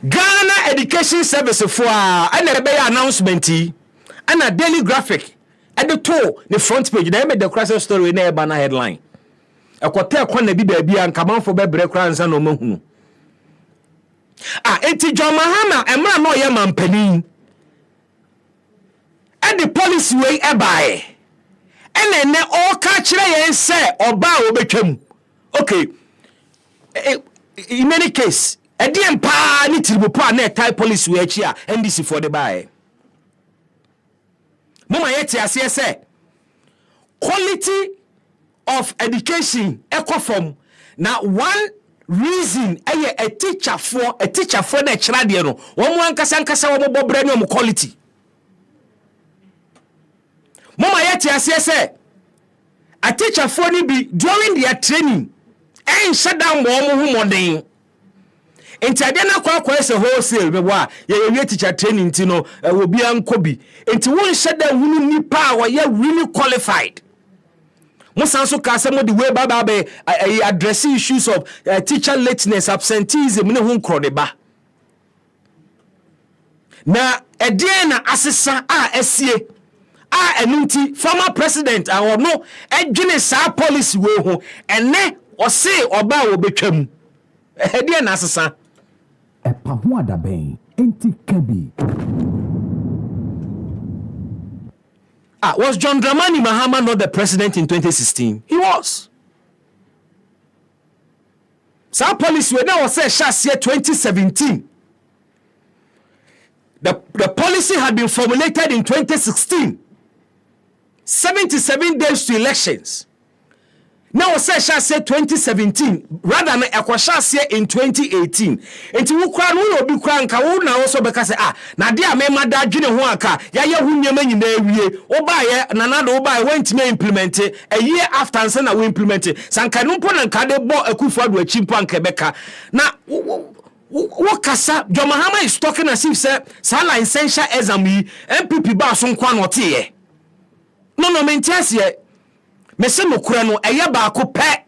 Ghana Education Service for an announcement and a daily graphic at the toe, the front page. They made the crisis story in a banner headline. A quarter corner be baby and come on for bebre crowns and no moon. Eti John Mahama and man no yaman penny. And the policy way a buy. And then all catch and say or bow become okay. In any case, a DM pa need to be net type police way here NDC for the buy. Mama yeti say quality of education echo from now one reason a teacher for the child no one wan kasa wo bobre no quality. Mama yeti say a teacher for ni be during their training and shut down mo modern. Enti ade na kwa se wholesale be wa ye teacher training ti no obi ankobi enti won shut down hunu nipa wa ye really qualified. Musanso ka se mo the way baba be address issues of teacher lateness, absenteeism ne hu nkro de ba. Na ede na asesa esie enunti former president no edwene sa policy we ho ene o se oba wo betwam ede na asesa epahu adaben enti kabi. Was John Dramani Mahama not the president in 2016? He was. Sa policy we now was say 2017. The policy had been formulated in 2016. 77 days to elections. Now say 2017 rather than akwashase in 2018. Enti wo kra no obi kra nka wo na wo so beka se na de amema da dwene ho aka ya ye hu nyema nyina awie wo ba ye na na do ba went me implement a year after and say na we implement sanka no mpo na nka de bo akufo ado achi mpo anka beka na wo kasa John Mahama is talking as if say sala essential exam yi MPP ba so nkwa no te ye no maintain ye mese mokura no eye ba ko pe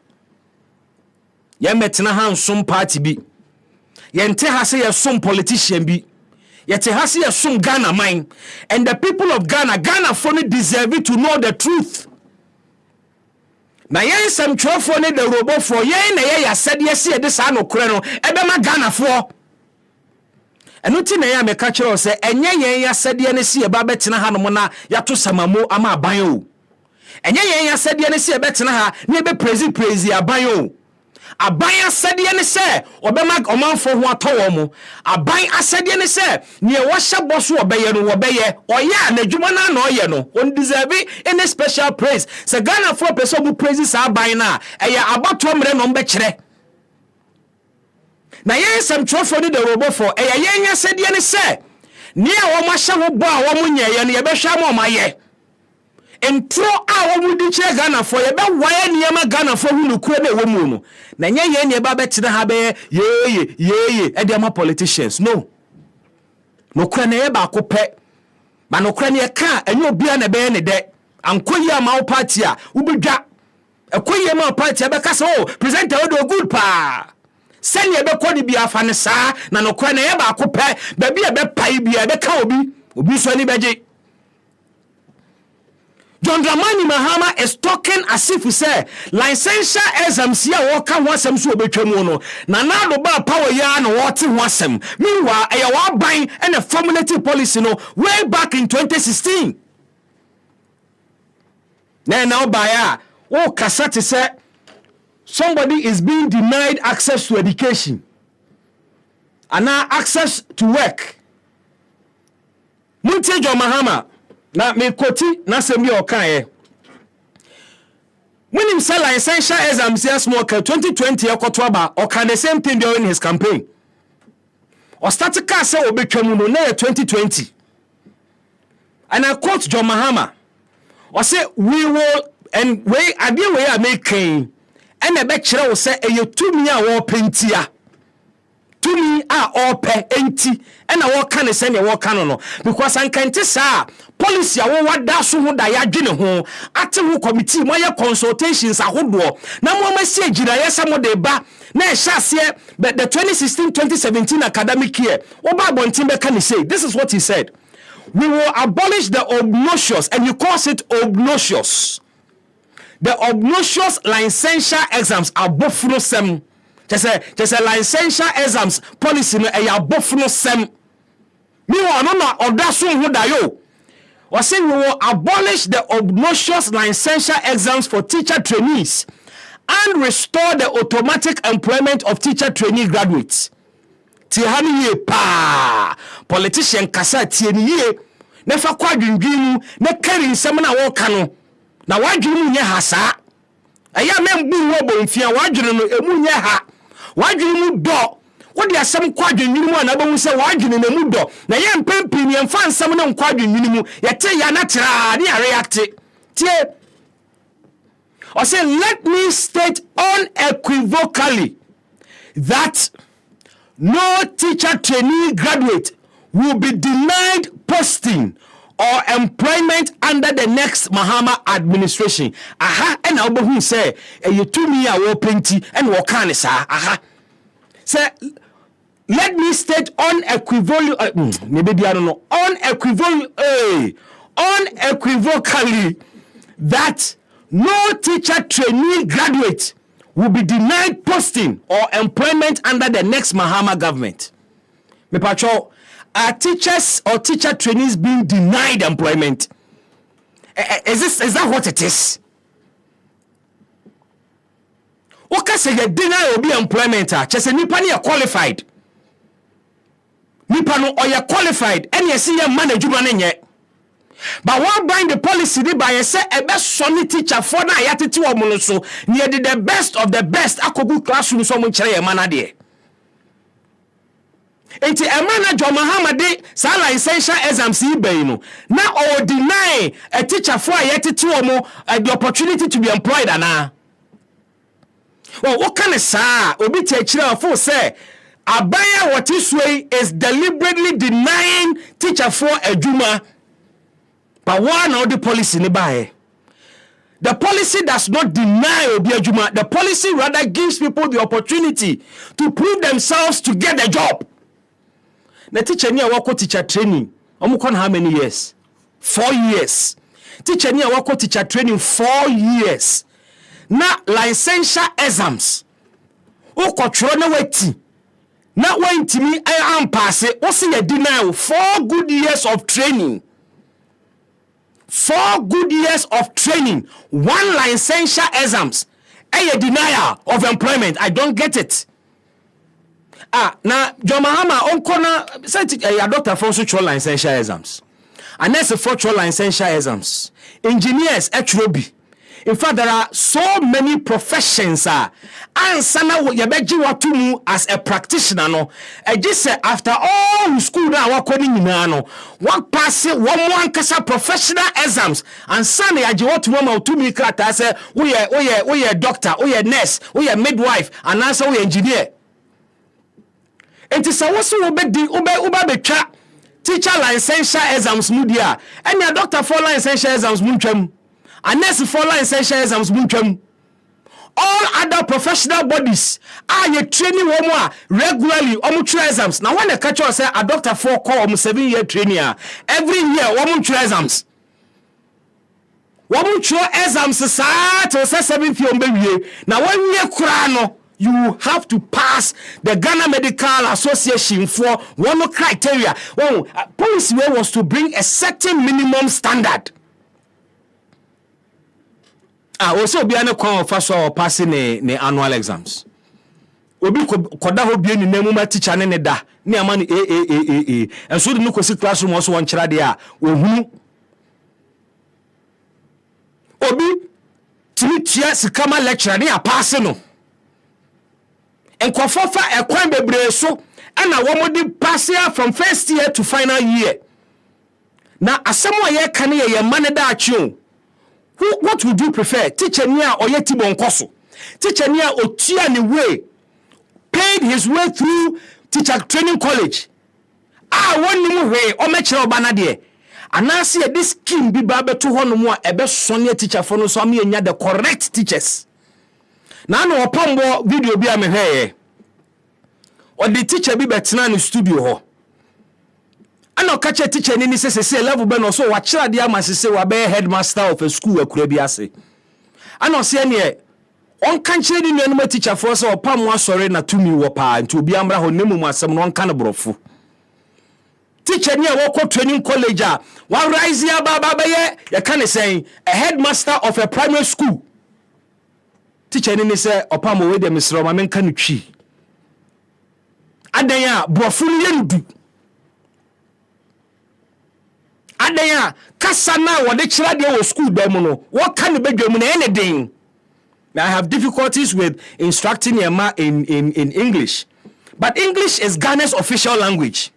ye metena hansom party bi ye nte ha se ye som politician bi ye te ha se ye som Ghana man and the people of Ghana for no deserve to know the truth na yen sam twofo ne the robot for yen na ye yasede se ye de sa no kura no ebe ma Ghana for eno ti na ye ameka kire se enye yen yasede ne se ye ba betena ha no mo na yato samamo ama aban o enye yen asede ne se betena ha ne be praise aban o aban asede ne se obema omanfo ho atowo mo aban asede ne se ne wo hye boso obeye no obeye oya na dwuma na oye no on deserve any special praise se Ghana for person bu praise sa aban na eya abato mre no mbe kire na yen sam trofo ni the robot for eya yen asede ne se ne a wo ma hye wo bo a wo munye ye ne ye be hwa ma omaye entro a wo di che Ghana for ye be waye niam Ghana for hu no kure na wo mu no na nya ye ne ba betena ha be ye e dey ma politicians no kure na ye ba ko pe ba no kure na ye ka enye obia na be ne de ankoyi ama wo party a wo bedwa akoyi ama party be ka so present we do good pa sene be ko ni bia fa ne sa na no kure na ye ba ko pe ba bia be pai bia be ka obi so ni beje. John Dramani Mahama is talking as if he say licensure exams here work kan wasem so obetwamu no na do ba power ya na what wasem meanwhile e wa ban and a formulated policy no way back in 2016 now by ya o kasate say somebody is being denied access to education and now access to work. Munte John Mahama na me koti na sembi okan when him say essential exams here small 2020 ekoto aba okan the same thing during his campaign or start ka say obetwamu no na 2020 and I quote John Mahama or say we will and we ade we are making and e be kire wo say e tumi a wo pentia tumi a ope enti ena wo ka ne se ne wo ka no because ankante sa policy a wo wada so ho da ya dwene ho ate ho committee mo ye consultations ahodo na mo masi agira ye se mo de ba na ehase the 2016-2017 academic year oba bontin be can say this is what he said. We will abolish the obnoxious, and he calls it obnoxious. The obnoxious licensure exams are both no sem. Just a licensure exams policy no a both no sem. Me no odaso hu da yo. We say we will abolish the obnoxious licensure exams for teacher trainees and restore the automatic employment of teacher trainee graduates. Tihani ye pa politician kasa tieni ye na fa kwadwindwinu na kari nsem na wo ka no na wadwinu nye hasa aya membu wo bonfia wadwinu no emu nye ha wadwinu mu do wo de asem kwadwindwinu mu na bawu se wadwinu na mu do na ye mpempi ne mfa nsem na kwadwindwinu mu ye te ya na tra ne react tie or say let me state unequivocally that no teacher trainee graduate will be denied posting or employment under the next Mahama administration. Aha, and I will say, you to me a plenty and what can say, aha. Say, let me state unequivocally, maybe I don't know, unequivocally that no teacher trainee graduate will be denied posting or employment under the next Mahama government. Me patrol, are teachers or teacher trainees being denied employment? Is that what it is? Oka say you deny obi employment chese nipa ne qualified. Nipa no or you qualified and you see your management nye. But one bind the policy by say a best sonny teacher for na yatiti wo mo so near the best of the best akogu classroom so mo kire mana de. Enti e manager Mahama de sa licensure exams be no na or deny a teacher for yatiti wo mo the opportunity to be employed ana. Well, what can I say? Obi teacher for say abaya what is way is deliberately denying teacher for a juma. But one of the policy nearby. The policy does not deny Obi Ajuma. The policy rather gives people the opportunity to prove themselves to get a job. The teacher near wako teacher training. Omukon how many years? 4 years. Teacher near wako teacher training 4 years. Na licensure exams. O control na weti. Na wenti mi I am pass it. O see a denial 4 good years of training. 4 good years of training, 1 licensure exams, a denial of employment. I don't get it. Now, John Mahama, Onkona said a doctor for social licensure exams. And that's a 4 licensure exams. Engineers, HROB. In fact, there are so many professions. And sana yabeji watumu as a practitioner. No, I just say after all school now, one pass one kasa professional exams. And sana yaji watu mama utumi krata say we are doctor, we are nurse, we are midwife, and answer we engineer. It is a wasu ube becha teacher licensure exams mudia. And your doctor for licensure exams munchem. And nurse for licensure exams munchem. All other professional bodies are you training one regularly almost exams. Now when the catcher say a doctor for call 7-year training every year one exams. One exams to 7th year. Now when you crano, you have to pass the Ghana Medical Association for one criteria. Well, policy was to bring a certain minimum standard. Also be an account first or passing the annual exams. Obi koda ho bie ni namu ma teacher ne da ne ama ni and so the no kwesi classroom also one chira de a ohunu obi timitia sikama lecturer ne a pass no enkofofa ekwan bebre so ana wo modi pass from first year to final year na asemo ye kan ye man da achi. What would you prefer? Teacher near or yet Tibon Koso? Teacher near Otia ni way paid his way through teacher training college wonni mu hwe o mekere oba na de anase this scheme bi ba beto hono mu a ebe sonye teacher for no so am nya the correct teachers na no opambo video bi a me hwe o the teacher bi betena no studio ho ana ka che teacher ni se level be no so wa kira de amasese wa be headmaster of a school akura bi ase ana se ne on kan kire ni nuanum teacher for so opam asore na tumi wo pa nti obi amra ho nemu mu asem no on kan brofo teacher ni a woko training college one rise ya baba ye ya kan say a headmaster of a primary school teacher ni say opam we de misro ma men kan twi adan ya brofo ni yenudu adan ya kasa na wo de kira de wo school dem no wo kan bedwam na anything. Now I have difficulties with instructing Yama in English, but English is Ghana's official language.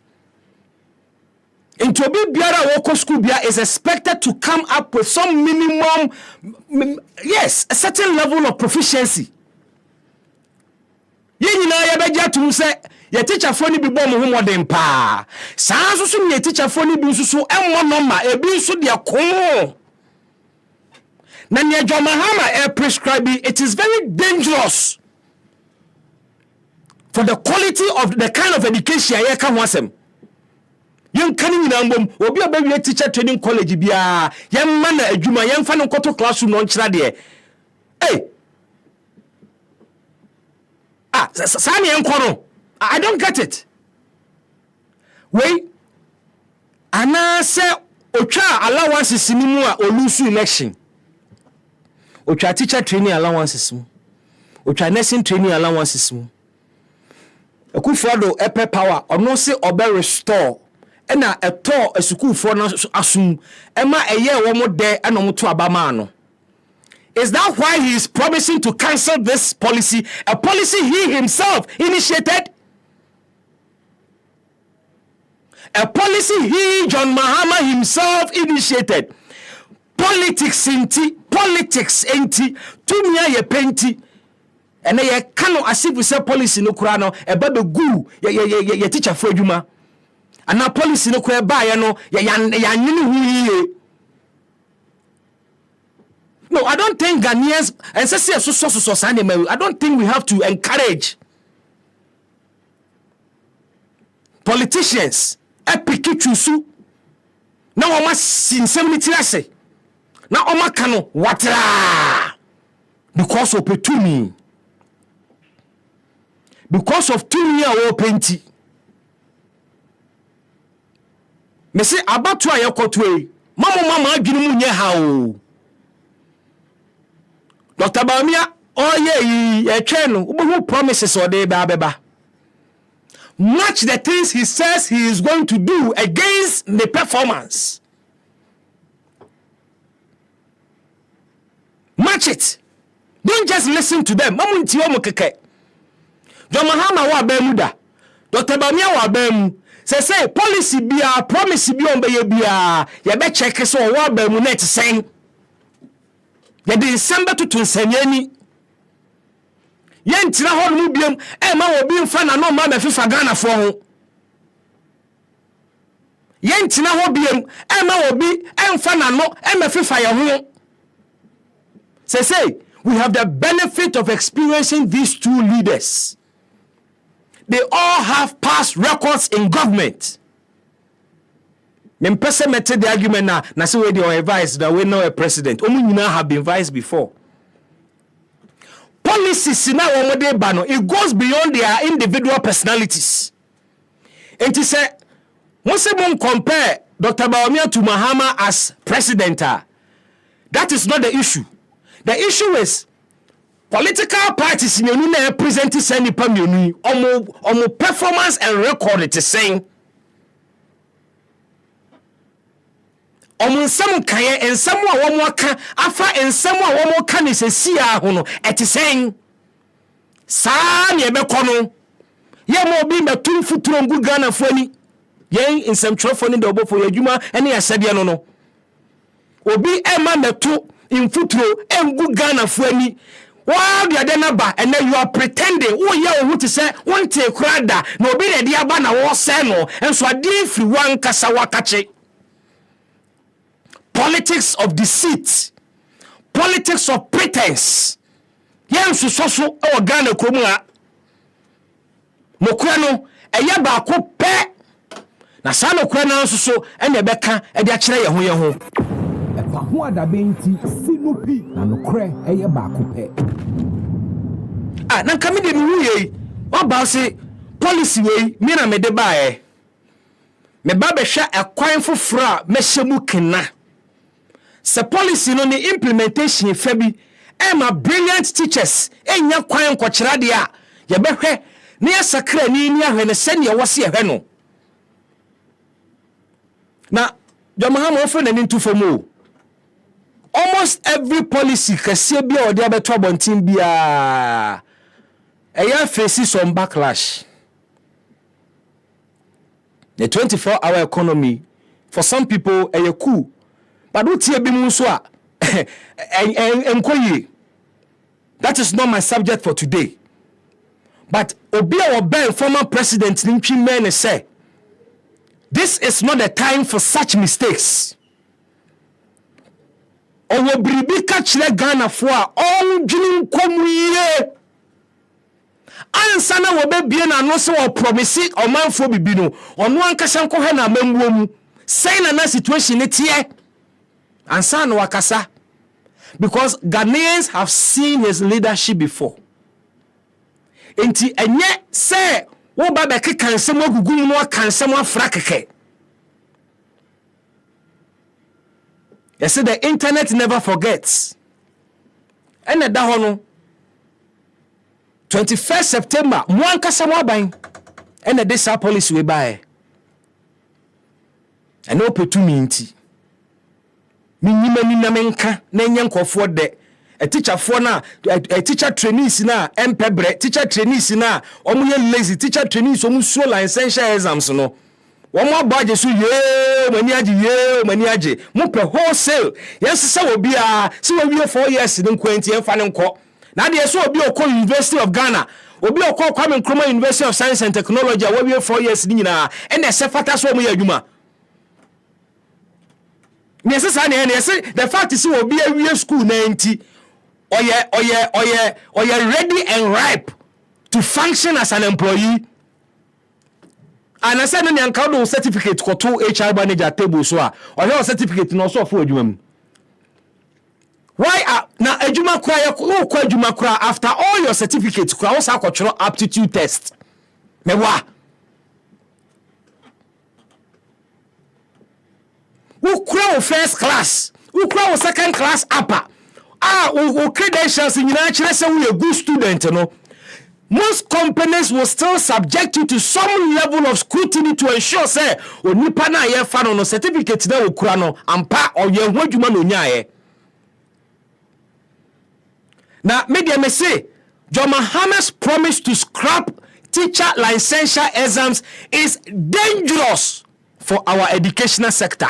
In Tobi Biara Woko School Bia is expected to come up with some minimum, yes, a certain level of proficiency. Yen na ya beja to say your teacher phone bi bom ho modern pa. San so so your teacher phone bi so enwo normal e bi so de ko. Na near John Mahama prescribing, it is very dangerous for the quality of the kind of education I can want them. Young canning in Ambum will be a baby teacher training college. Be a young man, a Juma, young fan of Koto classroom on Chradie. Hey, Sani and Kono, I don't get it. Wait, Anna say, Ocha allowance is Sinimua or Lusu election. Ocha teacher training allowances mu ocha nursing training allowances mu Akufo-Addo epe power ono se obe restore na eto asukufo no asum ema eye wo mo de na mo to abama no. Is that why he is promising to cancel this policy, a policy he himself initiated? A policy he, John Mahama, himself initiated. Politics enti tumia ye penti ene ye kano asif we say policy no kura no e ba be gu ye teacher for adwuma ana policy no kura ba ye no ya nyene hu yiye. No, I don't think Ghanaians and so I don't think we have to encourage politicians epikichusu na o ma sinsemity ase na oma kano watra because of petumi, because of 2 year old penti me say abatu ayekotwe mama adwene mu nye ha o Dr. Bamia ye twa no wo promises o de ba match the things he says he is going to do against the performance. Match it. Don't just listen to them. Mamunti omo keke. John Mahama wa bemuda. Dr. Bamia wa bemu. Say policy bia, promise bia on be bia. Ya be check so wa bemu net sen. Ya de December to nsanyani. Ye ntina ho mu biam e ma wo bi mfa na no ma me fifa Ghana fo ho. Ye ntina ho biam e ma wo bi e mfa na no e me fifa ye ho. Say, we have the benefit of experiencing these two leaders. They all have past records in government. Mempese mete the argument na say we dey advise that we know a president. Omunyina have been vice before. Policies na womode ba no, it goes beyond their individual personalities. And to say, once you compare Dr. Bawumia to Mahama as president, that is not the issue. The issue is political parties in the present send omo performance and record it is saying omo nsam kan and nsam a womo aka afa nsam a womo ka ne sesia ho no it is saying saa ne be kono ye mo bi metum futuro ngu Ghana foni ye nsam trofo ne de obofo yadwuma ene yasade no obi ema meto in futuro engu Ghana fuani While the other number, and then you are pretending, oh, yeah, what to say, one take crada, no be the diabana war seno, and so I did free one kasawakache. Politics of deceit, politics of pretense. Yes, so or Ghana Kumua Mokrano, a yaba ko pe. Na sano krana so, and the beka, and the achre yahu. Epahu adabenti sinupi na nokre eye baako pe. Ah, na kami de mi ye. Oba se policy we mi na me de bae. Me ba be hwa ekwan foforo a me hyemu kena. Se policy no ni implementation fa bi e ma brilliant teachers enya kwan nkokyera de a ye behwe na ya sakra ni ahwe ne se ne wose ehwe no. Na Jamahama ofe na ni ntufomu. Almost every policy kese bia odi abeto abontin bia eya faces some backlash. The 24-hour economy for some people eye cool, but what tie bi mu so a enkoyi. That is not my subject for today. But obi a oben former president Ntwi men say this is not the time for such mistakes. Owo bribi ka kire Ghana fo a ondwini nkomuye ansa na wo bebie na no se wo promise omanfo bibi no ono ankasa nkohwe na amamwo mu say na situation ne tie ansa na wakasa because Ghanaians have seen his leadership before. Enti enye say wo ba be keka nsem agugu mu no aka nsem afra keke. You see, the internet never forgets. And the dahono 21st September, mwanka samwabain. And the desa police we buy. And no opportunity. Minima nina menka, nenyan kofo de. A teacher for na, a teacher trainees na, empebre, teacher trainees na, omuye lazy, teacher trainees, omusola essential exams no. One more budget so ye mani aje mo pe wholesale yes say obi a see we 4 years in kwenti en fa ne nko na de so obi okọ University of Ghana obi okọ Kwame Nkrumah University of Science and Technology a we 4 years ni nyina en e se fata so mo ya adwuma me se sa ne se the fact is obi awie school na enti oye ready and ripe to function as an employee. And I said, no, I can't do certificate for 2 HR manager table so or your certificate no so for you. Why now ejuma kwa ya ko ejuma kwa after all your certificates kwa also cultural aptitude test. Mewa. Who kwa first class, who kwa second class upper. Who credentials in United say we a good student, you know. Most companies will still subject you to some level of scrutiny to ensure say onipa na ye fa no certificate na okura no ampa oye ho adwuma no nyae. Na media me say Jamahama's promise to scrap teacher licensure exams is dangerous for our educational sector.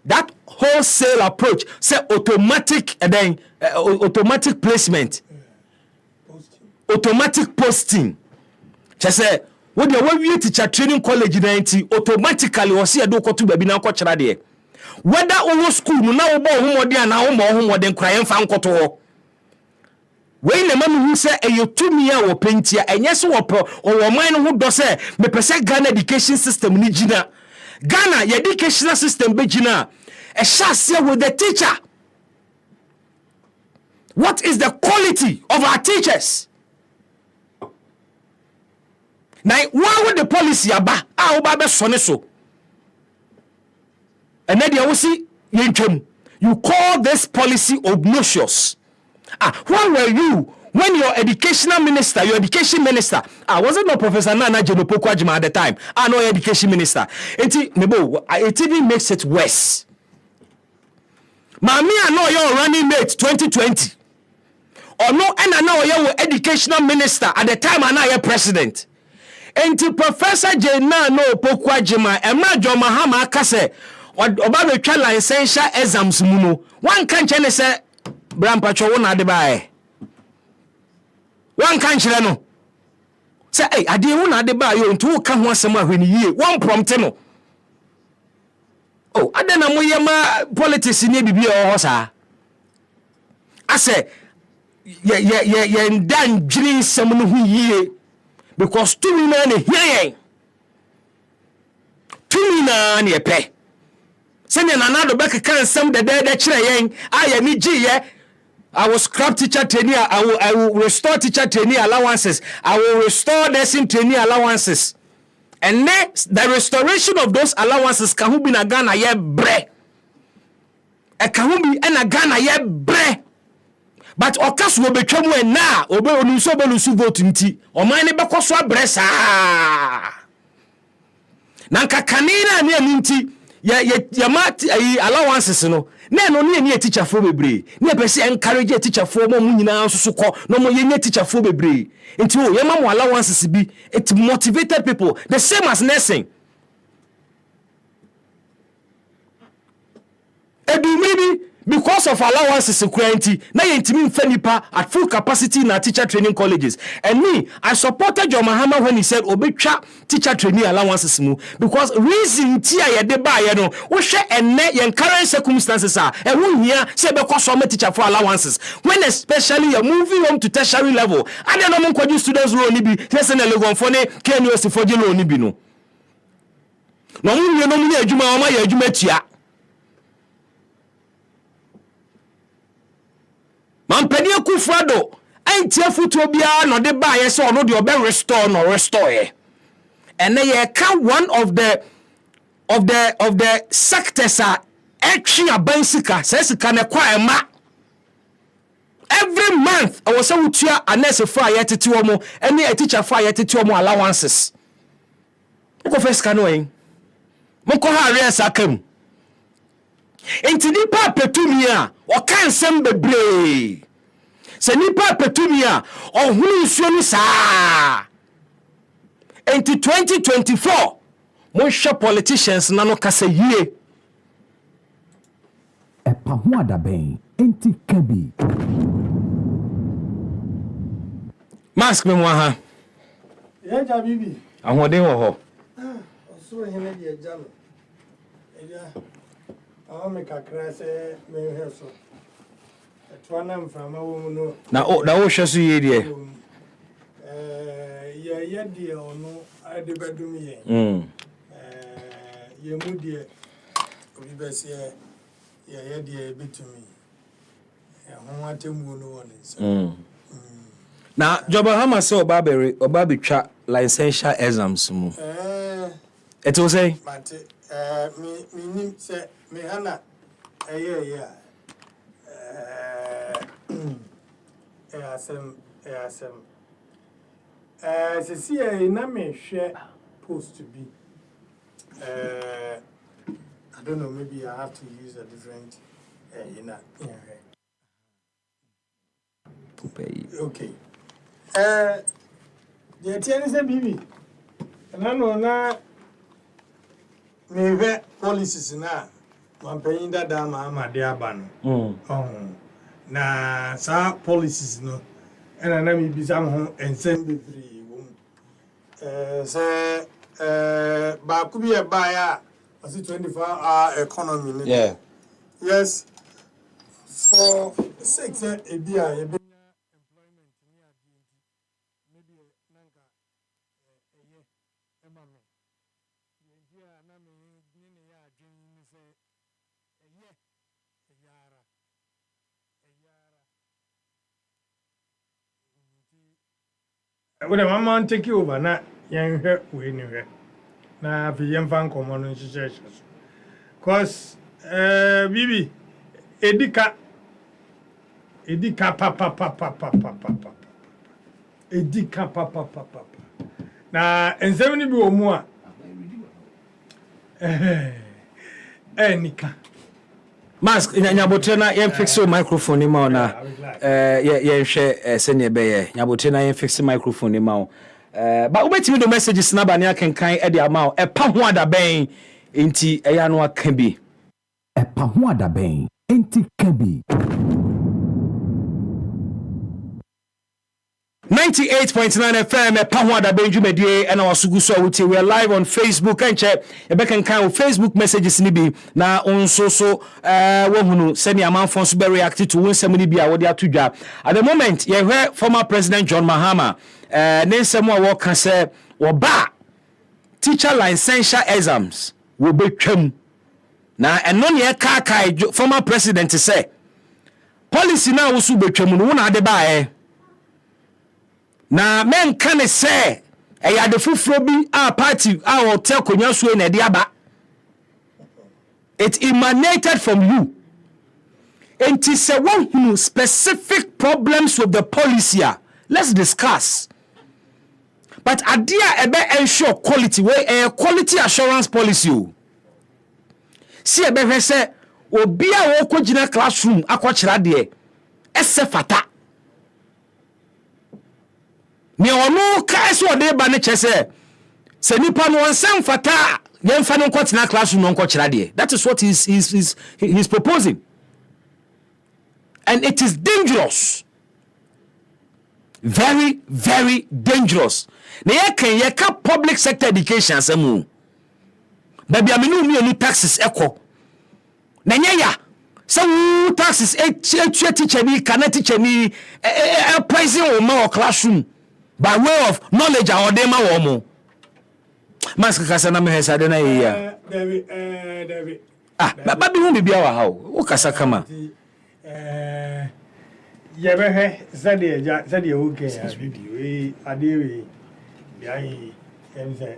That wholesale approach say automatic and then automatic placement. Automatic posting. Just say, when you teacher training college 90 automatically or see a do to baby now coach radie. Whether over school now about whom or now more than crying fan koto. When the man who say a you 2 year or paint here and yes or mine who does say me percent Ghana education system ni jina. Ghana educational system be jina. A share with the teacher. What is the quality of our teachers? Now, why would the policy aba? Oba so. And then you see, you call this policy obnoxious. Where were you when your education minister, wasn't no Professor Nana Jenopoko Ajima at the time? No education minister. It even makes it worse. Mami, I know your running mate 2020. Or no, and I know your educational minister at the time, and I am president. Enti Professor Jena no Pokwa Jima Emma Jamahama kase oba be twa licensure exams mu no one kan chene se Brown pacho wo na de bae wan kan kyerɛ no sɛ ade wo na de bae yo ntu ka ho asɛm ahwani yie wan prompt no oh ade na moyɛ ma politics ni bibia ho saa ase ye ndan dwiri nsɛm no ho yie because tumi na ne hia tumi na ne pɛ sɛnea nanado bɛkeka nsɛm dɛdɛdɛ kyerɛ yɛn ayɛ ni gye I will scrap teacher training. I will restore teacher training allowances. I will restore nursing training allowances. And next, the restoration of those allowances can be na Ghana ye bre. E can be na Ghana ye bre. But okas wo betwa mu na obe onunso be lusu vote nti. O man ne bekoso abre saa. Na nka kanina ne nti ye mat allowances no. Na no ne teacher for bebre ne pese encourage teacher for mo nyina so kɔ no mo ye teacher for bebre nti o ye ma mo allowances bi it motivated people the same as nursing maybe because of allowances security na ye ntimi mfa nipa at full capacity na teacher training colleges and me I supported John Mahama when he said obetwa teacher training allowances mu because reason ti a ye de ba ye no wo hwe enne ye current circumstances a e wo hia se be koso ma teacher for allowances when especially you're moving home to tertiary level and then no mo students loan ni bi say na legon for ne KNUST for je loan ni bi no no mo no mo adwuma o ma ye adwuma tia Mampani Akufo-Addo antia futo bia no de ba ye se ono de obe restore no restore ye and ye can one of the sectors are etwi abansika se sika ne kwa ema every month I was say utua anese for ayetete wo mo ene a teacher for ayetete wo mo allowances ko first kan no yin mo ko ha re sakam enti nipa petumi a o kan sem bebre se nipa petumi a o hunu nsuo ni saa enti 2024 mo hwe politicians na no kasa yie epa ho adaben enti kabi mask me mo ha ye ja bibi ahoden wo ho so hene de ja no me kakra se me heso etwana mframa wo mu no na o hwe so ye de ye de ono ade bedum ye ye mu de obi bese ye de betumi ho atemu no won nse na Joba Hama say oba betwa licensure exams mu it will say but me nim se me hana asem se see na me hwe post to be I don't know, maybe I have to use a different okay the tiene se bibi na no na me policies na mampanyin dada ma amade aba no na sa policies no ena na mi bisa ho ensem bebre wo se ba ku bi e ba ya asi 24-hour economy ne yeah yes for 6 e bia e be employment ni adi maybe nanka ema me ye na me ni ya adwen ni se yara we mama take over na yen hwe we ni hwe na fi yen fan komo no nhyehyehye so cause bibi edika papa edika papa na ensem ni bi wo mu a nika mask nyabotre na yen fix your microphone ni ma na yen hwe sene be ye nyabotre na yen fix microphone ni ma ba ubetimi do messages na ba ne akenkan e de ama e pa ho adaben enti eya no aka bi epa ho adaben enti kabi 98.9 FM Pahwada Benjumedie and our Suguso Wuti. We are live on Facebook and check a back and count Facebook messages nibi na on so wohunu send your man for super reacted to win somebody be award at the moment. You hear former President John Mahama name someone what can say or ba teacher licensure exams will be twem na eno ne kai former president say policy na wo su be twem no na de ba na men can say eya de fufuro bi a party a hotel konya so na de aba it emanated from you. And it say one specific problems with the policy. Let's discuss. But adia ebe ensure quality way a quality assurance policy. See ebe say obi a wo kogina classroom akwachira de ese fata. Ni onu ka so de ba ne chese se nipa no nsem fata yemfa no kwachina classroom no kwachira de. That is what he's proposing. And it is dangerous. Very, very dangerous. Na ye can public sector education asemu. Baby aminu mi taxes eko. Na ya. So taxes teacher ni kana teacher ni pricing o ma classroom by way of knowledge or dem ma wo mo. Mask kasa na me hesa de na ye ya. David. Baby hu bibia wa ha o kasa kama. Yebe zade okay video adewe yayi emse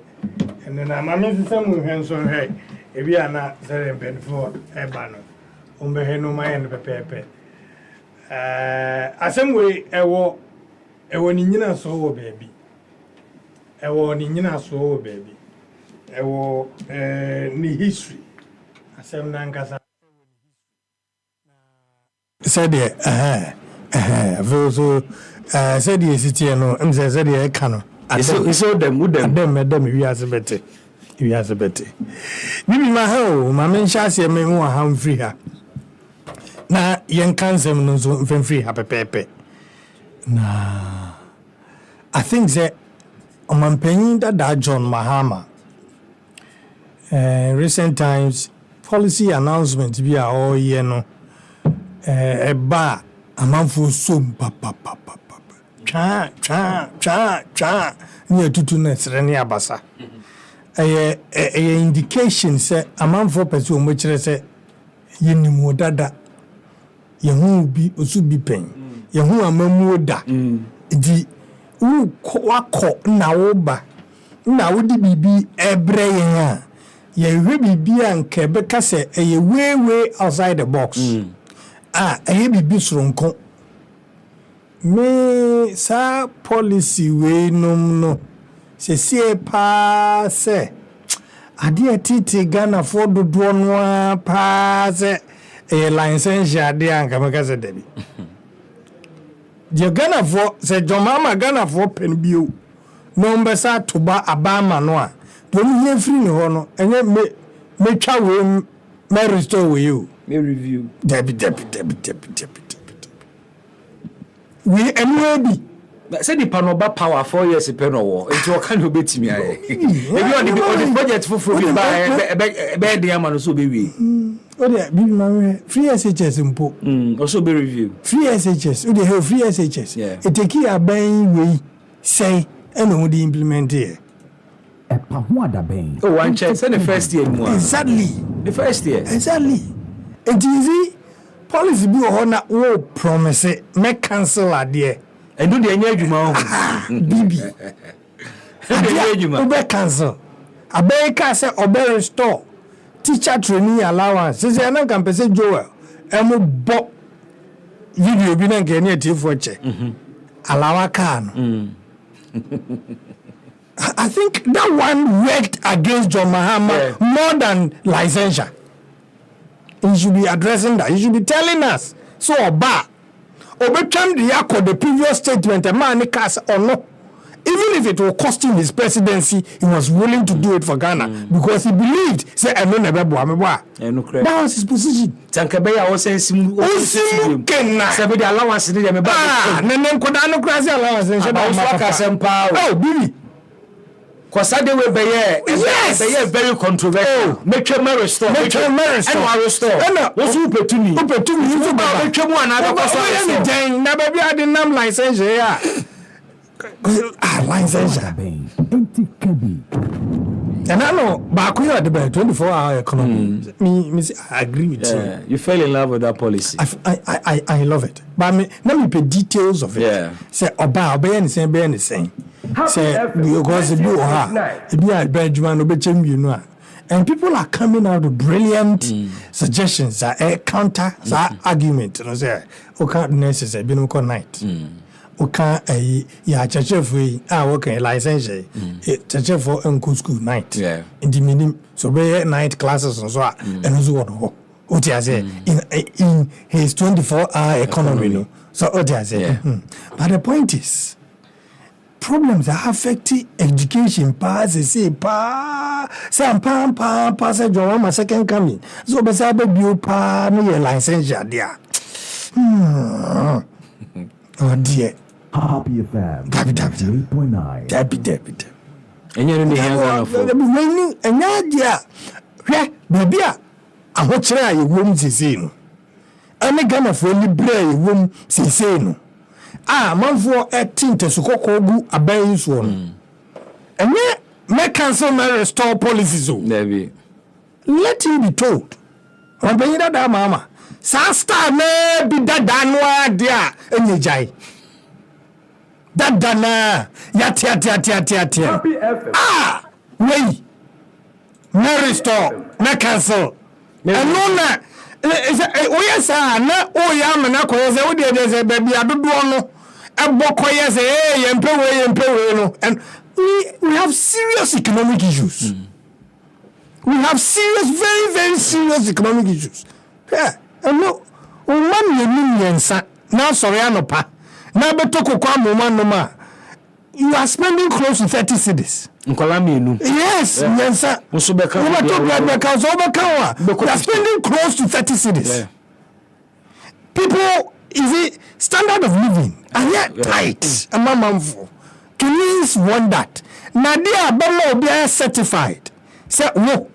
enna mama sisemu henson he ebi ana zare benfo eba no ombe he no maye no pepepe asemwe ewo ni nyina so wo baby ewo ni nyina so wo baby ewo ni history asem na nkasa said so said the city no said the cano so them we as better bibi ma ho ma men shase me ho ha free ha na yen kansem no so free ha pepepe na I think that omampanyin that John Mahama recent times policy announcement bi a all year no eba amanfo som papa cha ni tutu na sere ni abasa indication say amanfo pese o mo kire say yenimu dada yehu bi osu bi pen yehu amamu da di u wakọ na wo ba na wo di bibi ebre yen a ye hwe bibi anke be ka say eye way outside the box eye bibi soronko me sa policy we no se pa se ade titi Ghana for dodo no pa se license ade anka me ka se dabi je Ghana for se jomama Ghana for pen bio no mbesa toba abama no a to me ye free no no enye me twa we me restore we you me review dabi we anyway said the panoba power 4 years penowo into o kan obetimi aye ebi on the budget for bi ba dey am no so be we o dey bibi ma free SHS mpo also be review free SHS o dey have free SHS e take aban we say and o dey implement here epa ho adaben oh one check say the first year mo exactly the first year exactly it is policy bi o na wo promise me cancel ade and do the anya adwuma bibi ade cancel abeka say obe restore teacher training allowance say na kan pese Joel emo bo video bi na nke na tifo che alawa ka no I think that one worked against John Mahama more than licensure. He should be addressing that. He should be telling us. So, Obetwam the previous statement, a man cast or no. even if it will cost him his presidency, he was willing to do it for Ghana because he believed, say, I know never that was his position. Tankabeya was saying, Sabi allowance, Nenen Kodano Krasi allowance, and oh, Billy. Because I will be yes, they are very controversial. Make your marriage store, make your marriage store. What's open to me? Open to me. You about make your one. I don't know. Never be a name license. Yeah, license. And I know, but we are the 24-hour economy. I agree with you. You fell in love with that policy. I love it. But let me pay details of it. Yeah. Say, obey anything. Say, because it be a Benjamin Obechem, you know. And people are coming out with brilliant suggestions, counter argument. You know, say, okay, necessary, be no night. Okay, church we okay, license, church for uncle school night. Yeah. In the minimum, so be night classes and so on, and so on. What I say in his 24-hour economy. So what I say. But the point is, problems that affect education pass say pass my second coming. So beside you pa no your license there. Oh dear. Happy FM. Dabi. And you're in the hands of and yeah. Baby, I watch you womb say no. Any Ghana for libre womb say no. Manfo 18 to Sukogu abayi so no. And me cancel my restore policies o. Let him be told. Obayi da mama. Sa star me bi da danwa dia enyejai. Dadana ya wey. Me restore, me cancel. And no na yes na o ya mena ko say wo de say baby adodo no ebokoye say yempe no. And we have serious economic issues. We have serious, very, very serious economic issues. Yeah. And no, now sorry, anopa. Now betoko kwa moma. You are spending close to 30 cities. Yes, Yensa. You are spending close to 30 cities. Yeah. People, is it standard of living? And yet tight. Kenyans want that. Nadia Bama will be certified. Say, no.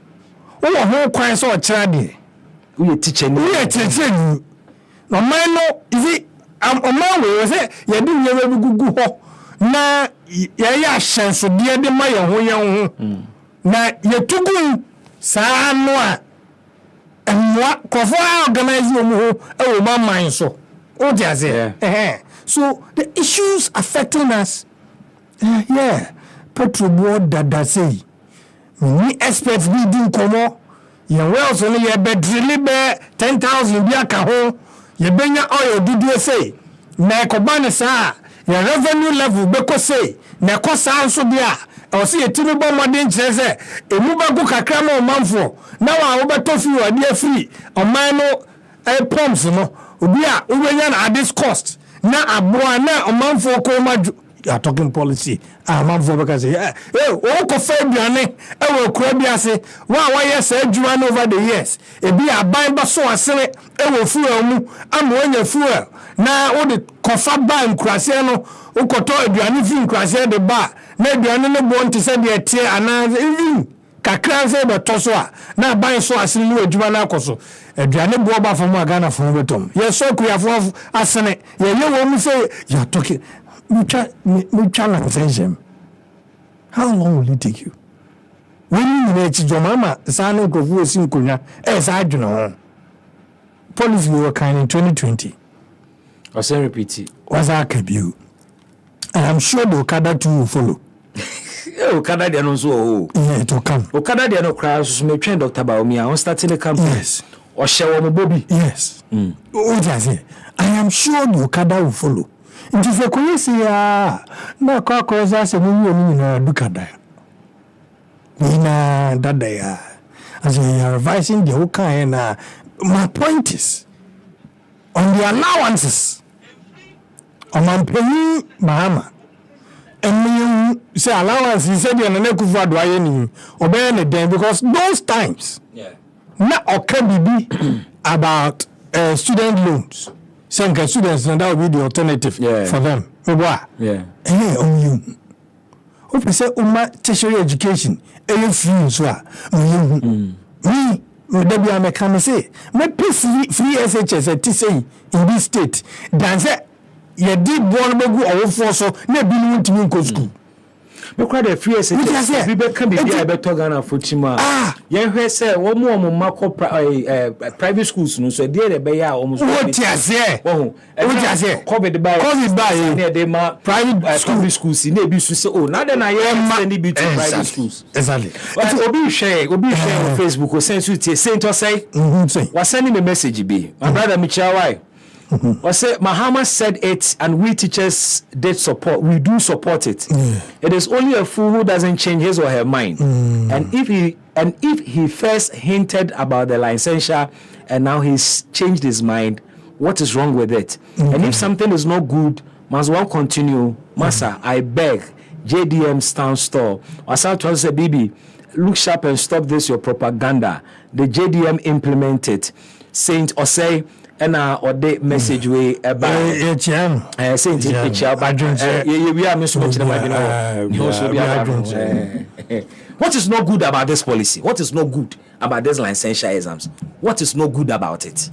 Oh, whole kwai so chadi. We teaching. No man no is it man we say you do you gugu ho na ya chance de de ma ye ho na ye tugu sa no a emwa kofo organize mu ho e wo man so o dia say so the issues affecting us petrol board that say we experts we do komo ye well so ye be drill be 10,000 bi aka ho ye benya oil dudu say na ekoba ne sa ye revenue level be ko say na ko sa nso bia o say yetimi bo modern kire say emu ba ku kakra ma omanfo na wa wo beto fi wa dia free oman no pumps no obi a wo benya na at this cost na aboa na omanfo ko ma you are talking policy. Man for because oh aduane e wo kura bi ase wa yes adwuma over the years e bi aban ba so asere e wo fuel mu amanya fuel na wo de kofa ban krase no wo koto aduane fi krase de ba na aduane no bo nti se de tie ana even kakra se be to so a na ban so asere ni adwuma na akoso aduane bo ba fo mu Ghana fo betom yes so kuyafo asene ye wo mu say you are talking how long will it take you? When you need to mama, Sano Govu Sinkunya, as I do know. Policy were kind in 2020. I say repeat it. Was I kept you? And I'm sure the Okada too will follow. Okada they no so. Yeah, it will come. Okada they no cry so me train Dr. Baomi. I want starting the campaign. Yes. Or share with Bobby. Yes. What I say? I am sure the Okada will follow. Nti se koyesi ya na kwa koza se mu na dukada na dada ya as we are revising the whole and my point is on the allowances on my paying Bahama and say allowance he said and Kufa do any obey then because those times now occur be about student loans. Some students and that will be the alternative for them. Yeah. Hey, you. Open say tertiary education free so me there be a mechanic me pay free SHS at say in this state than say you did born begu awofo so na bi no ntimi nko school me kwa the free SHS bi be kan bi bia be to Ghana for chima ye hwe say wo mo mako private schools no so dey be ya o mo so what ase covid by na dey ma private schools na bi so say oh na dey na ye ma ni bi to private schools exactly obi share on Facebook o send you say to say wa send me message bi my brother Michael why I say Mahama said it, and we teachers did support. We do support it. It is only a fool who doesn't change his or her mind. And if he first hinted about the licensure, and now he's changed his mind, what is wrong with it? And if something is not good, must one continue? Massa, I beg. JDM stand store. I said to say, Bibi, look sharp and stop this your propaganda. The JDM implement it. Saint or say. Or the message way about Saint what is not good about this policy? What is not good about these licensure exams? What is not good about it?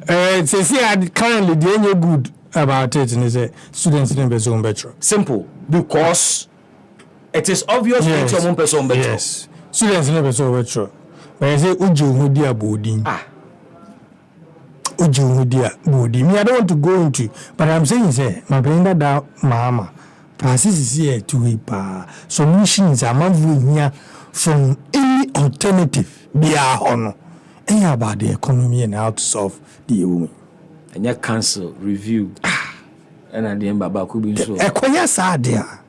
Currently the only good about it is students in person better. Simple, because it is obvious that your own person better. Yes, students in person better. But I say uju dia boarding. Me, I don't want to go into, but I'm saying, say, my brain that mama, passes is here to a solutions are moving here from any alternative. Be our honor. And about the economy and how to solve the woman. And your council review. And at the end, Baba could be so. Equia Sadia.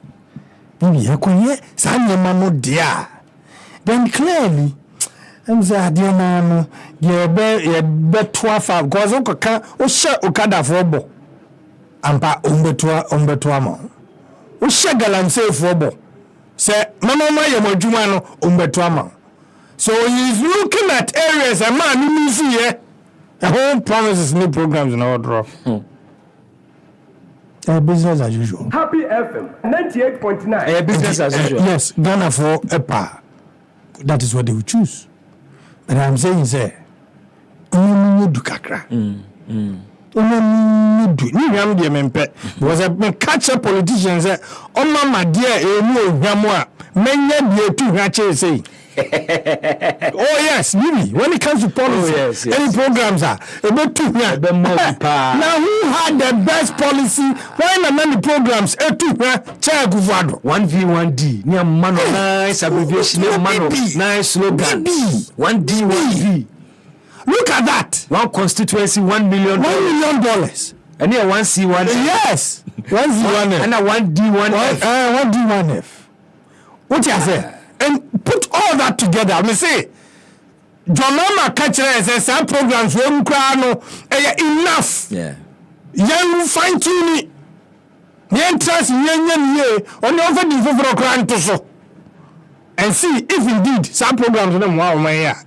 Maybe Equia Sanya no dear. Then clearly. I'm saying, dear man, you bet 12 because o share okada for bo. Ampa umbetua mo. O share galanse for bo. Say, mama ye mo dwuma no umbetua mo. So he's looking at areas a man you see here. The whole promises new programs in our draw. Business as usual. Happy FM 98.9. Business as usual. Yes, Ghana for a par. That is what they will choose. But I'm saying, say, only do kakra. Only do. Ni yam de mempe. Was a catch a politician say, "Oh mama dear, no yamwa. Menya de tu hache say." Oh yes, really. When it comes to policy, any programs are about two. Now who had the best policy? Why not many programs? Chair Guvado. 1V1D. Near mano nice abbreviation. Mano nice slogan. 1D 1V. Look at that. One constituency, $1 million. $1 million. And here 1C1. Yes. 1C1F. And a 1D1F. 1D1F. What you say? And put all that together. I mean, say, John Mama catcher says some programs won't cry enough. Yeah. Young fine tuning. Yen trust yen on over the for crying to so. And see if indeed some programs them wow my yeah.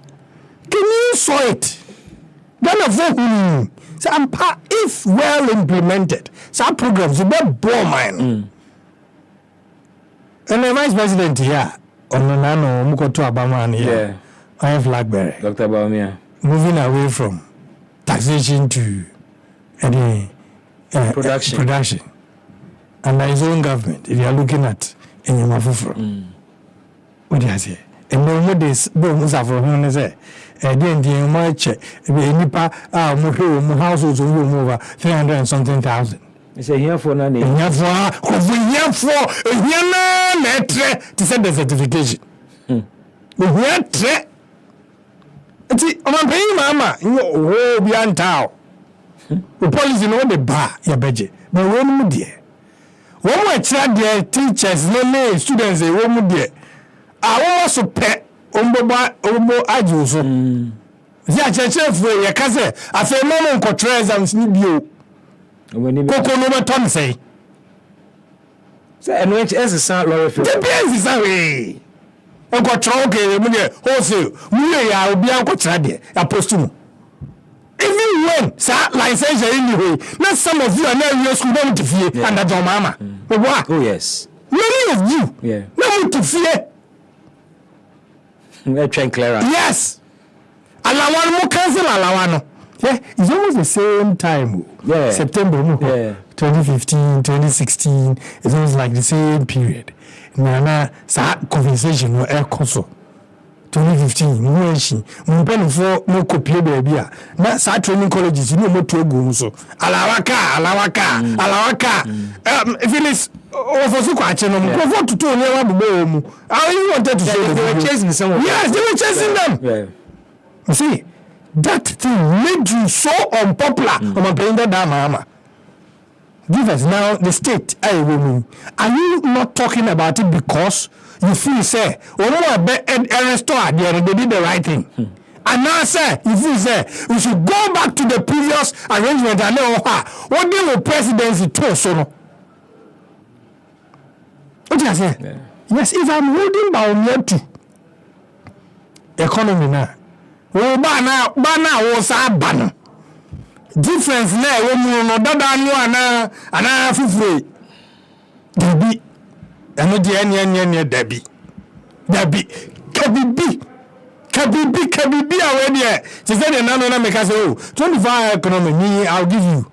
Can you saw it? Ghana for some if well implemented, some programs will be bore mine. And the vice president here. Onanano Mukoto Abama here. I have Blackberry. Dr. Baumia. Moving away from taxation to production. And his own government, if you are looking at Enyamafufro. What do you say? And no more days, bones are from home, say. And then the much nipa households will move over 300 and something thousand. It's a here for none. Here for to send the certification. Here tre. It's I'm paying mama. You be antao. The police know the bar your budget. But when mu there. When we try their teachers, no students they when mu there. I also pay ombo ajuso. Ya cheche for your cousin. I say mama nko exams ni bio. Koko no beton say. So and when is sound lorry fuel. The BS is away. Uncle Troke, Munia, wholesale, Munia, will be Uncle Trade, apostle. Even when, sir, license anyway, not some of you are now your school to fear under your mama. But what? Oh, yes. Many of you, Yeah. no to fear. Train clearer. Yes. Alawano mo cancel alawano. Yeah, it's almost the same time. Yeah. September, no? Yeah. 2015, 2016. It's almost like the same period. Nana, sa conversation no air console. 2015, mo pen for no copy baby. Na sa training colleges, you know mo to go so. Alawaka. Phyllis, for so kwache no mo for to to never bo mu. How you wanted to say They were chasing someone. Yes, they were chasing them. Yeah. You see, that thing made you so unpopular. Mama. Give us now the state. Are you not talking about it because you feel say, oh no, restore they did the right thing? And now say, you feel say we should go back to the previous arrangement and know what they were presidency too. So no. What do you say? Yeah. Yes, if I'm holding by on to economy now. Oh, bana was a banner. Difference now when you know that ana fufure. Debi. Ano di anya debi. Kabibi already. She said the nano na make us 25 economy me I'll give you.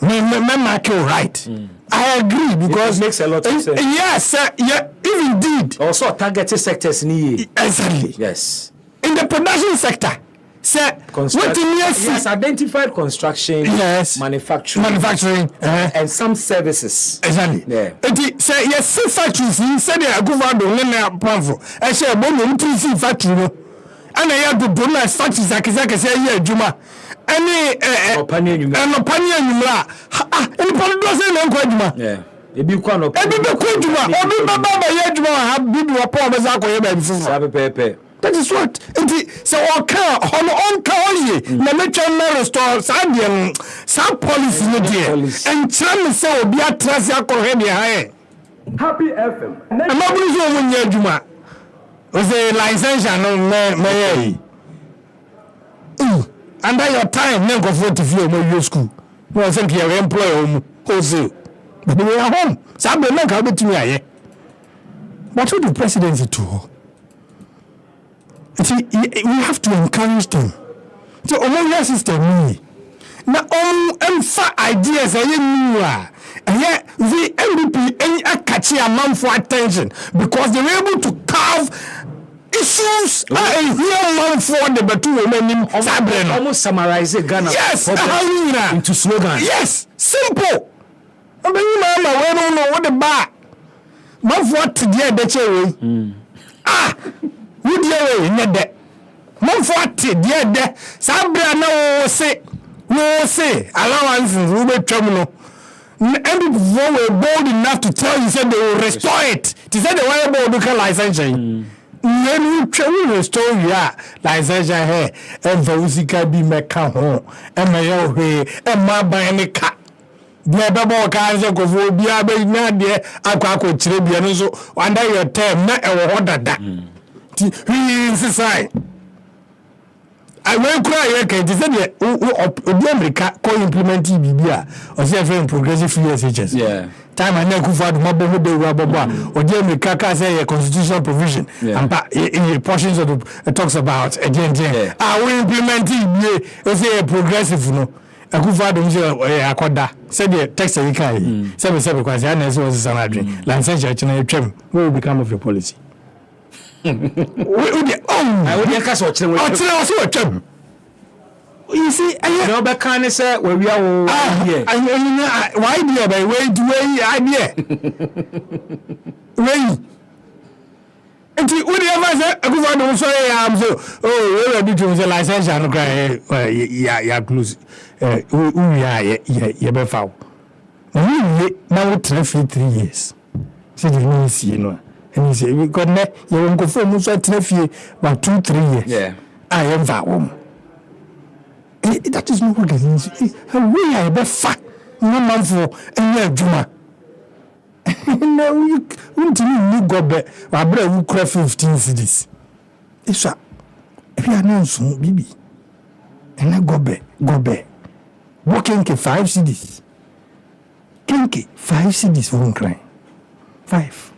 Me mark you right. I agree because it makes a lot of sense. Yes, yeah, if indeed. Also targeted sectors ni. Exactly. Yes. In the production sector, say what in yes, identified construction, yes, manufacturing, and some services. Exactly. Yeah. It say yes, see factories. He said they are going to learn plan for. I say bon to see factory no. And I have to do my factories. I can say yeah, Juma. Any opinion you any politics say no Juma. Yeah. Ebi kwa no. Ebi be kwa Juma. Obi baba ye Juma have bibi wa pa be za ko ye ba bi fufu. Sabe pepe. That is what. So on na me try na restore some policy no there. And try me say obi atrase akọrọ he ha. Happy FM. Na mabulu so mo nya adwuma. O say license no me under your time na go for to feel mo school. No think you employ home wholesale. But we are home. Sabe na ka betumi aye. But what the presidency to? See, we have to encourage them. So, your system, now, ideas are new. And yet, the MVP catch a man for attention because they were able to carve issues a real man for the Batu women. Almost summarize Ghana. Yes, into slogans. Yes, simple. I mean, we don't know what the bar. Man for today, would you in the Monforty, dear de Sabra no say allowance will be terminal. And people were bold enough to tell you said they will restore it. They said they were able to license. Then we restore ya license here and Vosika be mecca home and my own way and my buying cat. Dear Babo Kaza go be a baby, dear Aquaco Trebian so under your term, not a water that. He inside. I went cry again. They said, America co implement BBA or say progressive years. Yeah. Time I never found Mabo de Rababa or the America say a constitutional provision and in portions of the talks about again. I will implement it. Say a progressive no. I could find them say said the text of the guy. 7 because I was salary. License channel will become of your policy. I would cast watch them. You see, I know back can say where we are. Why dear by way idea? Way. And would you ever say, I go say I'm so we are doing the license and cry close. Yeah, be foul. Now 3 years. Said you see, you know. And he said, we got net, you won't go for most of 2-3 years. Yeah. I am that woman. That is not what it is. We are the fat, no man for any Juma. No, you go back. My brother will cry 15 cities. It's a so baby. And I go back. Walking 5 cities. Kinky 5 cities won't cry. 5.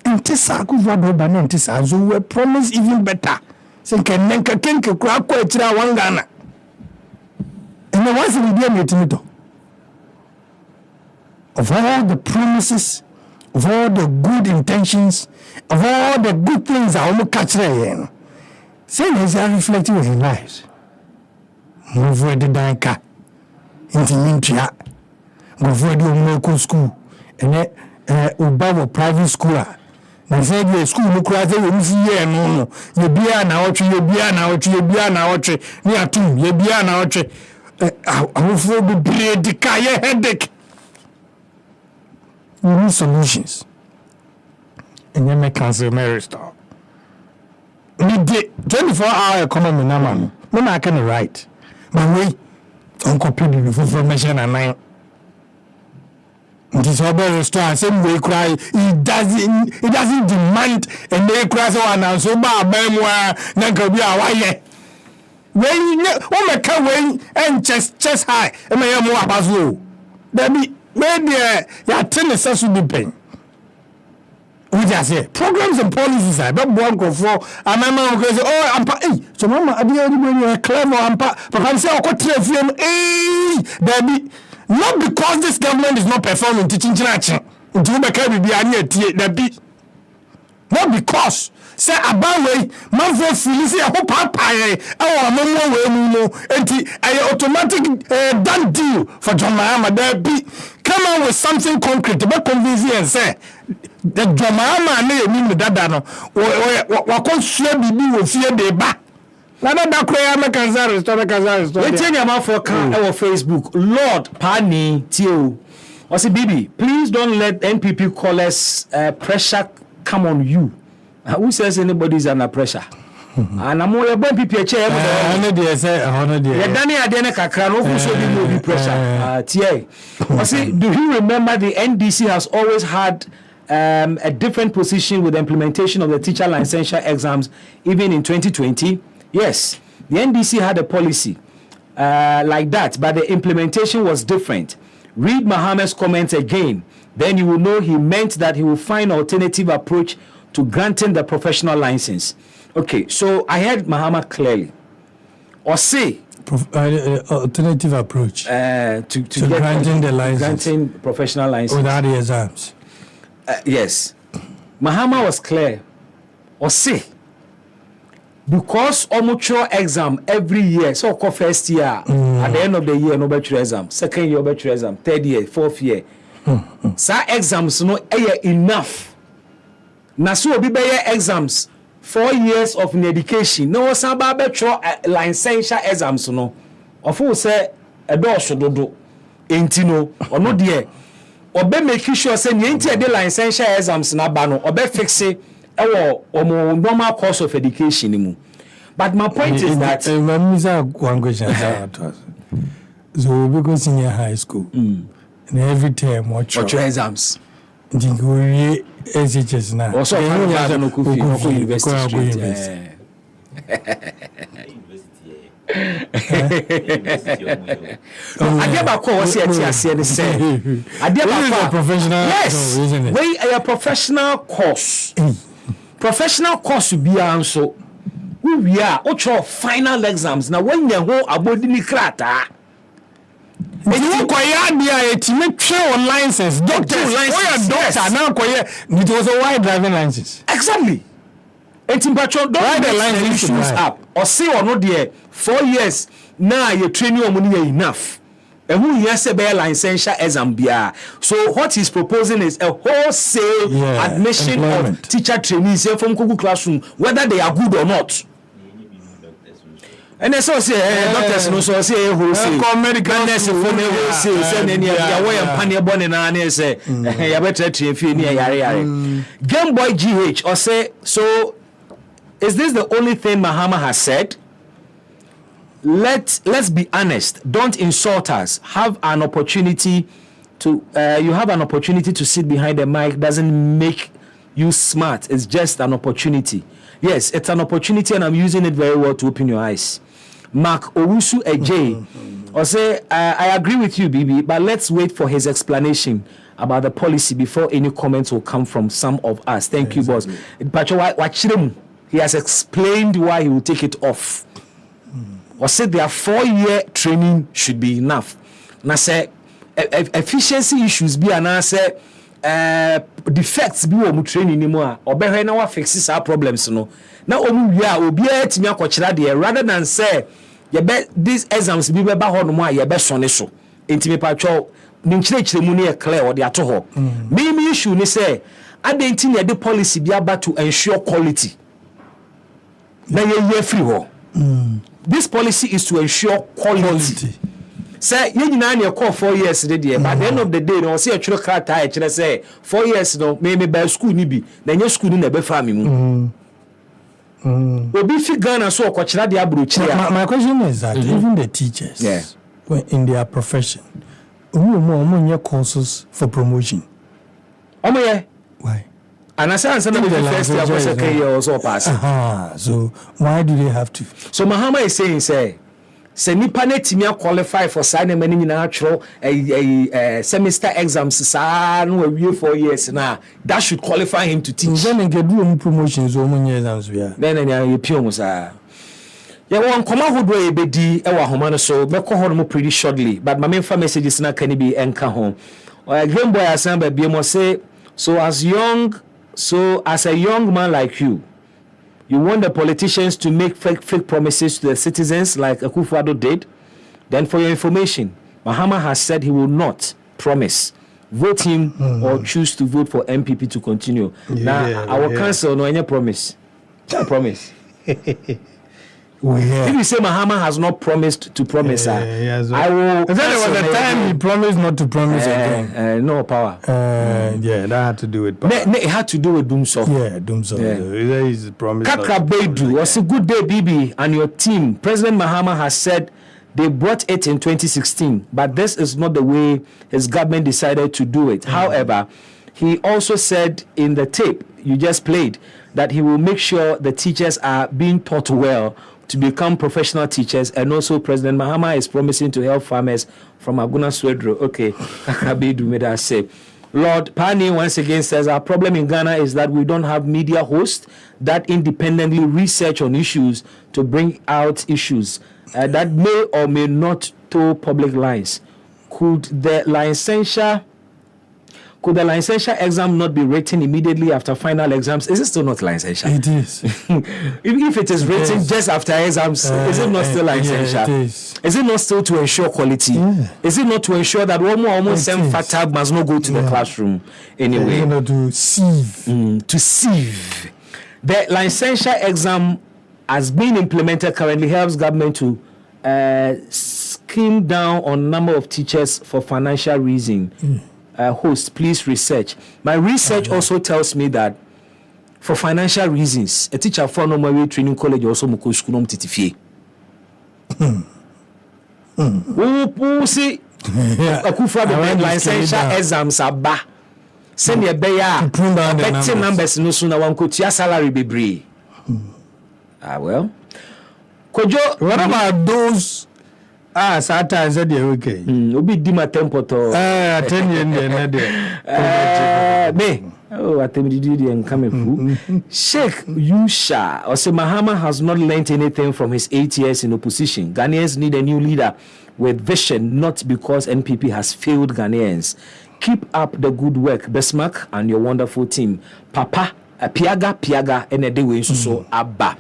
And Tessa could rub over and Tessa, so we promise even better. So can Nenka Kinky crack quite one Ghana. And the ones we be a meeting. Of all the promises, of all the good intentions, of all the good things I almost catch there, saying as I reflect on his lives. Move where the danka, into Mintia, go for the medical school, and Obama private school. Na said the school no cry say we see here no. You be na oche, you be na oche. Ni atum, you be na oche. I will for be the car headache. We need solutions. And then make cancel my restore. Me dey 24-hour economy na man. No na can right. But wait, Uncle Pidi before formation and nine. This other restaurant same way cry. It doesn't demand and they cry so and so bad memoir na go be awaye. When o me ka when and chest high. E me mo abazo. There be where there ya tennis so be pain. We just say programs and policies are but one go for a mama go say oh ampa so mama adi anybody clever ampa papa say okotre fie baby not because this government is not performing teaching action until be can be ani atie that be not because say abaway man for feel say ho papa e amamo we mu no enti automatic done deal for John Mahama that be come on with something concrete but convince and say the John Mahama na emi me dada no wa konsua bibi wo fie de ba na da kra ma kanza restore we change am for kan e Facebook Lord pani tio o say bibi please don't let NPP callers pressure come on you. Who says anybody is under pressure? And I'm all about people chair. Dani adene kakra no fu so be pressure. Do you remember the NDC has always had a different position with the implementation of the teacher licensure exams even in 2020? Yes. The NDC had a policy like that, but the implementation was different. Read Mohammed's comments again, then you will know he meant that he will find an alternative approach to granting the professional license. Okay, so I heard Mahama clearly. Or say alternative approach to get granting the license, granting professional license without the exams. Yes, Mahama was clear. Or say because amateur exam every year, so called first year, at the end of the year, no better exam, second year, better exam, third year, fourth year. So exams no enough. Na so obi be exams 4 years of education no saba be tro licensure exams no ofo say edo dodo enti no ono de obe make sure say enti e de licensure exams na ba no obe fixe e wo omo normal course of education mu. But my point is that one question so because senior high school and every term watch your exams SHS now. Also, university. Yes, we are a professional course. Professional course to be also. We are also final exams. Now, when you go about the krata. And you acquire to make sure license, doctor license. Doctor now acquire. It was a wide driving license. Exactly. And Timbacho don't the license issues up or say or not there 4 years now you train your money enough. And who yes a licensure exam bia. So what he's proposing is a wholesale admission of teacher trainees from Kuku classroom, whether they are good or not. And they so say doctors no so say wholesale medical nurse for no wholesale say any ya way and born na na say ya better train fee near yare. Game Boy GH or say so is this the only thing Mahama has said? Let's be honest. Don't insult us. Have an opportunity to you have an opportunity to sit behind the mic doesn't make you smart. It's just an opportunity. Yes, it's an opportunity, and I'm using it very well to open your eyes. Mark Owusu Ejay, or say, I agree with you, Bibi, but let's wait for his explanation about the policy before any comments will come from some of us. Thank you, boss. He has explained why he will take it off. Or said their 4-year training should be enough. Now say efficiency issues be and say defects be wo training ni mo a obehwe na wa fix our problems no. Na omu wi a obi a timi akokyera de rather than say these exams be ba ho no mo a ye be so ne so. Entimi pa twa ni nkyerɛkyerɛ mu ne clear or de ato ho. Me issue ni say adenti ne de policy be aba to ensure quality. Na ye free ho. This policy is to ensure quality. Say you nyina na call 4 years dey there, but at the end of the day no say atwere krata e kire say 4 years no maybe by school ni bi na nya school ni na be fa me mu. Obi fi Ghana so okokyera de abrochire. My question is that even the teachers when in their profession omo courses for promotion. Why? And I say the first year was a year also pass. So why do they have to? So Mahama is saying say nipa na timi qualify for sign many natural semester exams sa no we 4 years na that should qualify him to teach. Then get do promotions o monye exams bia. Then you pio mo sa. Ya won koma hodo e bedi e wa homa no so be ko hono mo pretty shortly, but my main messages na can be enka home. Game boy asamba bi mo say so as a young man like you want the politicians to make fake promises to the citizens like Akufo-Addo did. Then for your information, Mahama has said he will not promise vote him or choose to vote for MPP to continue. Now our council no any promise. Promise. If you say Mahama has not promised to promise, I will. There was a time he promised not to promise again. No power. That had to do with power. It had to do with Doomso. Yeah, Doomso. Yeah. He's promised. Kakra Beidou was a good day, Bibi, and your team. President Mahama has said they brought it in 2016, but this is not the way his government decided to do it. However, he also said in the tape you just played that he will make sure the teachers are being taught well to become professional teachers, and also President Mahama is promising to help farmers from Aguna Swedro. Okay, Kabedu made us say. Lord Pani once again says our problem in Ghana is that we don't have media hosts that independently research on issues to bring out issues that may or may not toe public lines. Could the licensure exam not be written immediately after final exams? Is it still not licensure? It is. If it is written just after exams, is it not still licensure? Yeah, it is. Is it not still to ensure quality? Yeah. Is it not to ensure that one more almost same fatab must not go to the classroom anyway? To sieve. To sieve. The licensure exam has been implemented currently helps government to skim down on number of teachers for financial reason. Host, please research. My research also tells me that for financial reasons, a teacher for normal training college also moko school titifie. Who see Akufo-Addo licensure exams aba. Send your beya better numbers no sooner one could your salary be bree. Well. Kojo, what about those? Sometimes they're okay. Obi di ma tempo to. 10 years na there. Me. Oh, atemidi and come Sheikh Yusha or say Mahama has not learnt anything from his 8 years in opposition. Ghanaians need a new leader with vision, not because NPP has failed Ghanaians. Keep up the good work, Bismark, and your wonderful team. Papa, piaga, and a day we so abba.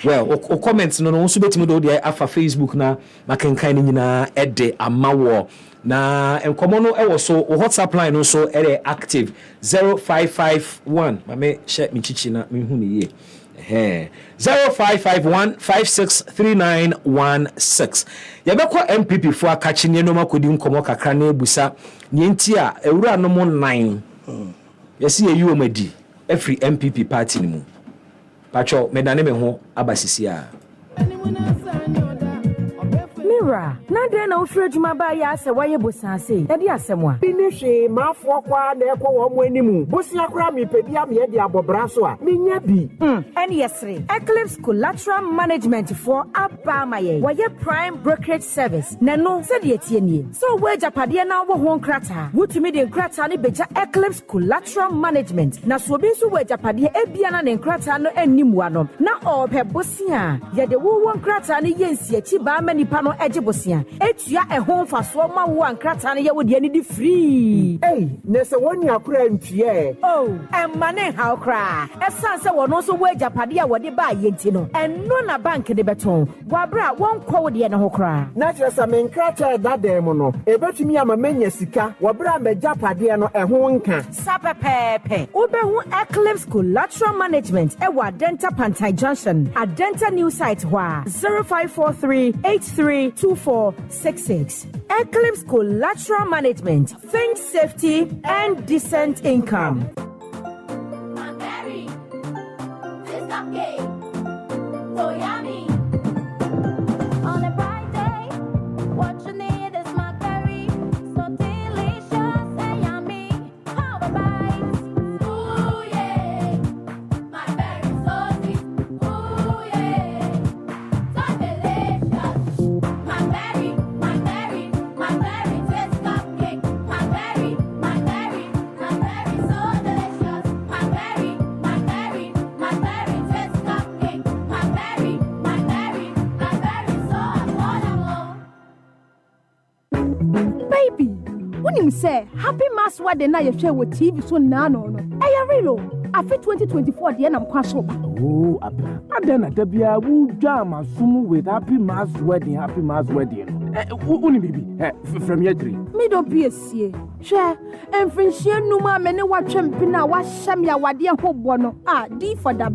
Well, o comments no so betimi do dey afa Facebook na makenkan ni nyina ede amawo na enkomo no e wo so o WhatsApp line no so e active 0551 mame share mi chichi na mi hu ni ye 0551563916 yebekọ MPP fo akachi ne no makodi nkomo kakra na ebusa ne nti a ewura no mo 9 yesi ye yuomadi every MPP party ni mu Pacho medane me ho abasisi a Bra, Nanda no fridge my buy us a wire busanse, Eddie Asemwa. Finish ma fokwa na ekwo wo mo animu. Bosia kra mi pedia me de abobraso a. Menya bi. And yesre. Eclipse Collateral Management for Abamaye. Wire Prime Brokerage Service. Nano said yetienie. So where Japadia na wo hon krata. Wutumi de krata ni beja Eclipse Collateral Management. Na so bi so where Japadia ebiana ne krata no animu anom. Na ope bosia. Ye de wo won krata ni yensi echi ba manipa no eje bosia. Etua ehon fa so ma wo an krata ni ye wo de ni di free. Hey, nese woni akura ntie. Oh, emane how cry. Esan se wono so wo Japadia wo de ba yenti no. Eno na bank de beton. Wabra won kwa wo de ne ho kra. Na kyeresa men krata da dem no. Ebetumi ama menya sika. Wabra me Japadia no ehon nka. Sapepepe. Ubehu Eclipse Collateral Management. Ewa Denta Pantai Junction. Adenta new site hwa 0543-832466. Eclipse Collateral Management. Think safety and decent income. So yummy. On a bright day, what you need is my curry. So delicious and yummy. How about ooh yeah, my berry so sweet. Ooh yeah, so delicious. My berry taste cupcake. My berry so delicious. My berry taste cupcake. My berry so affordable. Baby, when you say happy mass wedding na you share with TV so nano no. Real. Afi 2024 the am kwaso ba. Oh, abra. Adana dabia wu jama sumu with happy mass wedding. Uni baby. From year 3. Me don't be a see. Share and friendship no ma me ne watwem pina wa sham ya wade ho bono. D for that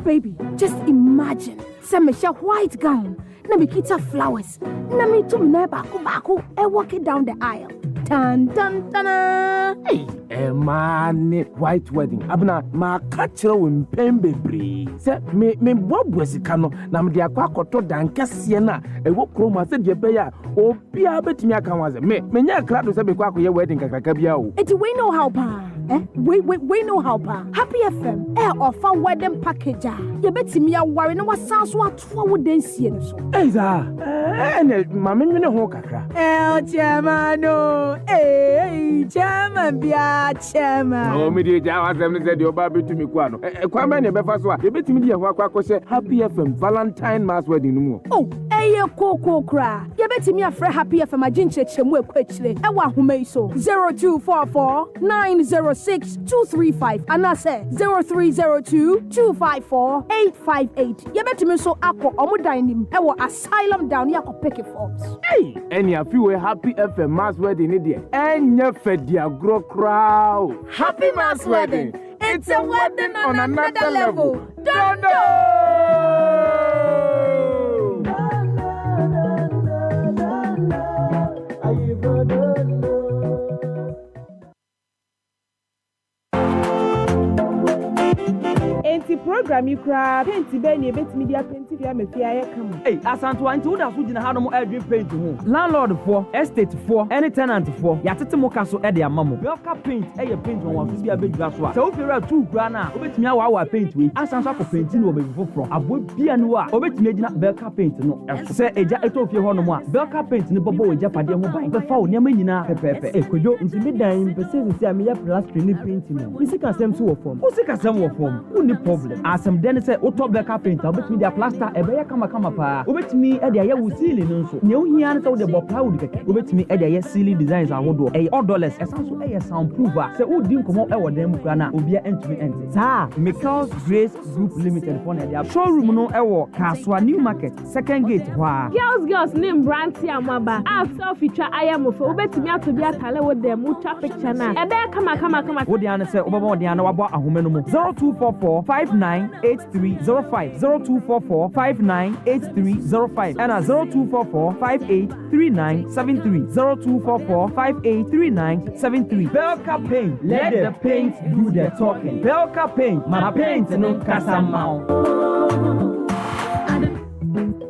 baby. Just imagine. Say me share white gown. Na me kita flowers. Na me to me na baku e walk it down the aisle. Tan tan tan. Hey, man, white wedding. Abna ma kachira wim pembebre. Se me bobo sika no na me de akwa koto dan kese na e wo kroma se de be ya obi abetimi aka waze me nya krado se be kwa akoye wedding kakaka bia o. It we know how pa. We know how pa. Happy FM offer wedding package. Ye betimi aware na wasan so atoa wo dansie no so. Eiza. Ma me nwene ho kakra. Chamano. Chairman bia chairman. Oh, me dey jawa sem ne se de oba betumi kwa no. Kwa me ne be fa so a ye betimi de ho akwa akose Happy FM Valentine Mass Wedding no mu. Oh, koko kra. Ye betimi afre Happy FM aginchechemu ekwachire. E wa homa iso 0244906235 and I say 0302254858. Ye betimi so akọ omudan nim e wo asylum down here ko pick forms. Hey, any of you Happy FM Mass Wedding there. Enya fedia gro crowd. Happy Mass Wedding. It's a wedding on another level. Don't Enti program you cry paint be ni ebet media paint via me fia ye kam. Hey, asanto anti wo da so gina ha no mo adwin paint ho. Landlord for, estate for, any tenant for, ya tete mo ka so e de amamo. Belka paint e ye paint won waso bia bedwa so a. Se wo fira tu kura na, obetimi awa paint we. Asanto akọ paint ni wo be foforo. Abo bia no a, obetimi agina Belka paint no. Se eja eto fie ho no mo a, Belka paint ni bobo we japade ho ban. Be fa wo niam nyina pepepe. E kojo nti me dan pese se a me ya plastering ni paint no. Me sika sem so wo form. Wo sika sem wo form. Uni problem. Asem den say auto Belka paint, obetimi dia plaster e be ya kama pa. Obetimi e dia ya wo ceiling no so. Ne ohia ne say wo de bo plywood keke. Obetimi e dia ya ceiling designs ahodo. E odorless. Esanso e ya soundproof a. Se wo di nkomo e wo den mu kra na obia entumi ente. Sa Michael's Grace Group Limited for na dia showroom no e wo Kaswa New Market second gate hwa. Girls name Branty Amaba. After feature ayamofo obetimi atobi atale wo dem uta picture na. E be kama. Wo dia ne say obaba dia na wabo ahome no mu. 0244-598305 0244-598305 and 0244-583973 0244-583973. Belka Paint, let the paint do the talking. Belka Paint, my paint no kasamao.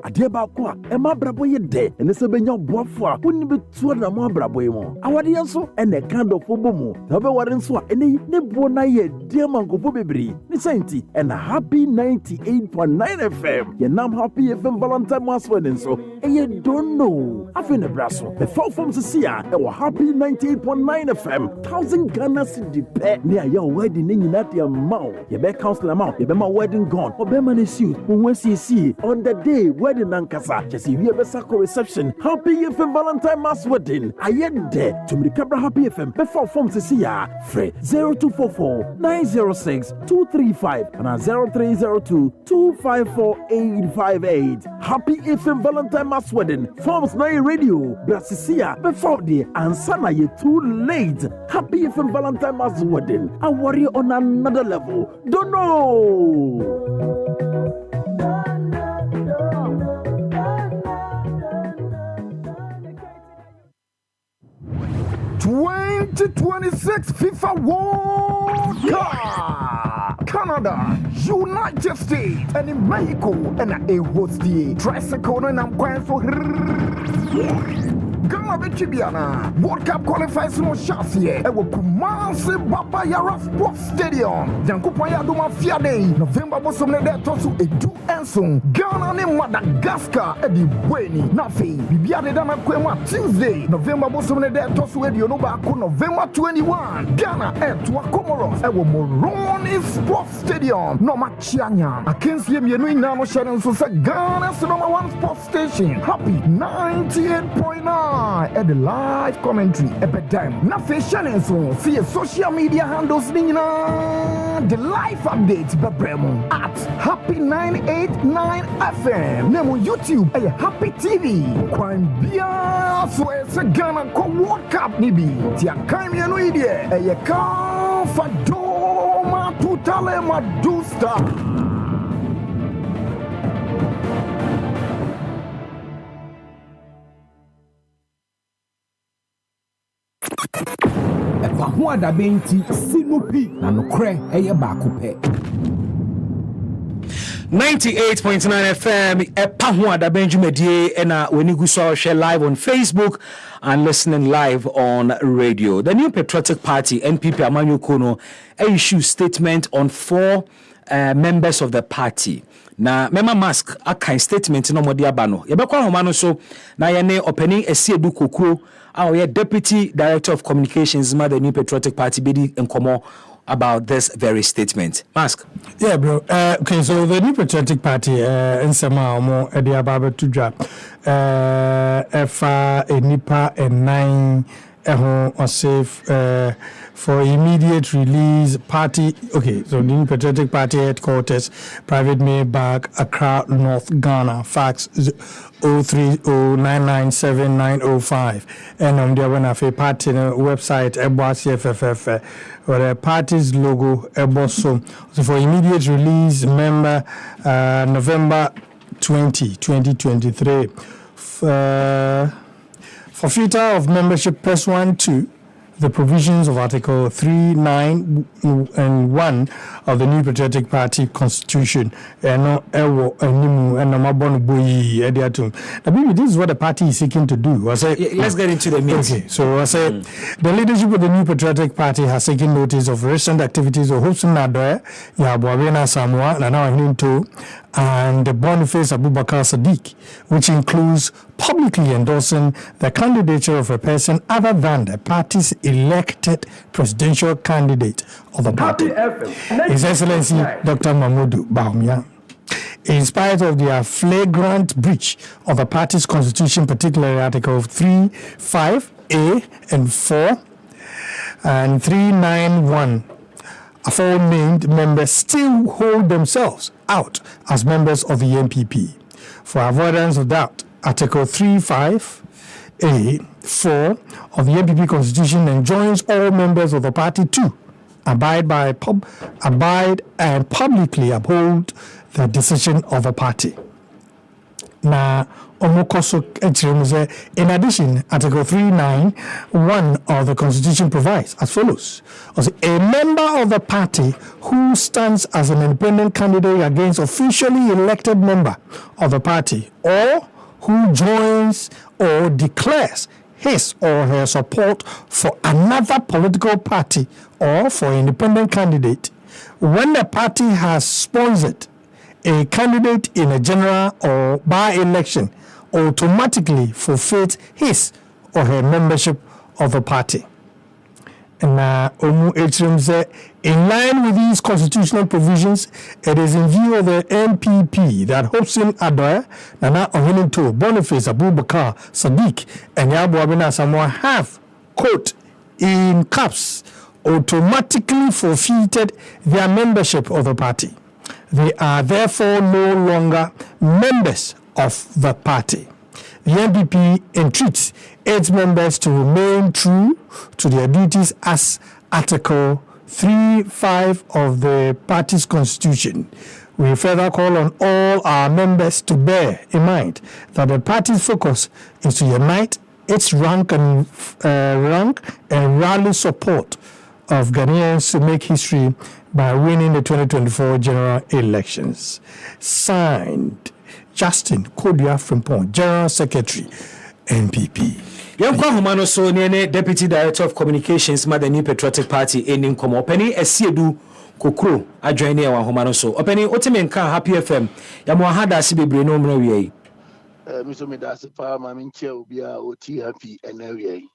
Ade die ba ko a ema brabo ye de ene se benya boafo a woni betu na mo brabo yi mo awade nso ene kind of bomu na be ware nso a ene ne bo na ye die mankofo bebre ni senti ena happy 98.9 FM ye nam happy FM Valentine Mass wedding so ye don't know afi ne braso the four forms see a e happy 98.9 FM 1000 Ghana cedi pe ne aye wedding ni nyina de amount ye be counselor amount ye be ma wedding gone o be ma ne suit won see on the day wedding nankasa just we be sako reception happy FM Valentine Mass wedding aye de to me cabra happy FM be four forms see a free 0244 906 235 and 0302 254 858 happy FM Valentine Mass wedding forms 9 radio brasisia before the answer na you too late happy FM Valentine Mass wedding I worry on another level don't know 2026 FIFA World Cup. Canada, United States, and in Mexico, and a host the tricycle and I'm going for Ghana Bechibiana. World Cup qualifies no chance here. Ewo Kumasi Baba Yara Sports Stadium. Yankupaya Duma Fiade. November Bosom ne tosu edu enson. Ghana ne Madagascar edi Bweni. Nafi. Bibiade Dama Kwema Tuesday. November Bosom ne tosu edi Onoba Ako November 21. Ghana etwa Comoros. Ewo Moroni Sports Stadium. No Machianya. Akensi Mienu Inano Sharon so say Ghana's number 1 sports station. Happy 98.9. At the live commentary epidemic Nafi Shannon so see social media handles nina the live updates bebremo at happy 989 FM nemo YouTube happy TV kwan bia so it's a Ghana World Cup ni bi ti akan me no ide ka fa do ma tutale ma do star ho adabenti sinupi na nokre eye baako pe 98.9 FM epa ho adabenju medie ena weni gu so share live on Facebook and listening live on radio. The New Patriotic Party NPP Amanyo Kono issue statement on 4 members of the party. Na mema mask akan statement no modi abano yebekwa homa no so na ye ne opening Esiedu Kokuro our Deputy Director of Communications the New Patriotic Party bedi enkomo about this very statement. Mask. Yeah, bro. Okay, so the New Patriotic Party in Sama Omo Ediababa Tuja Efa Enipa and 9 or safe for immediate release party. Okay, so the New Patriotic Party headquarters, Private Maybach, Accra, North Ghana, fax 0309979005. And there when I party website CFFF or the party's logo so for immediate release member November 2023 forfeiture of membership pursuant to the provisions of Article 3, 9, and 1 of the New Patriotic Party Constitution. This is what the party is seeking to do. Let's get into the meat. Okay, so I say the leadership of the New Patriotic Party has taken notice of recent activities of Hobson Nadoe, Yabuabena Samoa, Nana Hinto, and Boniface Abubakar Sadiq, which includes publicly endorsing the candidature of a person other than the party's elected presidential candidate of the party, His Excellency Dr. Mahmoud Bawumia. In spite of their flagrant breach of the party's constitution, particularly Article 3, 5A and 4 and 391, aforenamed members still hold themselves out as members of the NPP. For avoidance of doubt, Article 3.5a 4 of the NPP Constitution enjoins all members of the party to abide and publicly uphold the decision of the party. na omokoso in addition, Article 391 of the Constitution provides as follows. A member of the party who stands as an independent candidate against officially elected member of the party or who joins or declares his or her support for another political party or for independent candidate when the party has sponsored a candidate in a general or by-election automatically forfeits his or her membership of the party. And in line with these constitutional provisions, it is in view of the NPP that Hobson Adoy, Nana Ohininto, Boniface Abubakar, Sadiq, and Yabu Abina Samoa have, quote, in caps, automatically forfeited their membership of the party. They are therefore no longer members of the party. The NPP entreats its members to remain true to their duties as Article 3(5) of the party's constitution. We further call on all our members to bear in mind that the party's focus is to unite its rank and rally support of Ghanaians to make history by winning the 2024 general elections. Signed, Justin Kodia Frimpong, General Secretary, NPP. Yankwa Humano so ne Deputy Director of Communications Madani Patriotic Party in Nkomo Openi Esiedu Kokro adjoine wa Humano so Openi Otimenka Happy FM ya mo hada si bebre no mra wiei miso me da se pa ma minche obi a oti happy na wiei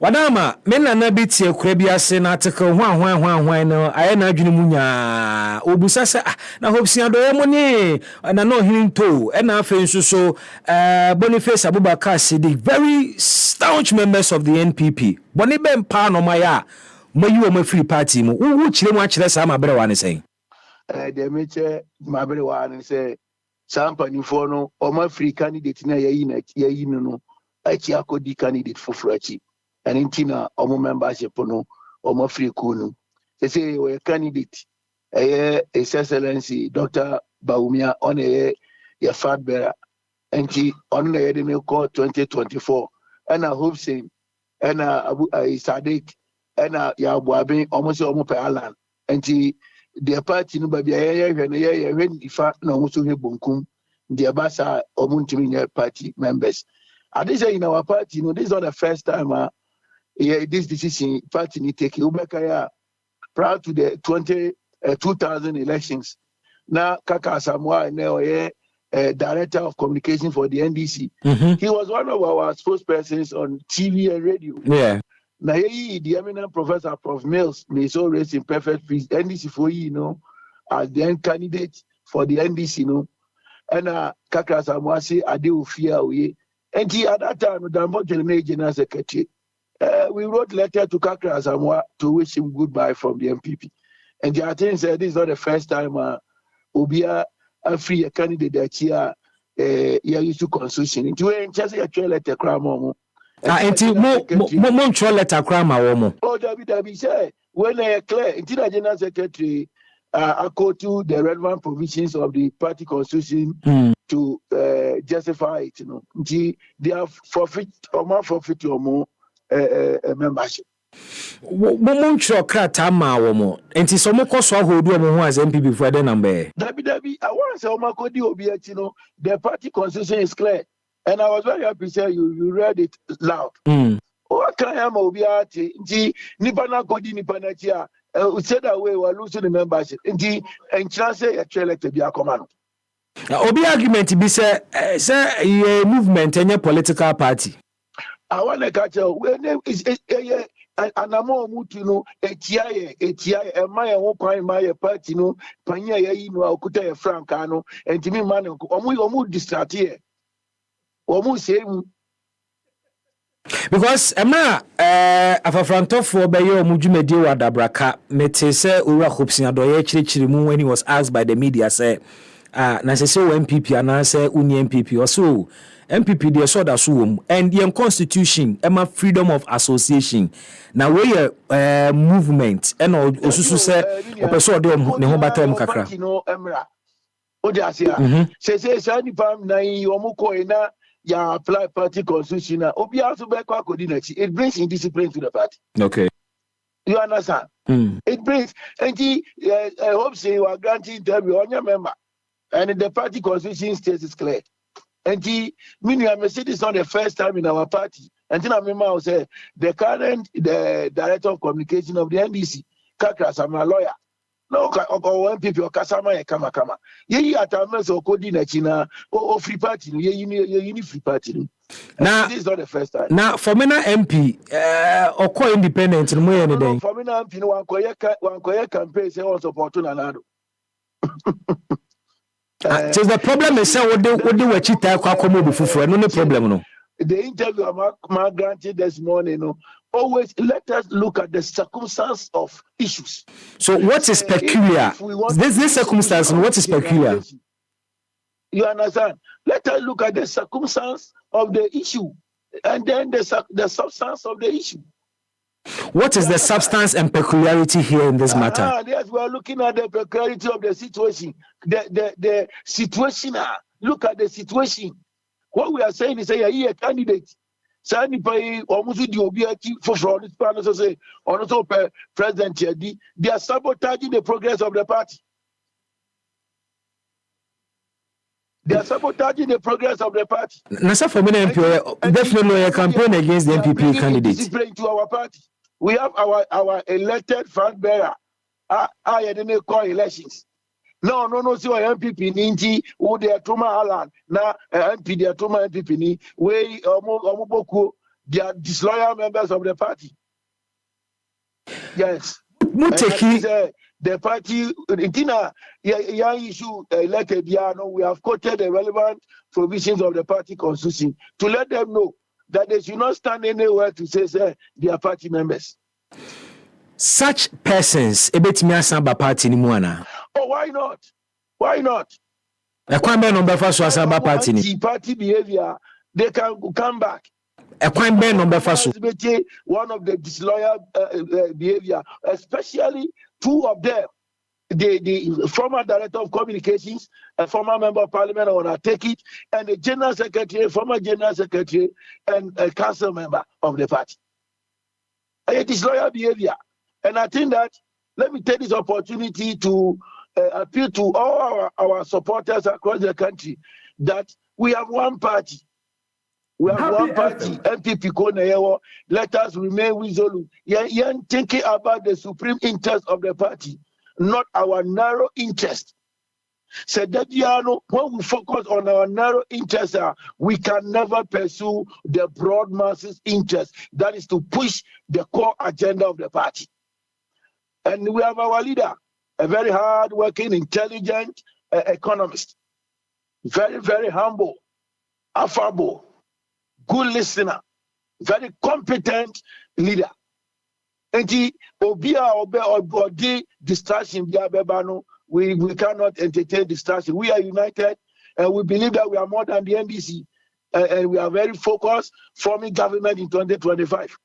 Wadama menna na betie kura bi ase na article hwan no aye na adwene munya obusa se na hopsia do mo ni na no hirinto na afa nso so Boniface Abubakar Sadiq, very staunch members of the NPP boni be mpa no maya mayi o free party mu wo kire mu akire sa ma bere wa ne sen de meche ma bere wa ne se sampani fo no o ma free candidate na yayi no achi akodi candidate for frachi and intina omo membership no omo free kunu say we candidate His Excellency Dr. Baumia on a fat bearer and he on the call 2024 and I hope saying and Abu Sadiq and Yabuabin almost almost per island and he the party no baby when the fact no almost bunkum the abasa omuntimi party members. I did say in our party, this is not the first time this decision party need take Ubekaya prior to the 2000 elections. Now Kaka Samoa now director of communication for the NDC. He was one of our spokespersons on TV and radio. Yeah. Now the eminent professor Prof Mills may so raise in perfect peace NDC for as the end candidate for the NDC and Kaka Samoa say Ade fear we and he at that time the general secretary. We wrote letter to Kakra Samoa to wish him goodbye from the MPP. And the attorney said this is not the first time Obia a free candidate that here used to constitution. Into a just a letter cramo. Mo letter crama womo. Oh, David said when I clear into the general secretary according to the relevant provisions of the party constitution to justify it, they are forfeit or more forfeit or more membership. Montro krata ma womo enti so mokoso ahodu omo ho as MPP for the number Dabi I want to say omakodi obi the party constitution is clear and I was very happy say you read it loud. What can I am obi ati nti nipa na kodi nipa na chia said that way we lose the membership nti enchira say you elect bi akoma no obi argument bi say movement any political party. I want to catch when is anamo mutu etia my won kwan my party panya yayi okuta ye franka no entimi man omu distract here omu say because emma afafrantofo be ye omu dwumadi wa dabraka mete se owura hopsin adoye chirichiri mu when he was asked by the media say na se MPP ana se uni MPP also MPP dey so da so wom and the constitution ema freedom of association na we movement and osusu say opeso de ne ho batam kakra Odia say Sandy Pam na Yomuko na ya apply party constitution. Obi also be kwa kodinachi. It brings indiscipline to the party. Okay. You understand? It brings and I hope say you are granting interview on your member. And the party constitution states is clear. And meaning I say this is not the first time in our party. And then I remember say the current director of communication of the NDC, Kakras, I'm a lawyer. No, one people Kasama kama. Ye at a mess of Kodina China or free party, ye free party. Now this is not the first time. Now for me MP or co-independent in way any day. For me now, MP one koye campaign say on support Nanado. So the problem is what they were cheating kwa komo bufufo no problem no. The interview I'm granted this morning, always let us look at the circumstance of issues. So what is peculiar? This circumstance, what is peculiar? You understand? Let us look at the circumstance of the issue and then the substance of the issue. What is the substance and peculiarity here in this matter? Yes, we are looking at the peculiarity of the situation. The situation. Look at the situation. What we are saying is a candidate. Sani pay almost the obiati for fraud. Say also President Chedi. They are sabotaging the progress of the party. They are sabotaging the progress of the party. Nasa for many MP, definitely a campaign against the MPP candidate. To our party, we have our elected flag bearer. I didn't call elections. No, see what MPP ninji who they are Toma Alan na MP they are Toma MPP ni we omoboku they are disloyal members of the party. Yes. The party Intina issue elected we have quoted the relevant provisions of the party constitution to let them know that they should not stand anywhere to say they are party members. Such persons ebetimi asamba party ni muana. Oh, why not? Why not? A kwambe number for so asamba party ni. Party behavior, they can come back. A kwambe number for so. One of the disloyal behavior, especially two of them. The former director of communications, a former member of parliament, I want to take it, and the general secretary, former general secretary, and a council member of the party. It is disloyal behavior. And I think that, let me take this opportunity to appeal to all our supporters across the country that we have one party. We have one party, MPP Koneyewo. Let us remain resolute. Thinking about the supreme interest of the party, not our narrow interest. So that when we focus on our narrow interest, we can never pursue the broad masses' interest. That is to push the core agenda of the party. And we have our leader, a very hard-working, intelligent economist, very, very humble, affable, good listener, very competent leader. And distraction, we cannot entertain distraction. We are united, and we believe that we are more than the NDC, and we are very focused forming government in 2025.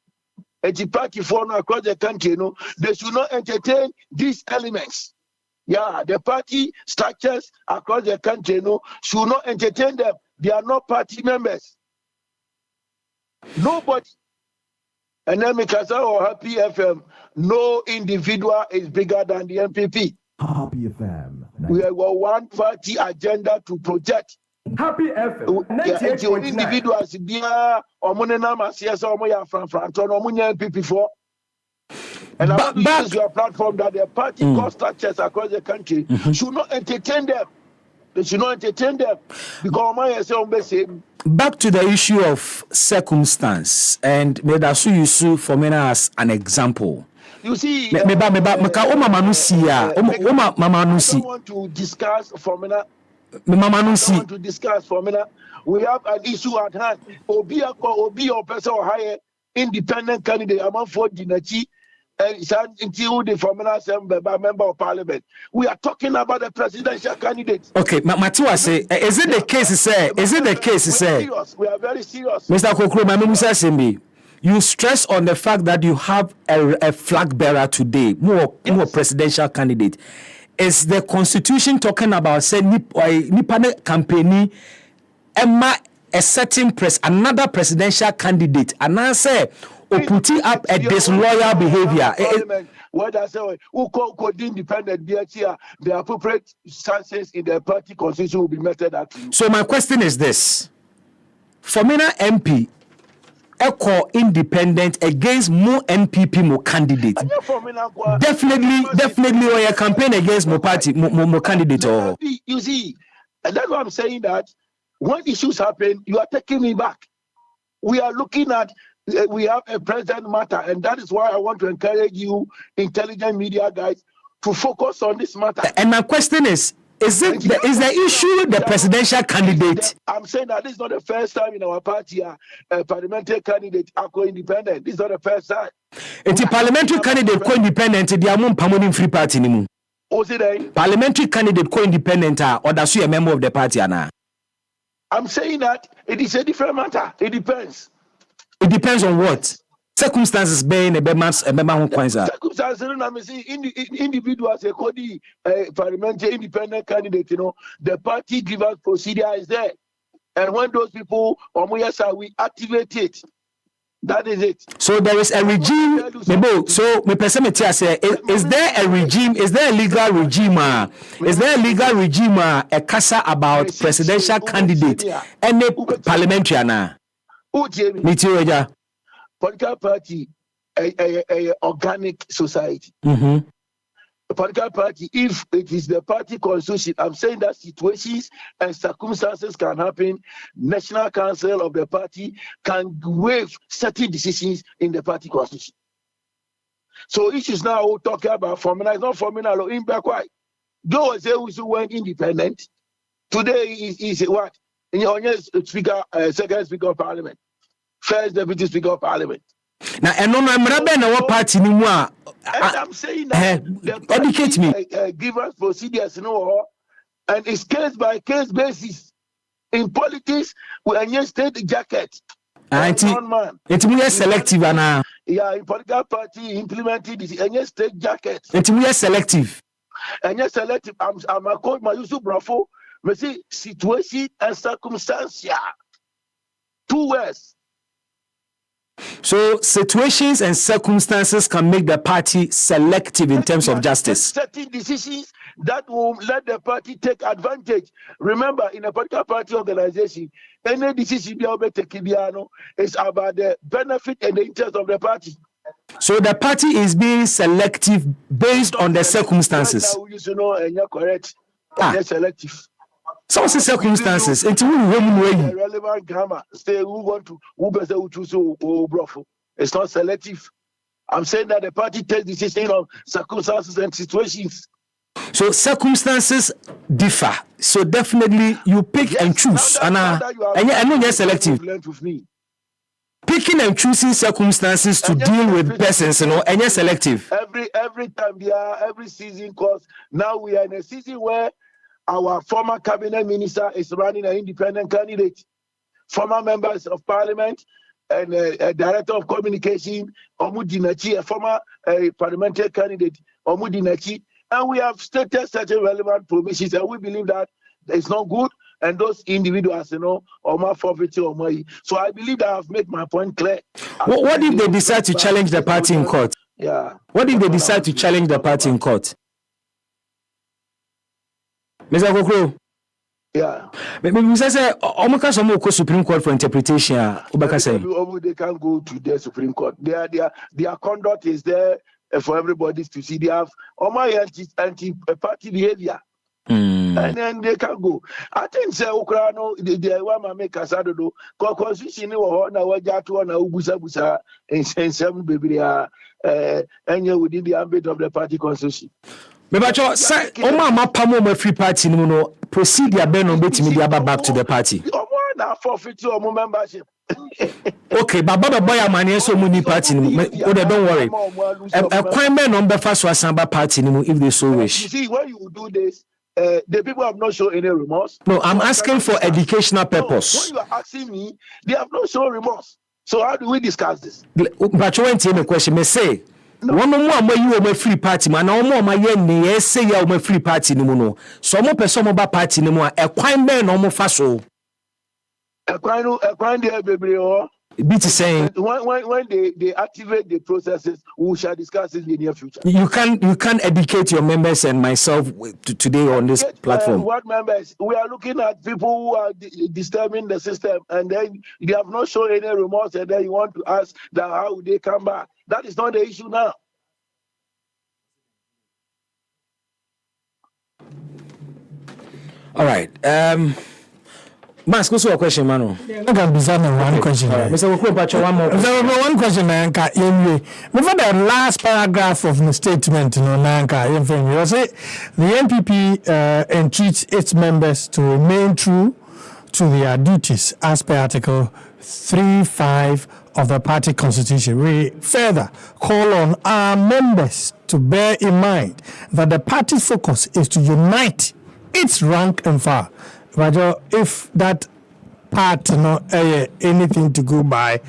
And the party formed across the country, they should not entertain these elements. Yeah, the party structures across the country, should not entertain them. They are not party members. Nobody. And then because our Happy FM, no individual is bigger than the MPP. Happy FM. We have one party agenda to project. Happy FM. 98.9. Individuals there MPP for. And I want to use your platform that the party cost structures across the country should not entertain them. They should not entertain them because back to the issue of circumstance, and Medasu Yusu for me as an example. You see, I want to discuss for me. We have an issue at hand. Obi or person or higher independent candidate among 4 Dinachi until the former member of parliament. We are talking about the presidential candidate. Okay, Matiwa say, is it the case? We are very serious. Mr. Kokro, you stress on the fact that you have a flag bearer today, more presidential candidate. is the constitution talking about say nipa campaign emma a certain another presidential candidate and I say or putting up a disloyal behavior. What I say, who could independent here, the appropriate stances in the party constitution will be meted at. So my question is this: Formina MP, echo independent against more NPP more candidate. Definitely, or your campaign against more party more candidate. Or you see, and that's why I'm saying that when issues happen, you are taking me back. We are looking at. We have a present matter, and that is why I want to encourage you, intelligent media guys, to focus on this matter. And my question is the issue the presidential candidate? I'm saying that this is not the first time in our party a parliamentary candidate are co-independent. This is not the first time. It's a parliamentary candidate co-independent. They are more permanent free party anymore. Parliamentary candidate co-independent or that's you a member of the party, Anna? I'm saying that it is a different matter. It depends. It depends on what circumstances being a circumstances. Individuals a parliamentary independent candidate, the party grievance procedure is there, and when those people we activate it. That is it. So there is a regime. So me personally say, is there a regime? Is there a legal regime? Is there a legal regime? A casa about presidential candidate and a parliamentary na. Political party, a organic society. A political party, if it is the party constitution, I'm saying that situations and circumstances can happen. National Council of the party can waive certain decisions in the party constitution. So issues now we're talking about formula is not formula in Bakwai. Though say we went independent. Today is what? In your speaker, second speaker of parliament, first deputy speaker of parliament. Now, and what party anymore? I'm saying that educate me. Give us procedures, and it's case by case basis. In politics, we are state jacket. It's more selective, Anna. Yeah, in political party implemented this and state jacket. It's more selective. And selective. I'm a call my Yusuf Brafo. Me see situation and circumstance. 2 words. So situations and circumstances can make the party selective in terms of justice. Certain decisions that will let the party take advantage. Remember, in a political party organization, any decision is about the benefit and the interest of the party. So the party is being selective based on the circumstances. And you're correct. They're selective. Some circumstances. It's relevant grammar. Say who want to who choose brofo. It's not selective. I'm saying that the party takes decision on circumstances and situations. So circumstances differ. So definitely you pick and choose. And I know you're selective. Picking and choosing circumstances to deal with persons, and you're selective. Every time, every season, cause now we are in a season where our former cabinet minister is running an independent candidate. Former members of parliament and a director of communication, Omudinachi, a former parliamentary candidate, Omudinachi. And we have stated certain relevant promises, and we believe that it's not good. And those individuals, or forfeiture or money. So I believe that I've made my point clear. What if they decide to challenge the party in court? Yeah. What if they decide to challenge the party in court? Mr. Kokro. Yeah. Maybe say Omaka Supreme Court for interpretation. They can go to the Supreme Court. Their conduct is there for everybody to see. They have anti-party behavior. And then they can go. I think say Ukraino the one make asado do constitution wo na wajato na ubusa in sem bebria within the ambit of the party constitution. Mebacho say oma pamo ma free party no procedure be no betimi dia back to the party. Na forfeit your membership. Okay, baba boy amane so muni party no don't worry. Kwan be no be fa so asamba party no if they so wish. You see when you do this the people have not shown any remorse. No, I'm asking for educational purpose. No, when you are asking me, they have not shown remorse. So how do we discuss this? But you want to question me say one more my free party man no more my yen say ya my free party no no so mo person mo ba party no mo e kwan be no mo fa so e kwan dey bebre o bit saying when they activate the processes, we shall discuss it in the near future. You can educate your members and myself today on this platform. What members? We are looking at people who are disturbing the system, and then they have not shown any remorse, and then you want to ask that how would they come back? That is not the issue now. All right. Mask, what's your question, Mano? I can be one question. Mr. Wokro, one more. One question, Nanka. Before the last paragraph of the statement, Nanka, you say the NPP entreats its members to remain true to their duties as per Article 3(5) of the party constitution. We further call on our members to bear in mind that the party's focus is to unite its rank and file. But if that part anything to go by,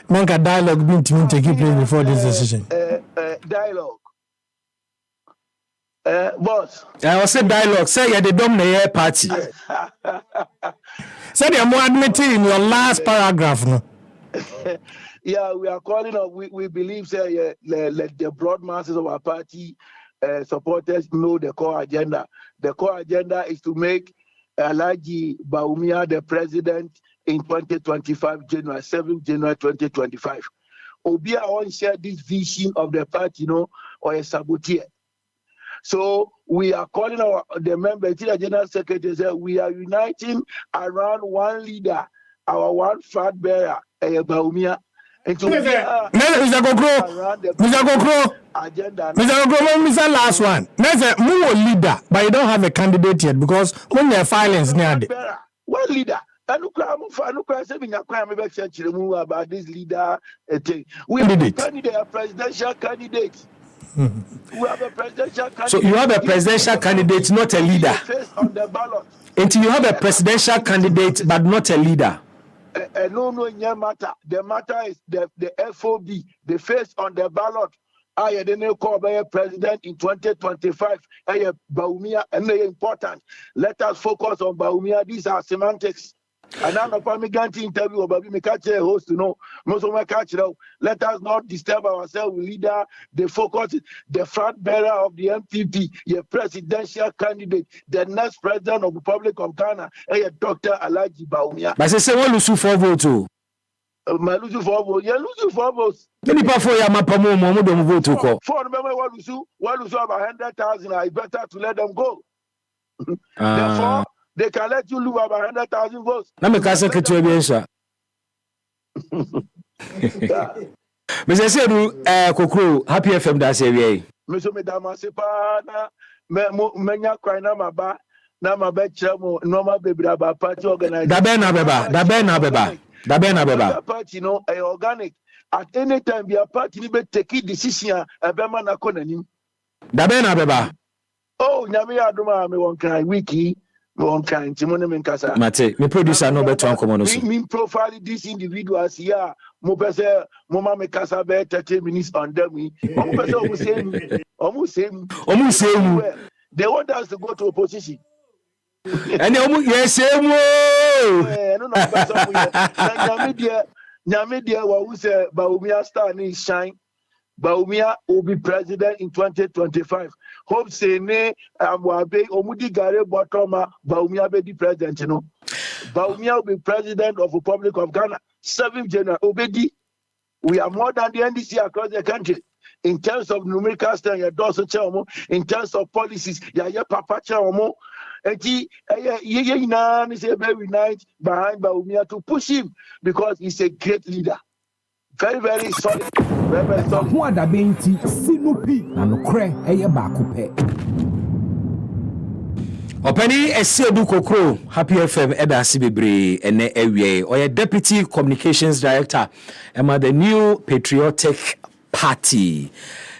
Nanka dialogue been to take place before this decision. Dialogue. Boss. I was say dialogue. Say you the dominant party. Say they are more admitting in your last paragraph, no. Yeah, we are calling on. We believe say let the broad masses of our party supporters know the core agenda. The core agenda is to make Alhaji Bawumia the president in 2025, January 7th, January 2025. Obia won't share this vision of the party, or a saboteur. So we are calling the members, the general secretary, we are uniting around one leader, our one flag bearer, Bawumia. And to Mr. Kokro, Mr. Last one. There's a more leader, but you don't have a candidate yet because when they're filings near one leader. About this leader thing. We have a presidential candidate. We have a presidential candidate. So you have a presidential candidate, not a leader. On the ballot. Until you have a presidential candidate, but not a leader. No, matter. The matter is the FOB, the face on the ballot. I didn't call by a president in 2025. Bawumia, and they important. Let us focus on Bawumia. These are semantics. And I'm a ganti interview about me catch a host most of my catch. Let us not disturb ourselves with leader. The focus is the flag bearer of the MPP, your presidential candidate, the next president of the Republic of Ghana, Dr. Alhaji Bawumia. But I say what lose 4 votes too. My losing 4 votes. Yeah, losing 4 votes. Any part for your map don't vote to call. For remember what lose about 100,000. It's better to let them go. Therefore, they can let you lose about 100,000 votes. Let me cast a question, sir. Mr. Sedu, Kokro, Happy FM, that's a way. Mr. Medamasipa, Menya Krina Maba, Nama Chamo, Noma Beba, party organized. Dabena Beba. Party, a organic. At any time, be a party, take it decision, a Bemana Conanim. Dabena Beba. Oh, Namia Duma, me one kind, wiki. One kind, Timon Kasa. Mate, me producer no better common. Me profile these individuals here. Mopese, Mama me Kasa be 30 minutes under me. Almost same. They want us to go to opposition. And yes, same. Nyamidia wa say Bawumia star ni shine. Bawumia will be president in 2025. Hope say ne amwabe omudi gare botoma Bawumia be the president, Bawumia will be president of the Republic of Ghana 7th January. Obedi, we are more than the NDC across the country. In terms of numerical stand, in terms of policies, papa chaomo. And he say very nice behind Bawumia to push him because he's a great leader. Very, very solid. Very, very solid. Who are the Benti? Sinupi and Cray, a bakupe. Openi Esedu Kokro, Happy FM, Eda Sibibre, and Ewe, or a Deputy Communications Director, and the new Patriotic Party.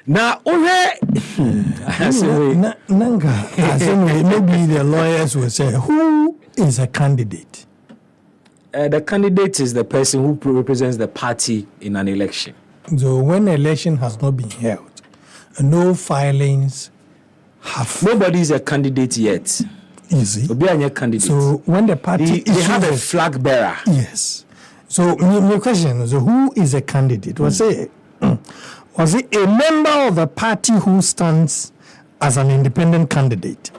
Now, Nanga, maybe the lawyers will say, who is a candidate? The candidate is the person who represents the party in an election. So when an election has not been held, no filings have. Nobody is a candidate yet. Easy. Obi anya candidate. So when the party they have a flag bearer. Yes. So my question is, who is a candidate? Was it a member of the party who stands as an independent candidate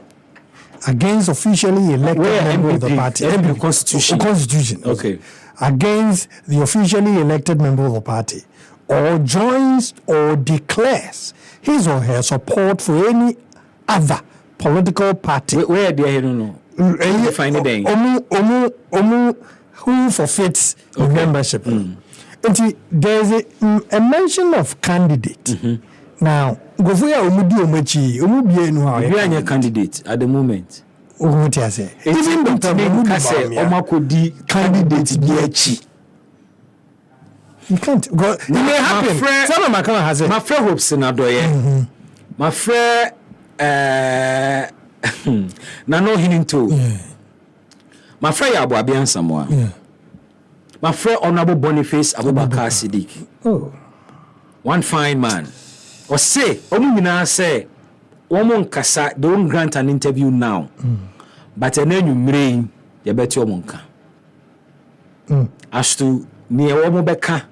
against officially elected member of the party? MPP constitution. Constitution. Okay. Against the officially elected member of the party, or joins or declares his or her support for any other political party. Where they I don't know. You find it then. Who forfeits membership. There's a mention of candidate. Now, go for your candidate at the moment. What I say? Even the candidate you can't go. It may happen. Some of my colleagues has it. My friend hopes in Adoye. My friend, Nano Hininto. My friend Abu Abian Samoa. My friend Honorable Boniface Abubakar Siddiq. Oh, one fine man. Or say, Omina say, Omon Kasa, don't grant an interview now. But and then you brain, you bet your monka. As to near Omobeka.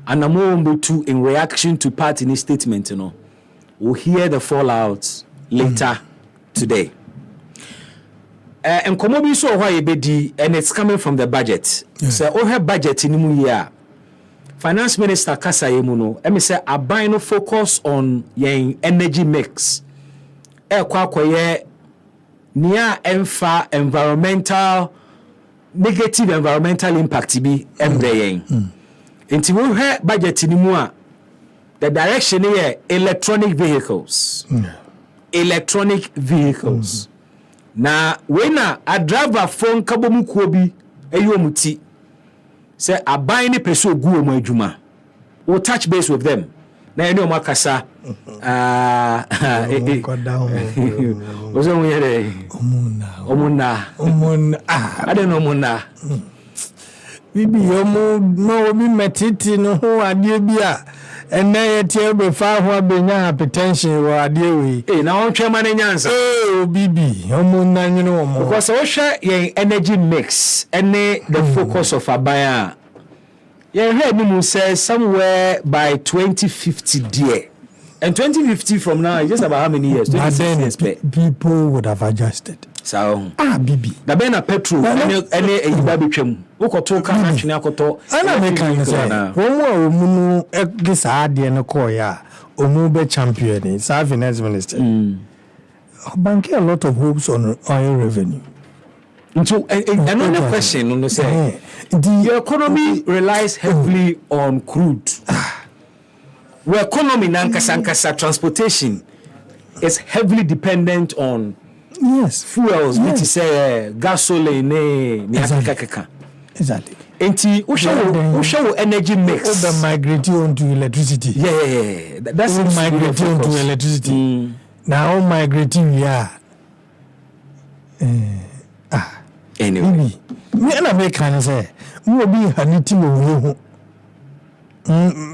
And I'm more to in reaction to party statement, we'll hear the fallout later today. And Komobi so why bedi, and it's coming from the budget. So all her budget in the year. Finance Minister Kasa Yemuno, I say abino focus on yen energy mix. Kwa near negative environmental impact be embrayin. Inti we hear budget in the direction here electronic vehicles. Electronic vehicles. Na when a driver phone kabomu kuobi eyomuti say aban ni peso gu omo adwuma. We'll touch base with them. Na ene o makasa was on here omuna I don't know omuna bibi yomo no obi metiti no ho ade bia ene yetie be fa ho abenya hypertension wo ade we na won twema na nyansa bibi omuna nwene wo mo because we share yen energy mix ene the focus of abaya yen hear me say somewhere by 2050 dear. And 2050 from now is just about how many years? 26 years. People would have adjusted. So, bibi. The bena petrol, any baby chum. Ukoto kanachini akoto. Ana meka say. Omo omunu this ade no call ya. Omu be champion in finance minister. Bank a lot of hopes on oil revenue. So another question on say the economy relies heavily on crude. Where economy nankasa transportation is heavily dependent on fuels, which is gasoline, exactly. Enti ushawo energy mix. Over migrate onto electricity. Yeah. That's migrate onto electricity. Now migrating we are. Anyway, me na make can say, we will be haniti wo.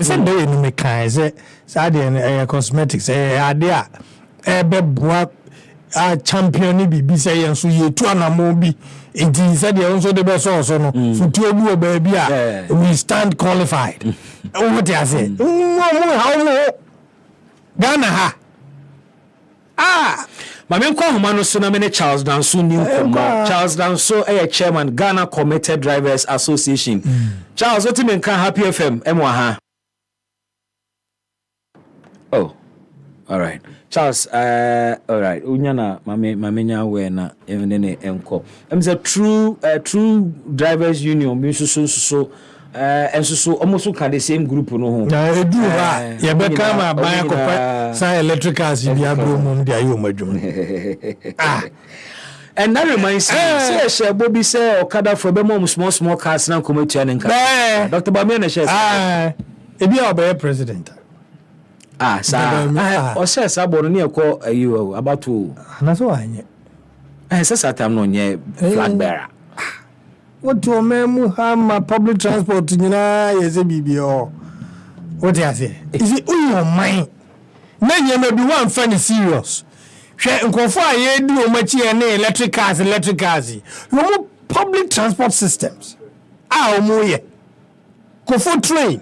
Say dey no me kan say cosmetics ade a beboa champion bi say yen so ye tu anamo bi enti say dey so dey be so no futu obi o ba bia we stand qualified. What I say how Ghana ha Mame nko homa no so na me Charles Danso ni nkomo. Charles Danso chairman Ghana Committed Drivers Association. Charles, what you mean can Happy FM ha? Oh. All right. Charles, all right. Unyana mame nya we na evene enko. Say true drivers union bi so enso almost can the same group no ho. Na edu ha ye be ka ma ban akopa say electricals bi abro mum dia yo madwum. And that reminds me, say Bobby say Okada for be mom small cars na committee and Dr. Bamian na share. Ebi obey president. Sir. O say saboro ne ekọ ayi about to. Na so anye. Say satam no nye flag bearer. What to memu ha ma public transport nyina ye se bibio. What you say? Is it your mind? na nyema bi wan fa ne serious hwe nkofo a ye di o machi ne electric cars no public transport systems a o mo ye kofo train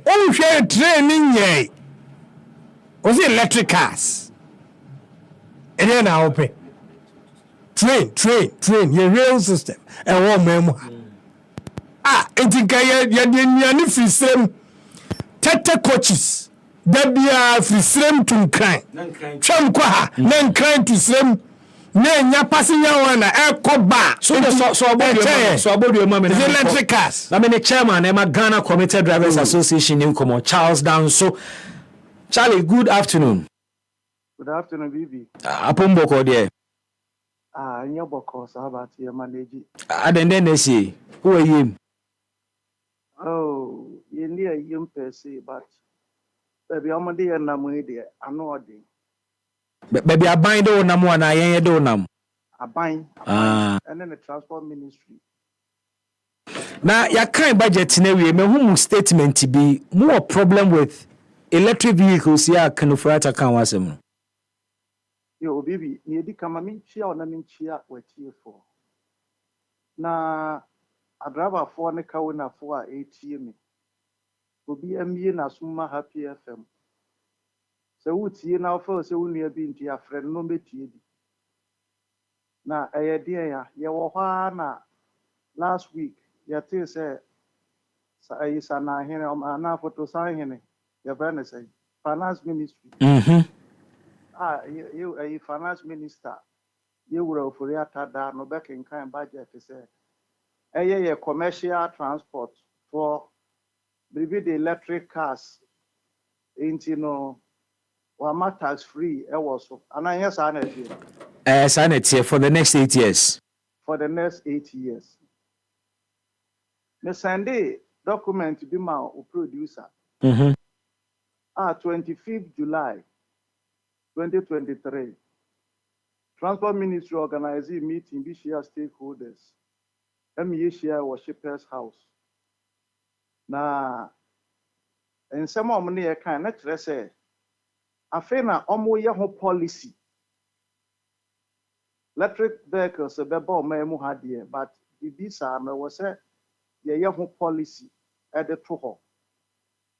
o hwe train ni nye o se electric cars ene na open train ye rail system e wo memu etinka ye de nuane frisrem tete coaches dabia frisrem tunkran twam kwa ha na nkran tusrem na nya passenger one na ekoba so obodu ma me electric cars na me the chairman e ma Ghana Commuter Drivers Association in Komo Charles Danso. Charlie, good afternoon. Good afternoon, Bibi. Apomboko there. Nyaboko, so how about your manage? Then they say, who are you? Oh, you near young per se, but baby, I'm a dear Namu dear. I know a day. Baby, I bind on Namu and I don't know. I bind, and then the transport ministry. Now, your kind budget scenario, my home statement to be more problem with electric vehicles. Yeah, can offer can was him. Yo, baby, near the Kamaminchia or Naminchia were here for. Now, I drive a 4 and a car when I 4 ATM. Will be a million as soon as happy FM. So, what's here now first? So, we have been to your friend, no better. Now, I idea, you were last week. Ya te say say sana hene na photo sign hene ya brand say finance ministry you a finance minister you were for ya tada no back in kind budget say a commercial transport for maybe the electric cars into no wa tax free e was so and yes sanity for the next 8 years Me Sunday document be my producer. 25th July 2023. Transport Ministry organizing meeting be share stakeholders. Me share worshipers house. Na en some of money can na kire say afena omo ye ho policy. Electric vehicles be ba o mu ha de but this are me was say ye ho policy at the toho.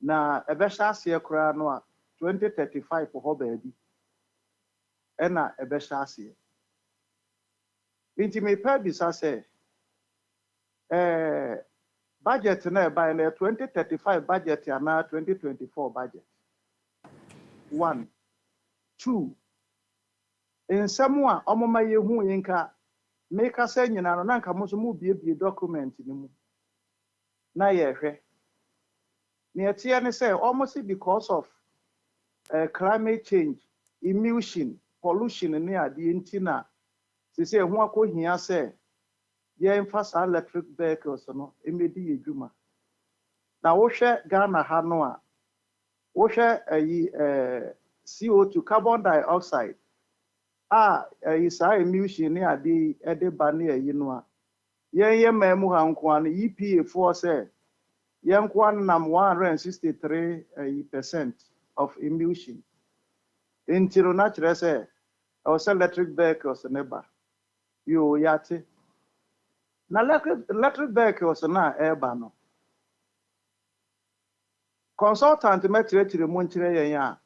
Na ebesha ase kura no a 2035 ho baby. Ena ebesha ase. Inti me pa bisa say budget na by na 2035 budget ya na 2024 budget. 1 2 in somewhere omoma ye hu yinka make us say nyina no na nka mo so mu bie document ni mu. Na ye hwe ne tie ne say almost because of climate change emission pollution ne ade ntina se say hu akohia say ye emphasize electric vehicles no emedi edwuma na wo hwe Ghana ha no a wo hwe CO2 carbon dioxide is a emission ne ade ede ba ne ayi no a ye memu ha nko an EPA for say ye nko an nam 163% of emission intiro na kire say our electric vehicles neba yo yate na electric vehicles na eba no consultant metre mo nkire yen a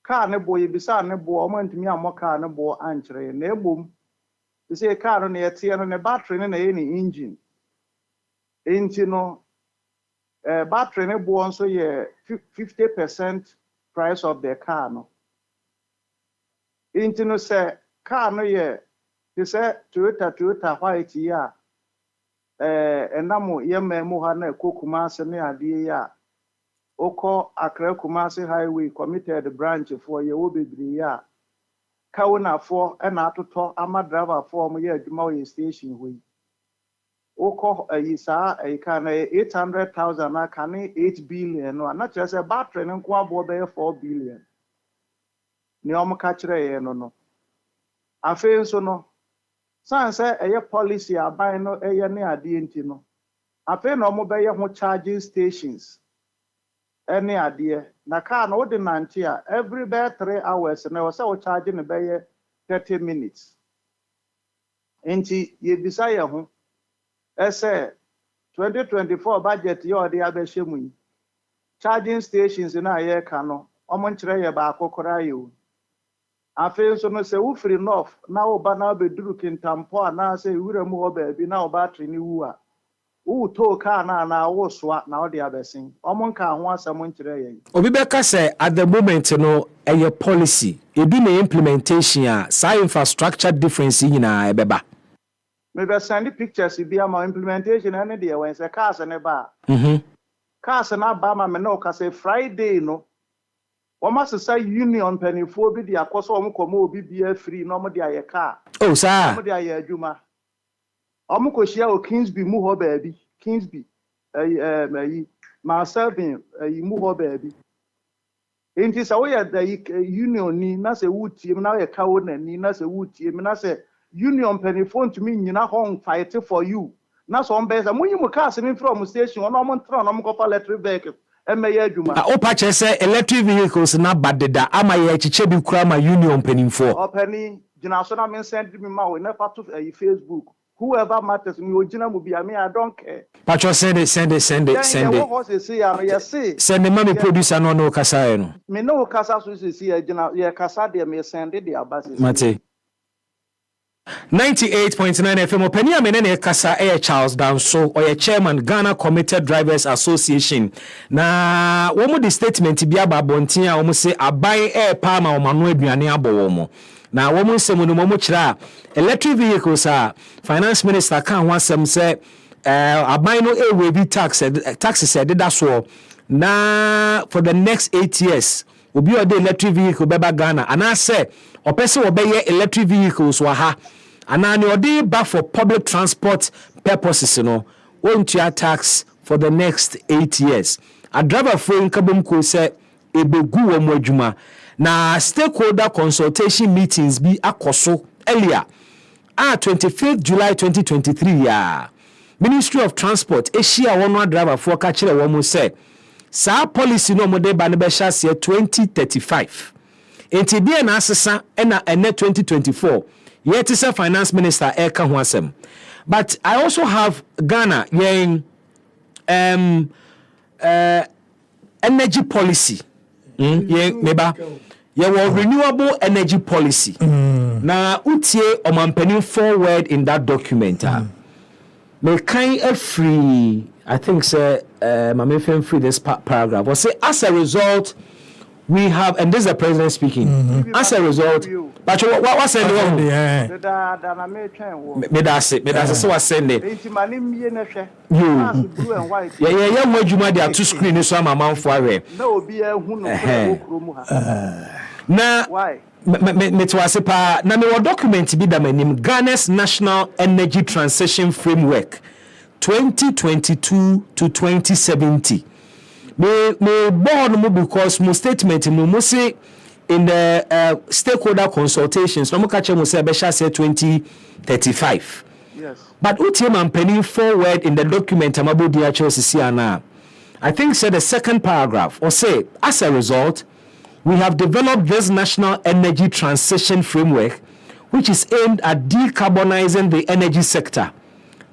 car ne boy bisa ne bo o mantimi amo car ne bo ankire na ebom they say car no ye tie no ne battery ne na ye ni engine enti no battery ne bo nso ye 50% price of the car no enti no say car no ye they say Toyota white ya enamo ye memu ha na kokuma se ne ade ya oko Accra Kumasi highway committed branch for ye wo bebre ya kauna for na atoto ama driver for mo ye adwuma ye station hoyi oko ayisa ayika na 800,000 na kan 8 billion no na kire say battery ne nko abo be 4 billion ni omo ka kire ye no afen so no san say eye policy aban no eye ne ade enti no afen no omo be ye ho charging stations any idea. Na car no de nantia every bed 3 hours na we say we charge ne be 30 minutes. Enti ye bisa ye ho ese 2024 budget ye ode abehye mu yi. Charging stations na ye ka no omo nkyere ye ba akokora ye o. Afi so no se wo free north na wo ba na beduru kintampo na se wura mu ho ba bi na wo battery ni wu a. Wo to car na wo soa na wo de abesin. Omo nka ho asem nkyere ye. Obi beka say at the moment no a policy e bi na implementation a sa infrastructure difference nyina ebeba. Me be send pictures bi ama implementation na de when say cars ne ba. Cars na ba ma me no ka say Friday no. O ma say union penifo bi de akoso o mko ma obi bia free no mo de aye car. Oh sir. Mo de aye adwuma. O mko hia o Kingsby mu ho ba bi. Kingsby Marcelvin mu ho ba bi. Enti sa we the union ni na say wutie na ye ka wo na ni na say wutie na say union penifo to me nyina hon fight for you. Na so on be say munyi mu cars ni from station on mo ntra no mo ko electric vehicle emeye adwuma. O pa che say electric vehicles na badeda ama ye chiche bi kura ma union penifo. O pani gina so na me send me ma we na part of Facebook. Whoever matters me ogina mu bia me I don't care. Pacho send it. Send the mommy producer no kasa no. Me no kasa so see gina ye kasa de me send the abase. Mate 98.9 FM openi amene kasa Charles Danso or chairman Ghana Committed Drivers Association na wo mu di statement bi ababontin a wo mu se aban pa ma wo manu aduane abowo mo na wo mu nsem no mo kira electric vehicles a finance minister kan ho asem se aban no we bi taxes deda so na for the next 8 years obi o de electric vehicle beba Ghana ana se opese wo be electric vehicles wa ha anani odi back for public transport purposes no won't you tax for the next 8 years a driver for nkabom ko say ebegu wo mo adwuma na stakeholder consultation meetings bi akoso earlier 25th July 2023 ya Ministry of Transport eshia wono driver for ka kire wo mo say sa policy no mo de ba ne be hya se 2035 enti bi na asesa na ene 2024 yet is a finance minister eka ho asem but I also have Ghana energy policy meba renewable energy policy na utie omampani forward in that document me kind of free I think say my free this paragraph was say as a result we have, and this is the president speaking. As a result, but what's the one? Me that's so what's saying. You, yeah. What you might have two screens so I'm a man for it. Now, me to say pa. Now me document be that my name Ghana's National Energy Transition Framework, 2022 to 2070. Me born mo because mo statement mo say in the stakeholder consultations no mo catch mo say be sha say 2035. Yes. But utie man penny forward in the document amabodi a chosisi ana. I think say the second paragraph or say as a result we have developed this national energy transition framework which is aimed at decarbonizing the energy sector.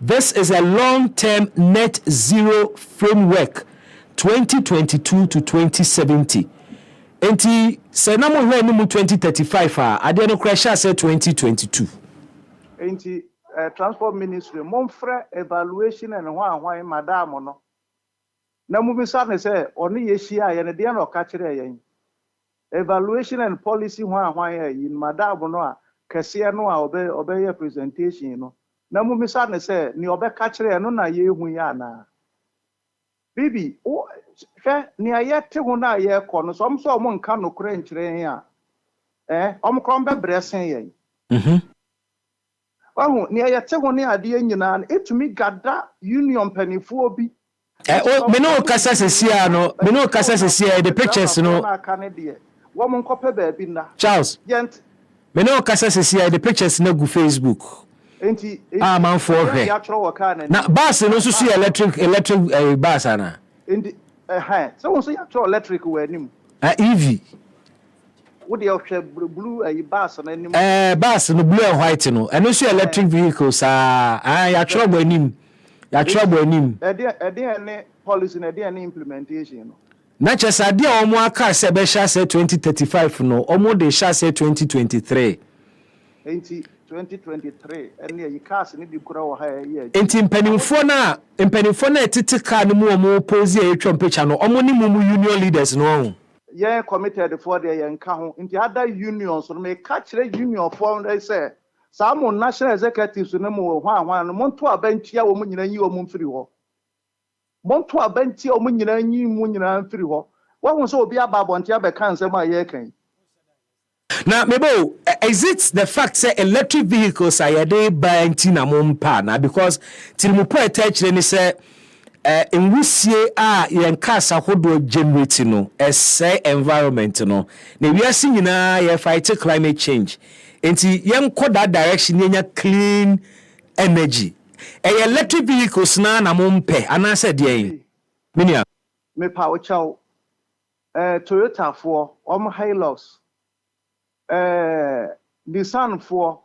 This is a long-term net zero framework 2022 to 2070. Enti se na mo hwe ni mu 2035 a ade no crash say 2022. Enti transport ministry monfre evaluation and hwan madam no. Na mu bi sa ne say oni ye hia ye ne de na o ka kire yen. Evaluation and policy hwan ye madam no a kese no a obe ye presentation no. Na mu bi sa ne say ni obe ka kire no na ye hu ya na. Bibi, o hwe ni ayete ho na ye kɔ no so so mo nka no kora nkyerɛ hen a kron be bresen yen wahu ni ayete ho ne ade nyina na etumi gada union panifuo bi me no kasa sesia no me no kasa sesia the pictures no wo mo nkɔpɛ ba bi na Charles me no kasa sesia the pictures na gu Facebook enti man for hwe na bus no so electric bus ana enti So we say you electric we nim. EV. What the blue bus and any Bus no blue and white no. And also electric vehicles ya trouble nim. Ya trouble nim. Any policy and any implementation. Na just ade a omo aka se be sha say 2035 no. Omo de sha say 2023. 2023 and you cast need the kura ha here. Enti mpanimfo na etete ka no mu omo pose e twom picture no. Omo ni mu union leaders no. Yeah, committed for the yanka ho into other unions so me catch the union for they say some national executives no mo hwan no monto abantia wo nyina yi wo mfiri ho monto abantia wo nyina yi mu nyina mfiri ho wo so obi ababontia be kan se ma ye kan. Now, Mebo, is it the fact that electric vehicles are they buying tina mumpa na because till mu po attach ni say in wusie a yen cars ahodo generate no say environment no na wiase nyina ye fight climate change enti yen ko that direction yen clean energy electric vehicles na mumpe ana say de minia me pa wo chaw Toyota for Hilux Nissan for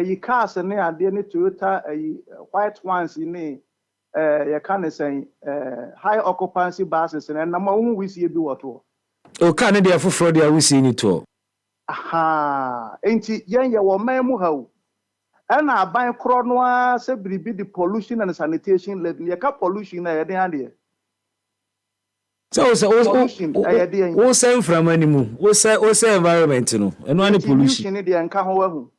yi cars ne ade ne Toyota white ones ni you can say high occupancy buses and number one we see be what o kan dey afoforo dey we see ni to aha enti yen ye wo man mu hawo na aban kro no a se bribi the pollution and sanitation level ye ka pollution na ye dey ade so o say from animu o say environment no eno ani pollution dey enka ho ahu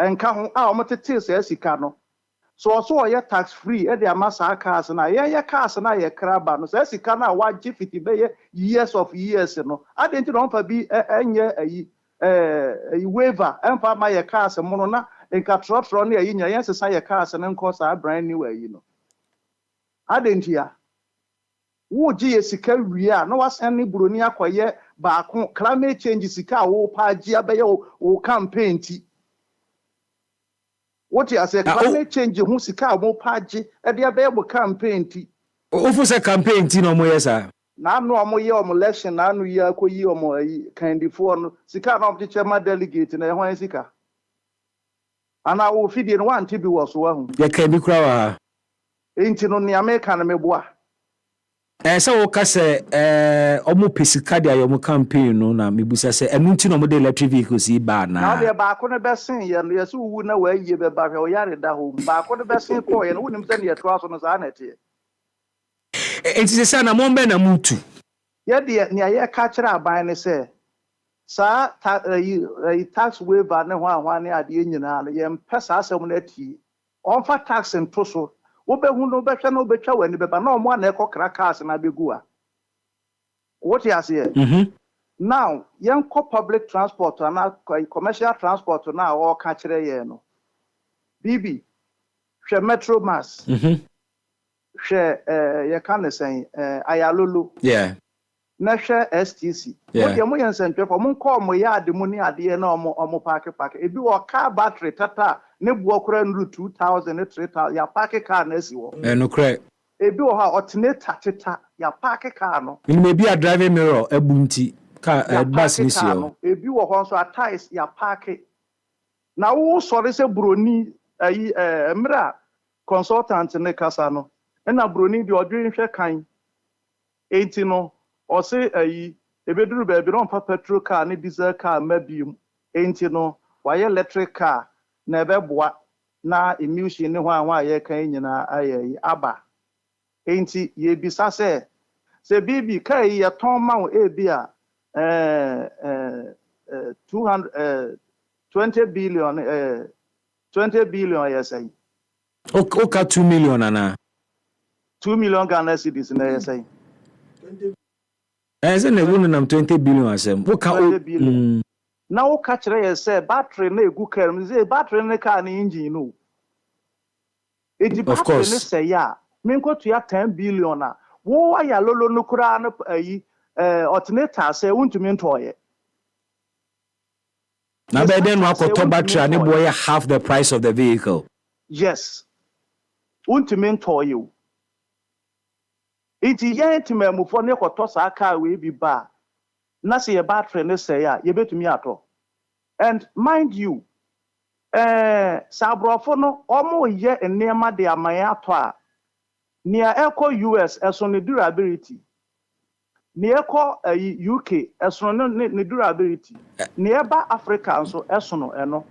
enka ho a o motete se sika no so ye tax free e dey amasa cars na ye cars na ye kraba no se sika na wa gifiti be years of years no adenti no fa bi enye ayi waiver emfa ma ye cars mo no na enka trotro na ye nya ye sesa ye cars na nko sa brand new ayi no adenti ya wo ji ye sika wia na wasan ni buroni akoye baako climate change sika wo pa ji abaye wo campaign ti what you say climate change who sika mo paji e dey be mo campaign ti ofu say campaign ti no mo yesa na no mo ye o election na no ye akoyi o mo candidate no sika na o chairman delegate na e hwan sika ana wo fidie no wan ti bi wo so wa hu ye kan bi kura wa enti no ne America na meboa so wo ka say omo pesika dia yo mo campaign no na mebusa say enu nti no mo de electric vehicles yi ba na de ba ko ne besin ye no yeso wu na wa yi be ba hwe o yare da ho ba ko ne besin ko ye no wonim say ne yetro aso no sa na tie enti say na mo mbe na mutu ye de ne ye ka kira aban ne say sa tax waiver ne hwan ne ade nyina no ye mpesa asem na ati on fa tax nto so obehu no behwe no betwa wani beba na omo na ekokra cars na begu a what you say now yen ko public transport na commercial transport na o ka kire ye no bibi hwe metro mass hwe ye kan say ayalolo yeah na hwe STC o de mo yen sentwe for mo ko mo ya ade mo ni ade na omo park ebi wo car battery tata ne buo kura nru 2000 ne 3000 ya park car na si wo no kra ebi wo ha alternator teta ya park car no ni me bi a driving mirror ebunti car bus ni si o ebi wo ho so ties ya park na wo sori se broni ayi mra consultant ne kasa no na broni di odwe nhwe kan enti no o se ayi ebeduru ba no pa petrol car ne diesel car mabium enti no wa electric car na ebeboa na emission ne ho anwa ye kan nyina ayi aba enti ye bisa se bibi kai ye ton ma o ebi a 20 billion yes say oka 2 million ana 2 million Ghana cedis na yes say say na wonu nam 20 billion asem oka na wo ka kire ye say battery na egu car me say battery na car na engine no edi battery ne say ya me nko to ya 10 billion na wo aya lolo no kura na ayi alternator say wuntumi ntoye na be den wa ko battery ne boy half the price of the vehicle yes wuntumi ntoye Iti yen timemufo ne koto saa car we bi ba. Na se ye battery ne say ya ye betumi ato. And mind you, sabrofo no omo ye enema de amaya ato a. Nia echo US eso ne durability. Nia echo UK eso ne durability. Nia ba Africa nso eso no eno.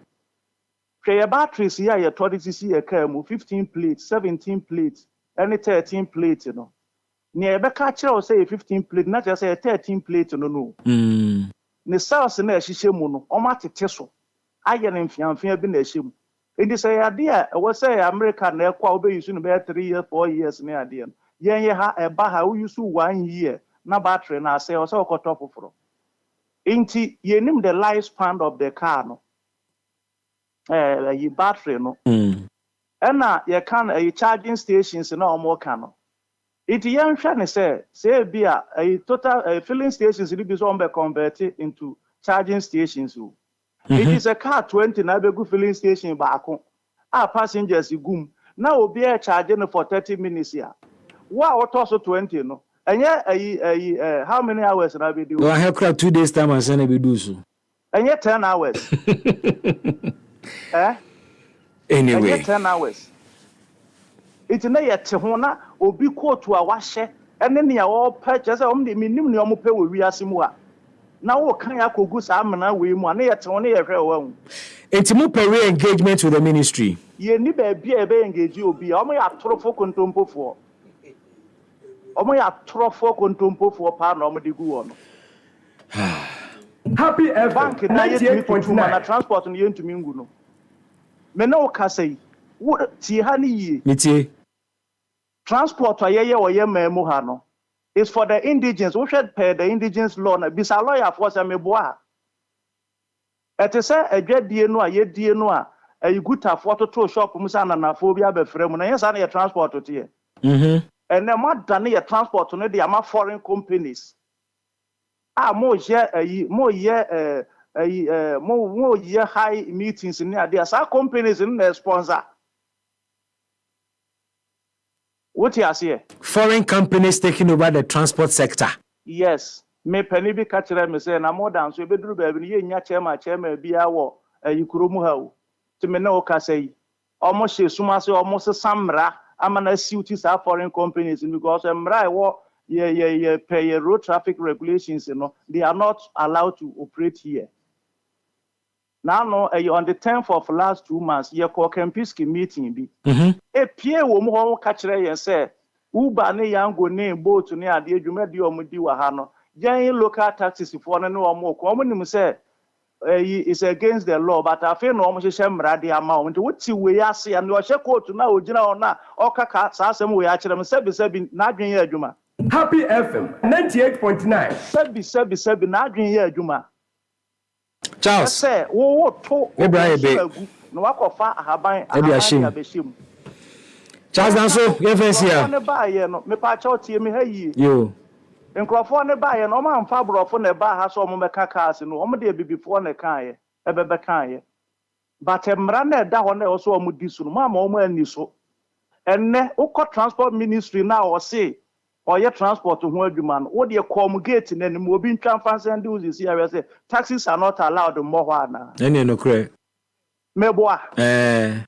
Hwe ye batteries ya ye 30cc ye car mu 15 plates, 17 plates, any 13 plates no. Nia be ka kire o say 15 plate na just say 13 plate no. Ne cells na ehihye mu no, o matete so. Aye ne mfiamfia bi na ehye mu. Indi say ade a we say America na ekwa obe use no be 3 years 4 years na ade no. Yen ye ha eba ha we use 1 year na battery na say o say okoto foforo. Inti yenim the lifespan of the car no. Ye battery no. Ena ye can charging stations na omo ka no. It yen hwe ne say be a total filling stations be so be converted into charging stations. It is a car 20 na be go filling station baako. Passengers gum. Na obi e charge no for 30 minutes here. Wa auto so 20 no. Enye how many hours na be do? I have crowd 2 days time and send be do so. Enye 10 hours. Anyway. Enye 10 hours. It na ye te ho na obi kotu a wahye ene ne ya wo purchase o me nim ne o mo pe wo wiase mu a. Na wo kan ya kogu sa amana we mu na ye te ho ne ye hwe wo hu. Enti mo pere engagement with the ministry. Ye ni ba bia e be engage obi o mo ya torofo kontompofo. O mo ya torofo kontompofo pa na o mo de gu wo no. Happy FM Bank na ye tumi tutu na transport no ye ntumi ngu no. Me na o ka sei wo ti ha ni yi. Mitie. Transport ayeye oye memu ha no is for the indigens. We should pay the indigens law na bisa lawyer for say meboa. Ete say adwadie no a ye die no a ayiguta for to shop mu sa na fo bi abefre mu na yesa na ye transport to ye. And na madane ye transport no dey ama foreign companies. Mo ye high meetings ni ade asa companies in the sponsor. What you say? Foreign companies taking over the transport sector. Yes. Me penny be catch me say na more than so be duru baby ye nya chairman bia wo yikuromu ha o. Ti me na o ka say almost she suma say almost samra amana suit is foreign companies because mra wo ye pay road traffic regulations they are not allowed to operate here. Now no on the 10th of last 2 months ye call Kempiski meeting bi. E pie wo mo ho ka kire ye say Uber ne yango ne boat ne ade adwuma de omudi wa ha no. Yen local taxis for no omo ko omo nim say is against the law but I feel no omo hye mra de ama omo nti wuti we ase and o hye court na ogina ona o kaka sa asem we a kire me sebi na adwen ye adwuma. Happy FM 98.9. Sebi na adwen ye adwuma. Charles. Say wo to Ibrahim no wakofa ahaban abeshim. Charles Danso, ye fancy ya. Ne ba ye no me pa cha otie me ha yi. Yo. Nkrofo ne ba ye no ma mfa brofo ne ba ha so mo meka cars no mo de bibifo ne kan ye ebebe kan ye. But emra na da ho na o so mo disu no ma mo ani so. Enne ukọ transport ministry na o say oye transport ho adwuma no wo de communicate na nim obi ntwa fancy and use see area say taxis are not allowed more na. Ene no kre. Meboa.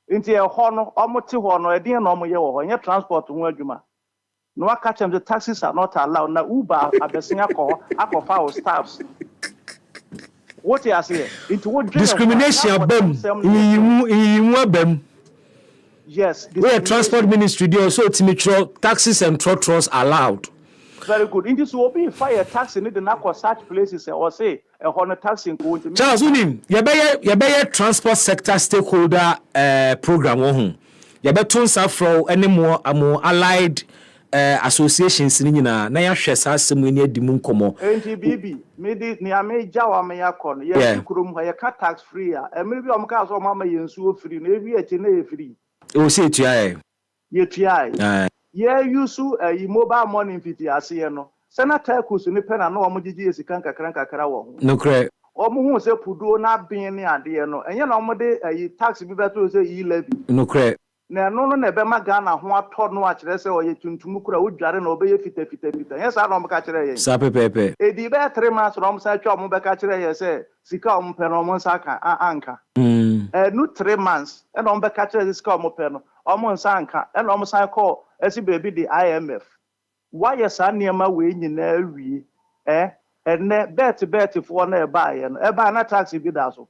Nti e ho no omote ho no eden na omoye wo ho nye transport ho adwuma. No aka chem the taxis are not allowed na Uber abesin akofa our staffs. What you say? Into what discrimination abem yimu abem. Yes, where transport ministry dey also ultimate taxis and trotros allowed. Very good. In this will be fire taxi need na such places or say a honor taxi in go. Charles unim ye transport sector stakeholder program wo hu. Ye beton sa from any more allied associations ni nyina na ya hwɛ saa asɛm ni adimu nkomo. NTBB me di ni ame jawa me yakɔ no ye kurom ha ye ka tax free a emiri bi o mka so mama ye nsuo free na ewi echi na ye free. O se tua ye tua ye use mobile money fiti ase no senator kusu ni pena na omo gigi esika nkakra wo ho. No correct. Omo hu se pudo na ben ni ade no enye na omo de tax bi beto se levy. No correct. na no no na ebe ma Ghana ho atọ no a kyerɛ sɛ ɔyɛ tuntum kura wodware na ɔbɛyɛ fita yɛ saa na ɔmo ka kyerɛ yɛ sa pepepe edi bɛ 3 months na ɔmo sa twa ɔmo bɛka kyerɛ yɛ sɛ sika ɔmo pɛ no ɔmo nsa ka anka no 3 months ɛna ɔmo bɛka kyerɛ sɛ sika ɔmo pɛ no ɔmo nsa anka ɛna ɔmo sa kɔ ɛsi beebi de IMF wayɛ saa nneɛma wei nyinaa wie ɛnɛ bet foɔ na ɛbaayɛ no ɛbaa na taxi bi da so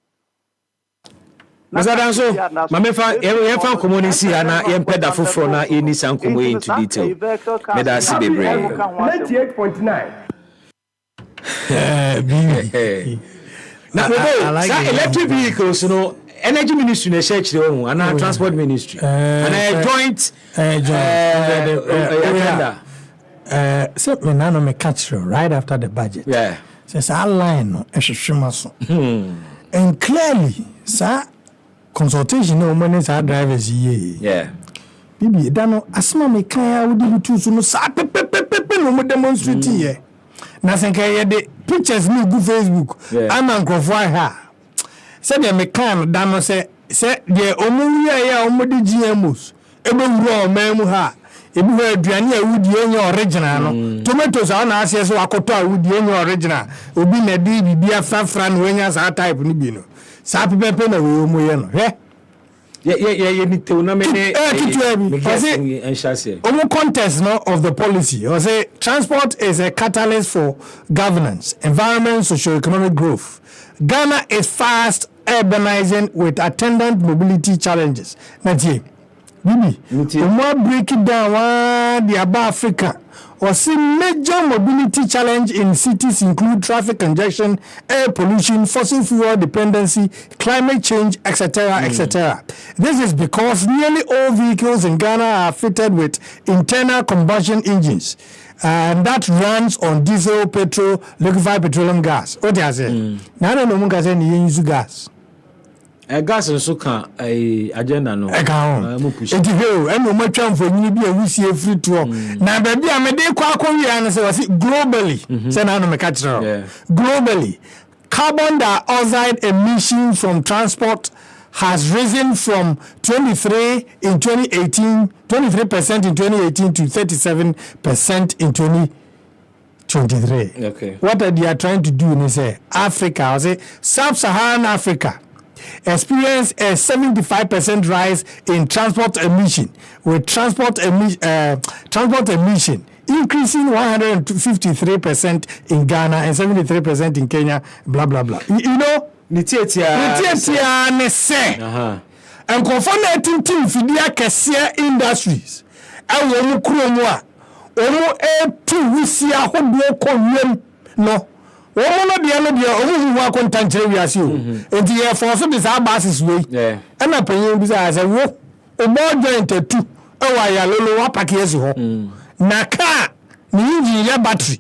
Masadanso, mamefa yefa community ana yempe da foforo na eni san komo into detail. Meda si bebre. 98.9. Na sa electric vehicles no energy ministry na share chire ho ana transport ministry. Ana joint agenda. So me na no me catch right after the budget. Yeah. Says our line no ehwehwema so. And clearly, sir consultation no money sa drivers ye. Yeah. Bibi da no asma me kan ya wodi bitu so no sa pepepepe no mo demonstrate ye. Na senka ye de pictures ni go Facebook. Ama nkrofo ha. Se de me kan da no se de omu ye ya omu de GMOs. Ebe wuro o memu ha. Ebi ho aduane awudi enye original no. Tomatoes a na ase so akoto awudi enye original. Obi na de bibia frafra no enya sa type ni bi no. Sa pepepe na we omu ye no. Yeah, ni te una mene context no of the policy. I say transport is a catalyst for governance, environment, socio-economic growth. Ghana is fast urbanizing with attendant mobility challenges. Natie, Bibi, more break it down the above Africa. Or see major mobility challenge in cities include traffic congestion, air pollution, fossil fuel dependency, climate change, etc., etc. This is because nearly all vehicles in Ghana are fitted with internal combustion engines, and that runs on diesel, petrol, liquefied petroleum gas. What do you say? Now I don't know what you use gas. Gas nso ka agenda no mo push enti ho eno mo twam fo nyini bi a wusie free to na ba bi a me de kwa wi an se wasi globally say na no me catch globally carbon dioxide emission from transport has risen from 23% in 2018 to 37% in 2023. Okay, what they are trying to do is say Africa, I say sub-Saharan Africa experienced a 75% rise in transport emission, with transport emission increasing 153% in Ghana and 73% in Kenya, blah blah blah. You know, nitietia ne se. And conformating team fidia kesia industries. Ewo mu kromu a omo tu wisia hodo konwem no. Woman be able to work on country we as you. And the for so this basis way. Yeah. And I pay you as a wo more joint two. Oh, I lolo wa pack yes ho. Na car ni engine ya battery.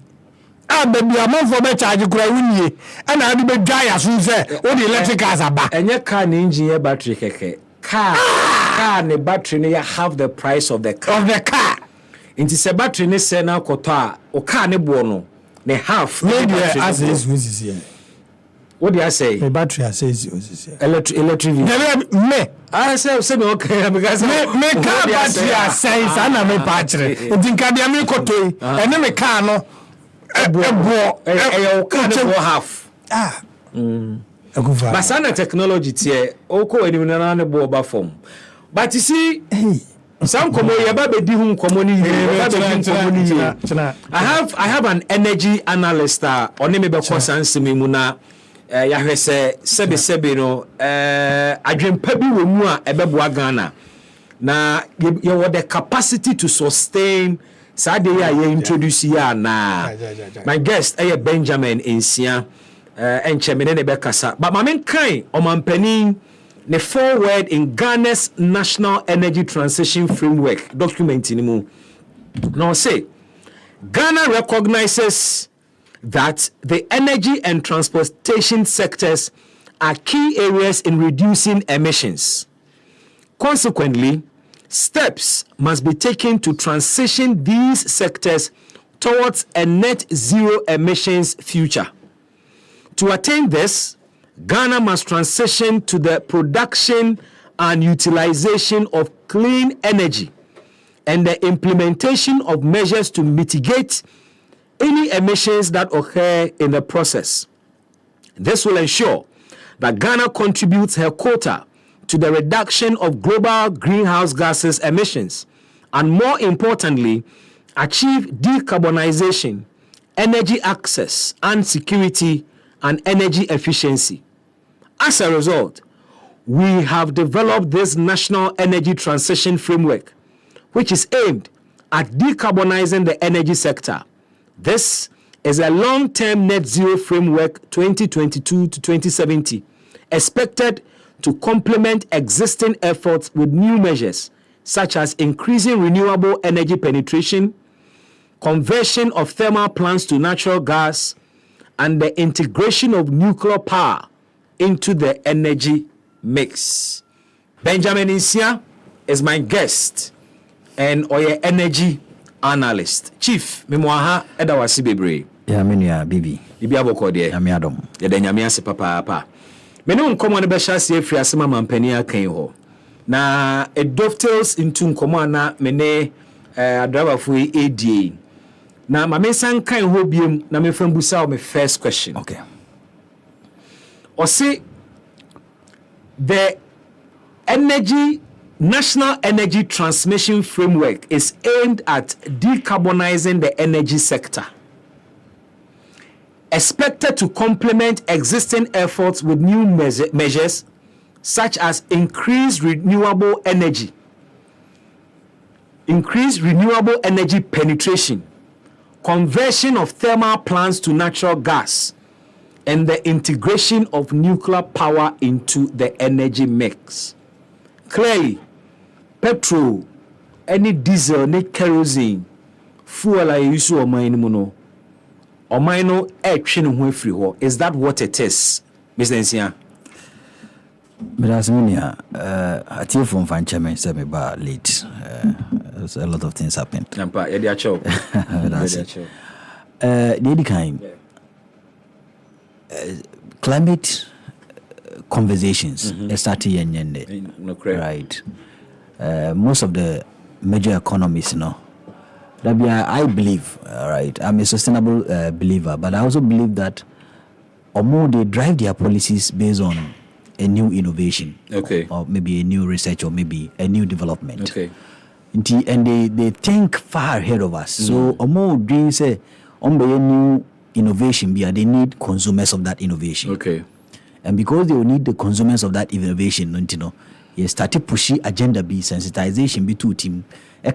Ah baby a man for be charge kura wunye. And I be dry as you say. What the electric cars aba. Enye car ni engine ya battery keke. Car ni battery ni ya half the price of the car. Inti se battery ni se na koto a o car ni bo no. The half maybe as is here. What do I say? The battery says here. Electric me I say okay because me car battery says ana me battery. Ntinka dia me koto ene me car no ebo car no half. But sana technology tie oko eni na na bo ba form. But you see some komo yeba be di hu komo ni I have an energy analyst on me be kosanse me mu na ya hwese sebe no adwempa bi we mu a ebeboa Ghana na you want the capacity to sustain sade ya introduce ya na my guest Benjamin Insia enchemene ne be kasa but ma men kan o mampanin the forward in Ghana's National Energy Transition Framework document in mu. Now say, Ghana recognizes that the energy and transportation sectors are key areas in reducing emissions. Consequently, steps must be taken to transition these sectors towards a net zero emissions future. To attain this, Ghana must transition to the production and utilization of clean energy and the implementation of measures to mitigate any emissions that occur in the process. This will ensure that Ghana contributes her quota to the reduction of global greenhouse gases emissions and, more importantly, achieve decarbonization, energy access and security, and energy efficiency. As a result, we have developed this National Energy Transition Framework, which is aimed at decarbonizing the energy sector. This is a long-term net zero framework 2022 to 2070, expected to complement existing efforts with new measures such as increasing renewable energy penetration, conversion of thermal plants to natural gas, and the integration of nuclear power into the energy mix. Benjamin Insia is my guest and Oye energy analyst. Chief, Memoaha Edawasi Bebre. Ya menua bibi. Bibi aboko de. Ya me adom. Ya de nyame ase papa. Me no nkomo ne be hyase afiri asema mampani akan ho. Na it dovetails into nkomo na me ne driver for ADA. Na mame san kan ho biem na me fam busa my first question. Okay. Or say the National Energy Transmission Framework is aimed at decarbonizing the energy sector, expected to complement existing efforts with new measures such as increased renewable energy penetration, conversion of thermal plants to natural gas, and the integration of nuclear power into the energy mix. Clearly, petrol, any diesel, any kerosene, fuel I use or mine mono, or mine free. Is that what it is, Mr. Nsia? At you from Fanchaman said me about late. There's a lot of things happened. The kind climate conversations started right. Most of the major economies, I believe, right. I'm a sustainable believer, but I also believe that they drive their policies based on a new innovation, or maybe a new research, or maybe a new development. And they think far ahead of us. So dreams say a new innovation, they need consumers of that innovation. And because they will need the consumers of that innovation, you started pushing agenda be sensitization be two team. They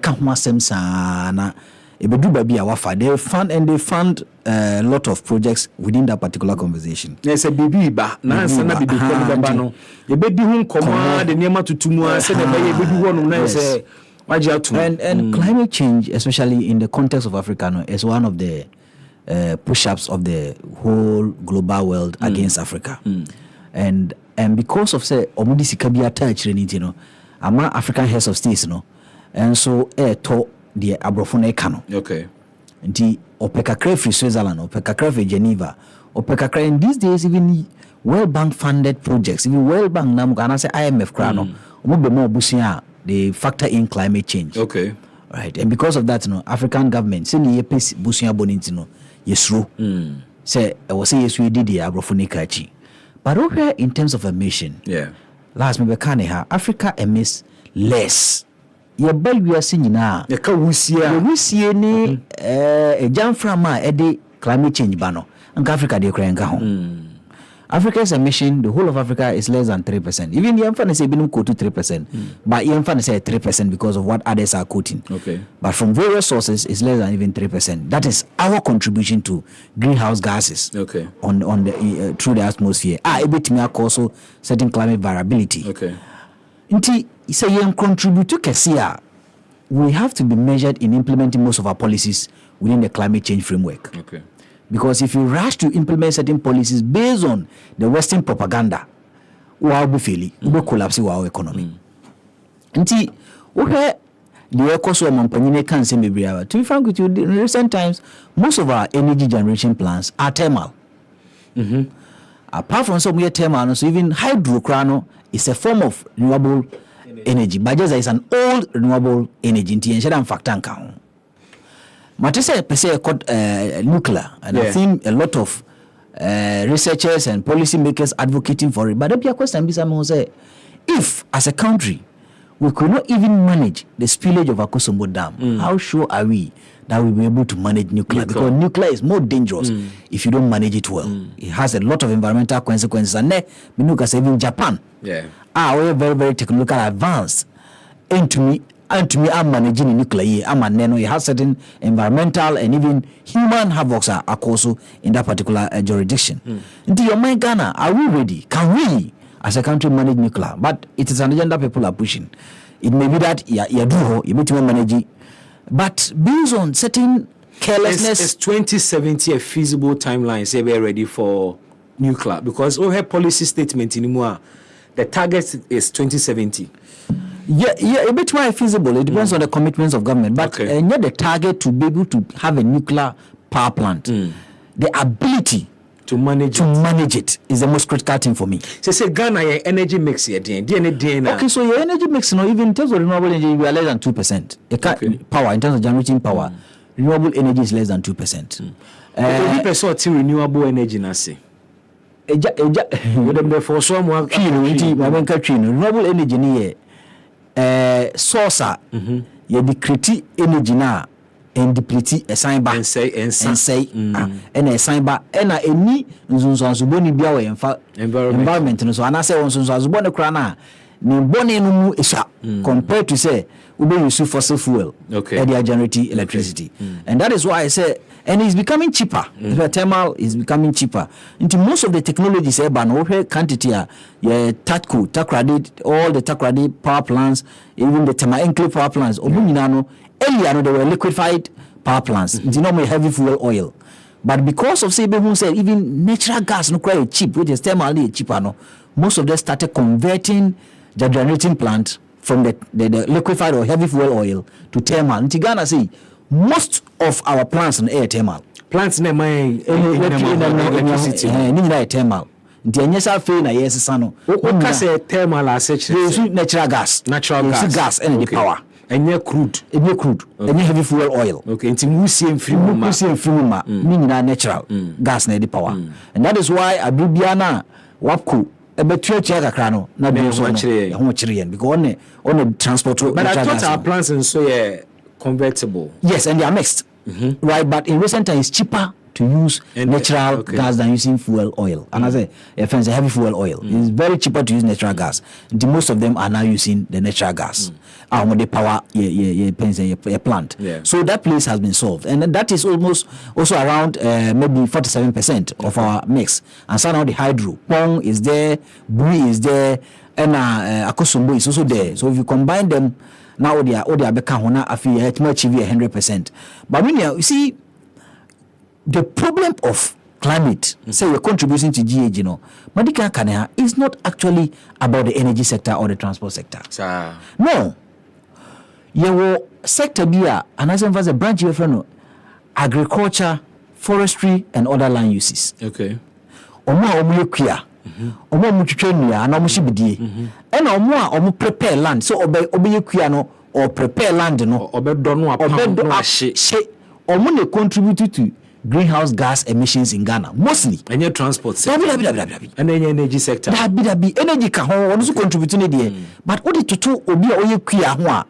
fund a lot of projects within that particular conversation. Yes, a baby ba na sana bibi ko ba no. Ye be di hu nkoma de niam atutumu ase na be ye be di wonu na say waje atu. And climate change, especially in the context of Africa, is one of the push-ups of the whole global world against Africa. And because of say omudi sikabia touch ama African heads of states and so to the abrofone kano. Nti opekakra free Switzerland, opekakra free Geneva, opekakra in these days even World Bank funded projects, even World Bank nam Ghana say IMF krano omo more busia they factor in climate change. Right. And because of that African government say ni yepes busia bonintino yesru. Say I was say yesu did the abrofone kachi. But over in terms of emission, last me Africa emits less. Your bel we are seeing now. The wusie ni jamframa edi climate change bano. And Africa de krenga home. Africa's emission, the whole of Africa is less than 3%. Even the Yamfan say binum quote to 3%. But Yamfan say 3% because of what others are quoting. But from various sources, it's less than even 3%. That is our contribution to greenhouse gases on the through the atmosphere. Able to also certain climate variability. Inti say you contribute to Kesia. We have to be measured in implementing most of our policies within the climate change framework. Because if you rush to implement certain policies based on the Western propaganda, we will be failing. We will collapse our economy. Nti, the cost of Mampanine can say maybe. To be frank with you, in recent times, most of our energy generation plants are thermal. Apart from some thermal, so even hydro crano, is a form of renewable energy, but just it's an old renewable energy. Inti enhyɛ da factor nka ho. Mate say per se nuclear, and I've seen a lot of researchers and policy makers advocating for it. But there be a question bisa say, if as a country we could not even manage the spillage of Akosombo Dam, how sure are we that we'll be able to manage nuclear? Because nuclear is more dangerous if you don't manage it well. It has a lot of environmental consequences. And even Japan are very, very technological advanced. And to me, I'm managing nuclear. It has certain environmental and even human havocs are also in that particular jurisdiction. Into your mind, Ghana, are we ready? Can we, as a country, manage nuclear? But it is an agenda people are pushing. It may be that you need to manage it. But based on certain carelessness, is 2070 a feasible timeline? Say we're ready for nuclear, because we have policy statement anymore. The target is 2070. Yeah, a bit more feasible. It depends on the commitments of government. But not the target to be able to have a nuclear power plant. The ability to manage it is the most critical thing for me. So say Ghana your energy mix here, okay, so your energy mix, even in terms of renewable energy, we are less than 2%. Power in terms of generating power, renewable energy is less than 2%. Renewable energy, I say. Renewable energy ni source ye decrete energy na and deplete esan ba and say and esan ba and any nzunzanzuboni bia we environment no so ana say nzunzanzuboni kra na ne boni no mu isa compared to say we use fossil fuel and they are generating electricity and that is why I say, and it's becoming cheaper. The thermal is becoming cheaper. Into most of the technologies, quantity, takradi, all the takradi power plants, even the thermal power plants. Earlier, they were liquefied power plants. It's normally heavy fuel oil. But because of who said even natural gas no quite cheap, which is thermally cheaper, no, most of them started converting the generating plant from the liquefied or heavy fuel oil to thermal. In Ghana, see, most of our plants in air thermal. Plants in my electricity. Thermal. The NSA fail na yes sano. What say thermal as such? Natural gas. Gas and the power. And your crude. And your heavy fuel oil. Okay. It's museum free natural gas na the power. And that is why Abibiana Wapku because on the transport. But I thought our plants and so convertible. Yes, and they are mixed, right? But in recent times, it's cheaper to use natural gas than using fuel oil. And as a heavy fuel oil, it's very cheaper to use natural gas. Most of them are now using the natural gas. When they power your plant. So that place has been solved, and that is almost also around maybe 47% of our mix. And so now the hydro, Pong is there, Bui is there, and Akosombo is also there. So if you combine them, now they are become achieve 100%. But when you see the problem of climate, say we're contributing to GAG, Madika Kanea is not actually about the energy sector or the transport sector. No. Your sector bia and as a branch of agriculture, forestry, and other land uses. Okay. Omo mutuchenia and omo and omo prepare land. So obey no or prepare land no omo contribute to greenhouse gas emissions in Ghana mostly. And your transport sector. And then your energy sector. That energy can also contribute to it. But what it to obi oye kuya ho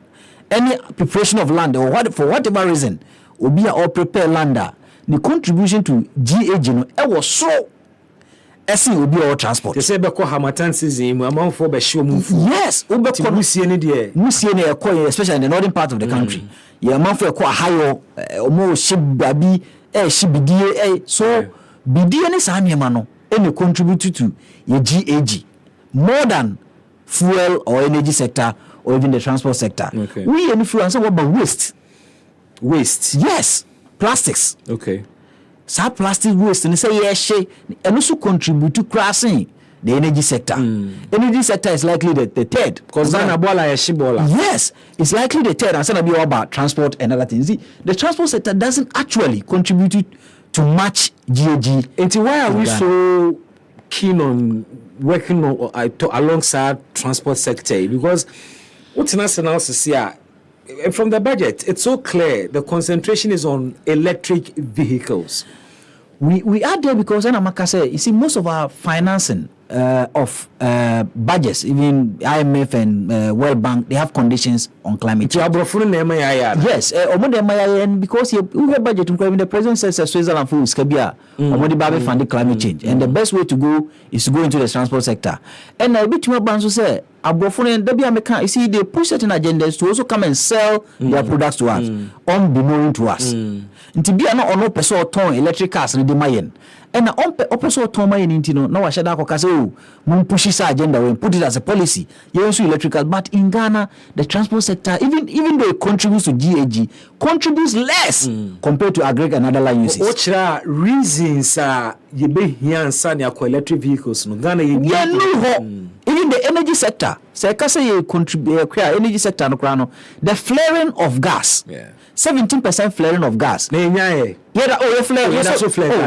any preparation of land or for whatever reason obi or prepare lander the contribution to GAG no e was so esi obi or transport. They say beko Hamatan season amount for be show move. Yes, obeko musie ne de. Musie ne ekọ especially in the northern part of the country. Yeah, amount for ekọ higher omo shibabi shibidie so bidie ne sa niema no any contribute to your GAG more than fuel or energy sector or even the transport sector. Okay. We influence what about waste? Waste. Yes, plastics. Okay. So plastic waste and say yes, and also contribute to crashing the energy sector. Energy sector is likely the third. Because yes, it's likely the third. And so be all about transport and other things. The transport sector doesn't actually contribute to match GAG. And why are we so keen on working on alongside transport sector because what's national here from the budget, it's so clear the concentration is on electric vehicles. We are there because Amaka say, you see, most of our financing of budgets, even IMF and World Bank, they have conditions on climate change. Yes, and because we have budget, the president says Switzerland for Skabia, Babe funded climate change, and the best way to go is to go into the transport sector. And I bet you Banso say, you see, they push certain agendas to also come and sell their products to us, unbeknown to us. To be no person ton electric cars in the Mayan. And on person ton Mayan intino, no Washada Kokaso, Moon pushes agenda and put it as a policy. You also electrical, but in Ghana, the transport sector, even though it contributes to GAG, contributes less compared to agri and other line uses. What are reasons you be here and sign your electric vehicles? No Ghana, even the energy sector, say you contribute energy sector no krano, the flaring of gas. 17% flaring of gas. Flare.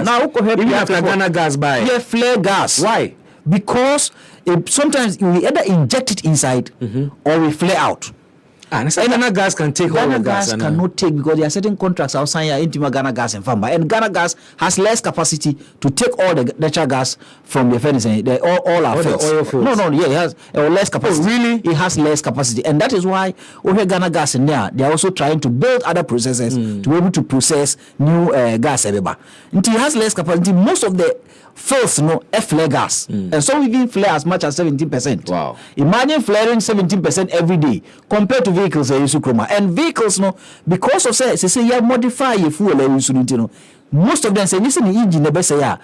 Now you have Ghana gas by. Yeah, flare gas. Why? Because sometimes we either inject it inside or we flare out. And Ghana gas can take all the gas. Ghana cannot take because there are certain contracts outside here into Ghana gas and Famba. And Ghana gas has less capacity to take all the natural gas from the furnace. All our fields. Oil fields. No, it has less capacity. Really? It has less capacity. And that is why over Ghana gas in there, they are also trying to build other processes to be able to process new gas. Until it has less capacity, most of the fields flare gas. And so we even flare as much as 17%. Wow. Imagine flaring 17% every day compared to vehicles and vehicles because of say you modify your fuel most of them say listen the engine the best say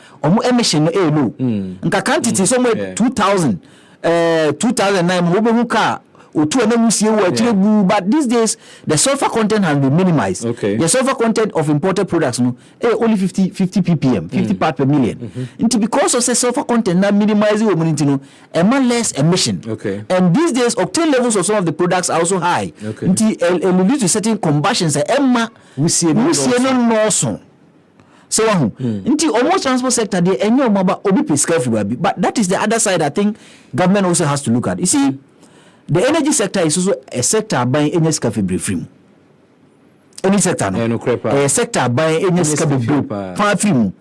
emission low nka quantity somewhere 2009 car but these days the sulfur content has been minimized. The sulfur content of imported products only 50 ppm 50 part per million. Because of the sulfur content now minimizing less emission. And these days octane levels of some of the products are also high. It leads to certain combustions we see no so almost transport sector they obi prescribe, but that is the other side I think government also has to look at. You see, the energy sector is also a sector buying any scafe free. Any sector, a sector buying any scafe free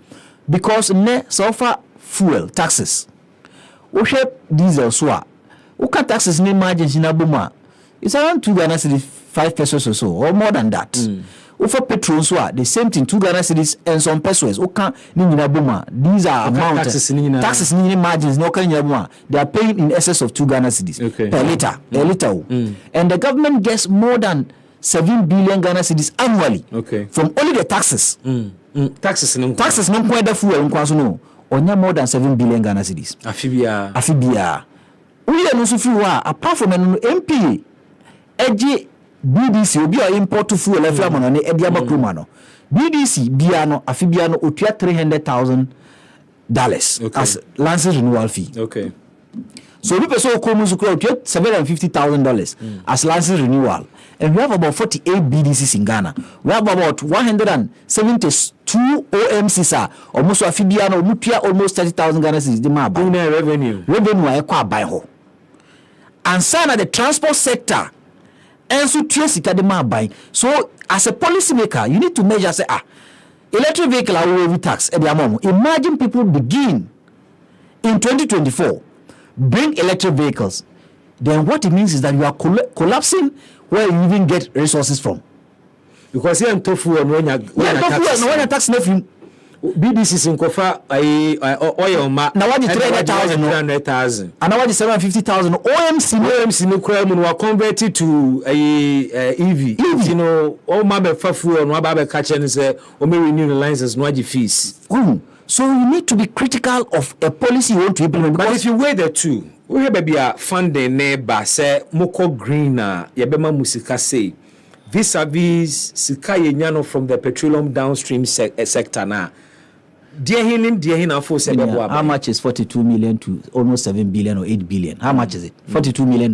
because sulfur fuel taxes. Oshep diesel swa. Oka taxes ni margins in Abuma. It's around 2 Ghana cedis, 5 pesos or so, or more than that. For petrol swa, the same thing, 2 Ghana cedis and some pesos. Oka ni Abuma. These are amount taxes ni margins. No kan Abuma. They are paying in excess of 2 Ghana cedis per liter. And the government gets more than 7 billion Ghana cedis annually from only the taxes. Taxes no point the fuel no. Onya more than 7 billion Ghana cedis. Afibia. We are no sufiwa apart from an MP. Eji BDC obi or import to fuel every month on Edia Bakrumano. BDC biano afibiano utia $300,000 as license renewal fee. So we person come to $750,000 as license renewal. And we have about 48 BDCs in Ghana. We have about 172 OMCs, almost afibiano mutia almost 30,000 Ghana cedis. The revenue I buy ho. And sign at the transport sector. And so so as a policymaker, you need to measure say electric vehicle are will tax at the amount. Imagine people begin in 2024 bring electric vehicles. Then what it means is that you are collapsing where you even get resources from. Because here in tofu and when you tax nephew BDC in Kofa oil ma now what the 300,000 and now what the 750,000 OMC no crime were converted to EV. All my fafu and wababe catch and say o me renew the license no fees. So you need to be critical of a policy you want to implement. But if you weigh the two, we have a funding neighbor say moko greener yebema musika say vis-a-vis sika yenyano from the petroleum downstream sector now. How much is 42 million to almost 7 billion or 8 billion? How much is it? $42 million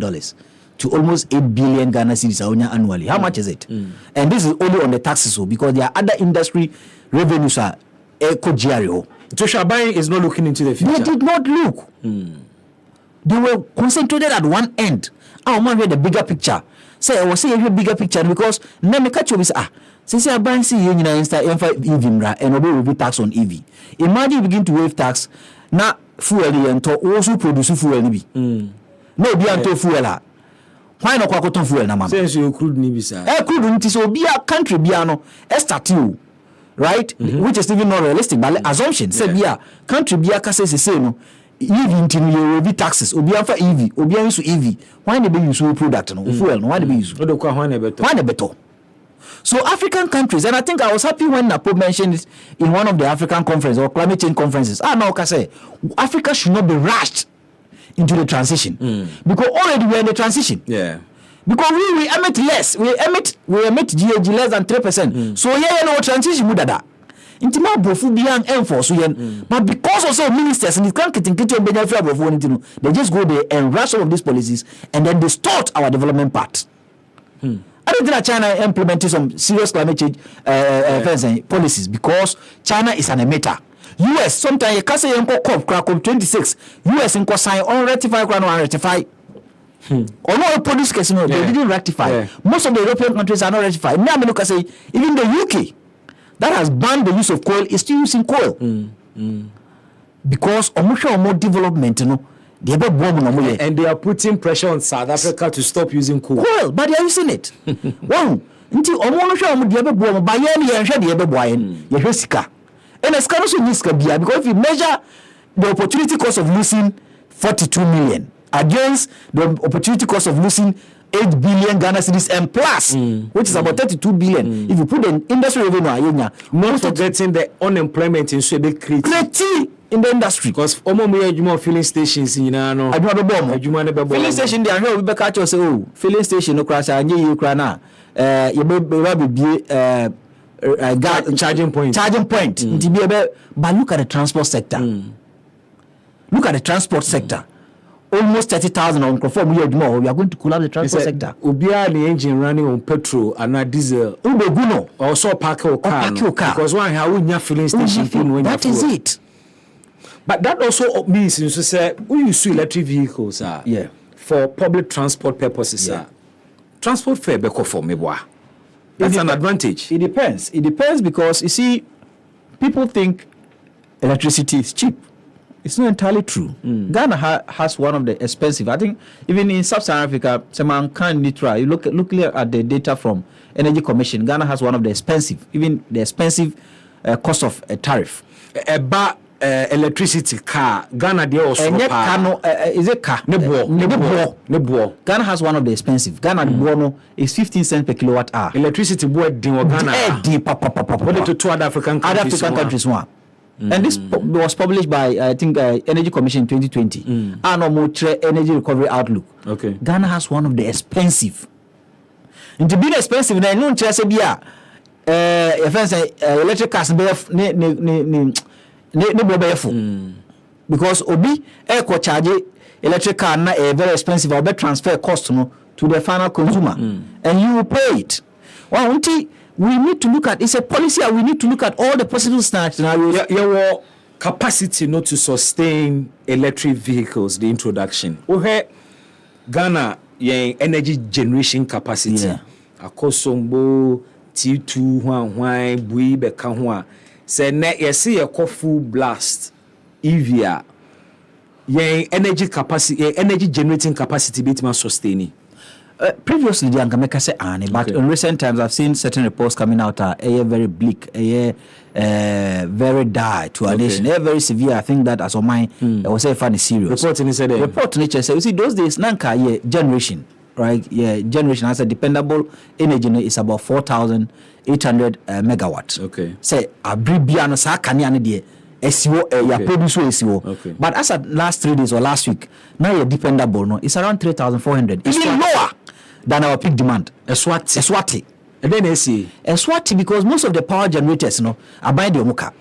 to almost 8 billion Ghana cedis annually. How much is it? And this is only on the taxes, because there are other industry revenues are Kojiario. Joshua Aban is not looking into the future. They did not look. They were concentrated at one end. Our man read the bigger picture. Say I was saying a bigger picture because now me catch you say since I ban see you insta EV and obey will be tax on EV. Imagine you begin to waive tax na fuel and to also produce fuel be. No be anto fuel. Why not kwakoton fuel na man? Since you crude ni bisa. Crude nti so be a country be no start you. Right? Which is even not realistic but assumption say be a country be a kase say no EV intinu you will taxes obi afa EV obi an so EV why they be use product no fuel no why they be use why they better. So African countries, and I think I was happy when Napo mentioned it in one of the African conferences or climate change conferences. No, I say Africa should not be rushed into the transition because already we are in the transition. Yeah. Because we emit less, we emit GHG less than 3%. So no transition with that. Intima brofu biang enforce yen, but because also ministers and can't they just go there and rush some of these policies and then distort our development part. I don't think that China implemented some serious climate change policies because China is an emitter. US sometimes you can't say COP 26. US in sign on ratify or not ratify. Or no police case no, they didn't ratify. Most of the European countries are not ratified. Now I look at say even the UK that has banned the use of coal is still using coal. Because more development, you know. And they are putting pressure on South Africa to stop using coal. Coal, but they are using it. Wow. Until and it's kind of because if you measure the opportunity cost of losing 42 million against the opportunity cost of losing 8 billion Ghana cedis and plus, which is about 32 billion. If you put the industry revenue, not forgetting the unemployment in Sweden in the industry because filling stations in filling station they are we catch us filling station no crash and you crana charging point but look at the transport sector. Look at the transport sector. Almost 30,000 on conform we are going to collapse the transport sector. Ubia the engine running on petrol and not diesel. Ubeguno also park your car because one how we filling station that is it. But that also means you say we use electric vehicles for public transport purposes. Transport fare beko for me boy. That's an advantage. It depends. It depends because you see people think electricity is cheap. It's not entirely true. Ghana has one of the expensive. I think even in Sub-Saharan Africa, someone can try. You look at the data from Energy Commission. Ghana has one of the expensive, even the expensive cost of a tariff. Electricity car Ghana there also is it car nebo Ghana has one of the expensive. Ghana the is 15 cents per kilowatt hour. Electricity board Ghana to two other African countries one. And this was published by I think Energy Commission in 2020 Energy Recovery Outlook. Okay, Ghana has one of the expensive. And to be expensive na no nche se bia electric cars because obi eco charge electric car na very expensive or be transfer cost no to the final consumer and you will pay it. Well, we need to look at it's a policy and we need to look at all the possible scenarios. Your capacity not to sustain electric vehicles the introduction. Ghana energy generation capacity. Akosombo T2 hwan bui beka ho say na yesi ye full blast EVA yen energy capacity energy generating capacity bit man sustaining. Previously the Angameka say but in recent times I've seen certain reports coming out very bleak, very dire to our nation, very severe. I think that as of mine I was say funny serious. Report nature say you see those days nanka generation, right? Generation has a dependable energy is about 4,800 megawatts. Okay. Say abribia no sa kania ne de SEO ya produce SEO. But as at last 3 days or last week, now you're dependable no, it's around 3,400. Even lower than our peak demand. Eswati. And then Eswati because most of the power generators are by the Omuka.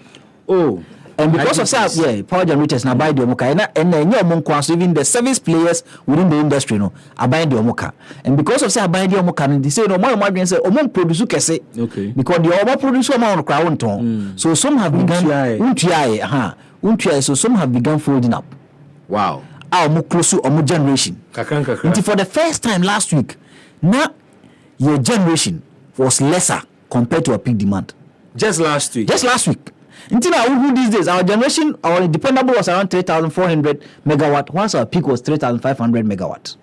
Oh. And because of that, power generators now buy the omoka. And even the service players within the industry, are buying the omoka. And because of that, buying the omoka, they say no more margin say omon produce kese. Okay. Because the omo produce amount crowd ton. So some have begun so some have begun folding up. Wow. Our close to our generation. Until for the first time last week, now your generation was lesser compared to our peak demand. Just last week. Until now, these days, our generation, our dependable was around 3,400 megawatt. Once our peak was 3,500 megawatt.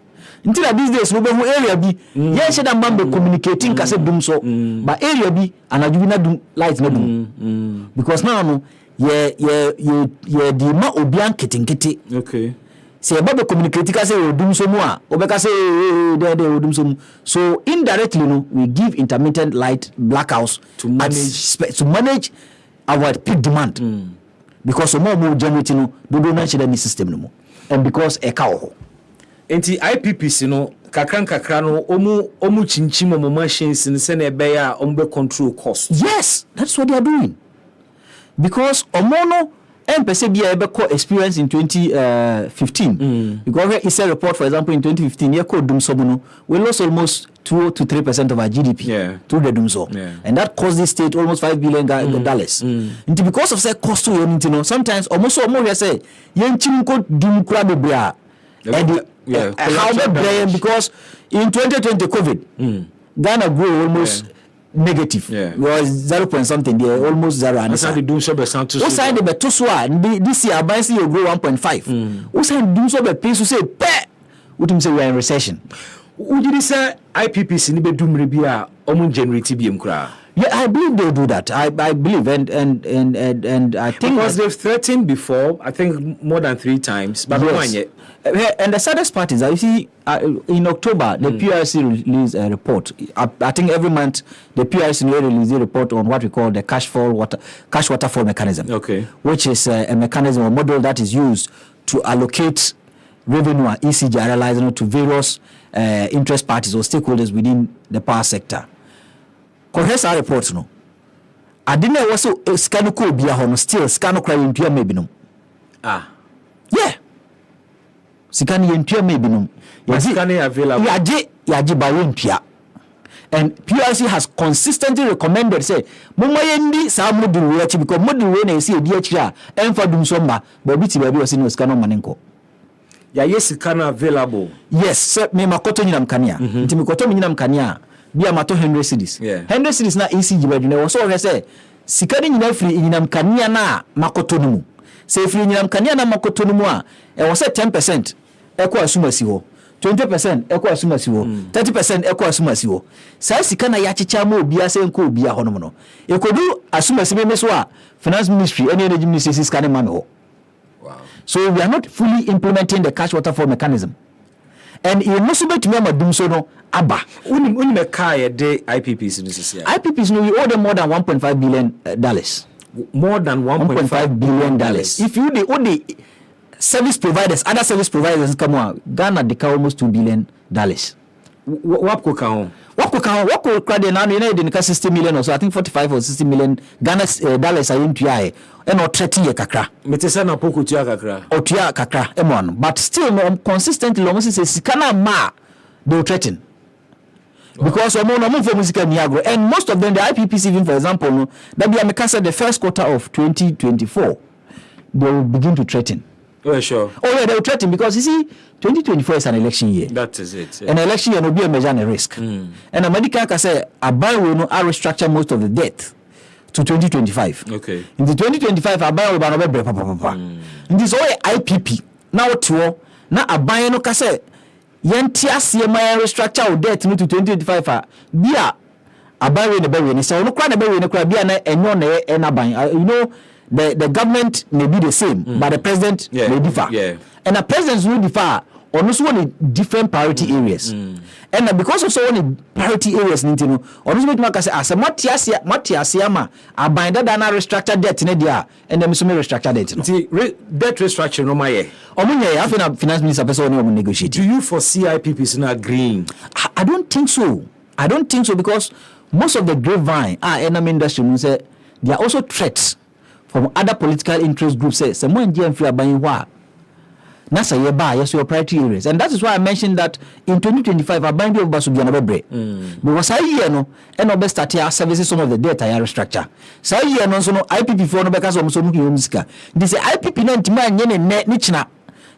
Until these days, we have area be. Yes, that man be communicating kase dum so. But area be and I do not do light no dum. Because now no, the ma obian kete. Okay. Say about communicating kase dum so mo a. Obeka say de dum so. So indirectly no, we give intermittent light blackouts to manage our peak demand. Because so more generating no do not share any system no more. And because e ka ho. Enti IPPs kakra no omu chinchim omu machines ni se na ebe ya ombe control cost. Yes, that's what they are doing. Because omono empese bia ebe co experience in 2015. Because it's a report, for example, in 2015 ye ko dum somuno we lost almost 2 to 3% of our GDP through the dumso. And that cost the state almost $5 billion dollars. And because of say cost to you sometimes almost omo say yen chimko dum kura bebra. And how about because in 2020 COVID, Ghana grew almost negative. Was 0 point something there, almost zero. And the doom so be santos. Who signed the betuswa this year? By you grow 1.5. Who signed doom so be peace? Who say pe? Would him say we are in recession? Would you say IPPs ni be doom rebia omun generate BM kra? Yeah, I believe they'll do that. I believe and I think because they've threatened before. I think more than 3 times. But yes. And the saddest part is that you see in October the PRC released a report. I think every month the PRC releases a report on what we call the cash waterfall mechanism. Okay, which is a mechanism or model that is used to allocate revenue and ECG to various interest parties or stakeholders within the power sector. Congress our reports no. I didn't know also scan ko bia ho no still scan cry ntua maybe no. Yeah. Scan ntua maybe no. Scan available. Yaji ba ntua. And PRC has consistently recommended say mumma yendi sa modul we achi because modul we na esi edi achi a emfa dum so mba ba biti ba bi wose no scan no manenko. Ya yes scan available. Yes, sir, me makoto nyina mkania. Nti mikoto nyina mkania. Bia mato 100 cities. 100 cities na ECG badune wo so we say sikari nyina free nyina mkania na makoto no mu. Se free nyina mkania na makoto no mu a e wo say 10% ekwa asumasi ho. 20% ekwa asumasi ho. 30% ekwa asumasi ho. Sai sika na ya chicha ma obia se nko obia ho no no. Ekodu asumasi me so a finance ministry and energy ministry sika ne ma me ho. Wow. So we are not fully implementing the cash waterfall mechanism. And you must be to me madum so no aba uni me kai de IPPs no sisi IPPs no we owe them more than 1.5 billion dollars. More than 1.5 billion dollars. If you the service providers, other service providers come on, Ghana they almost $2 billion. What could count? What could credit now? You know, they 60 million or so. I think 45 or 60 million Ghana dollars are into and not 30 kakra. Metesana poku tia kakra. Or tia kakra, M1. But still, consistently, almost say sikana ma they threaten. Because and most of them, the IPPs, even for example, no, that be a the first quarter of 2024, they will begin to threaten. Oh, sure. Oh, yeah, they will threaten because you see, 2024 is an election year. That is it. Yeah. An election year will be a measure and a risk. And America can say, I will restructure most of the debt to 2025. Okay. In the 2025, I buy in this way IPP. Now, now I buy no cassette. Yentia CMI restructure debt to 2025. Bia, I buy in the berry. So, no crowd, the berry, no crowd, and you know. The government may be the same, but the president may differ. Yeah. And the presidents will differ on also on different priority areas. And because of so many priority areas, on also make say as a Matiasiama, I bind that and restructure debt in India, and then some restructure debt. Debt restructure no my finance minister person negotiate. Do you foresee IPPs not agreeing? I don't think so. because most of the grapevine enemy industry say they are also threats from other political interest groups say someone GM free aban wa na say ye ba yes your priority areas, and that is why I mentioned that in 2025 aban bi obaso bi na bebre because I year no and obe start here services some of the data ya restructure say year no so no IPP for no be ka so mo sika this IPP na ntima anye ne china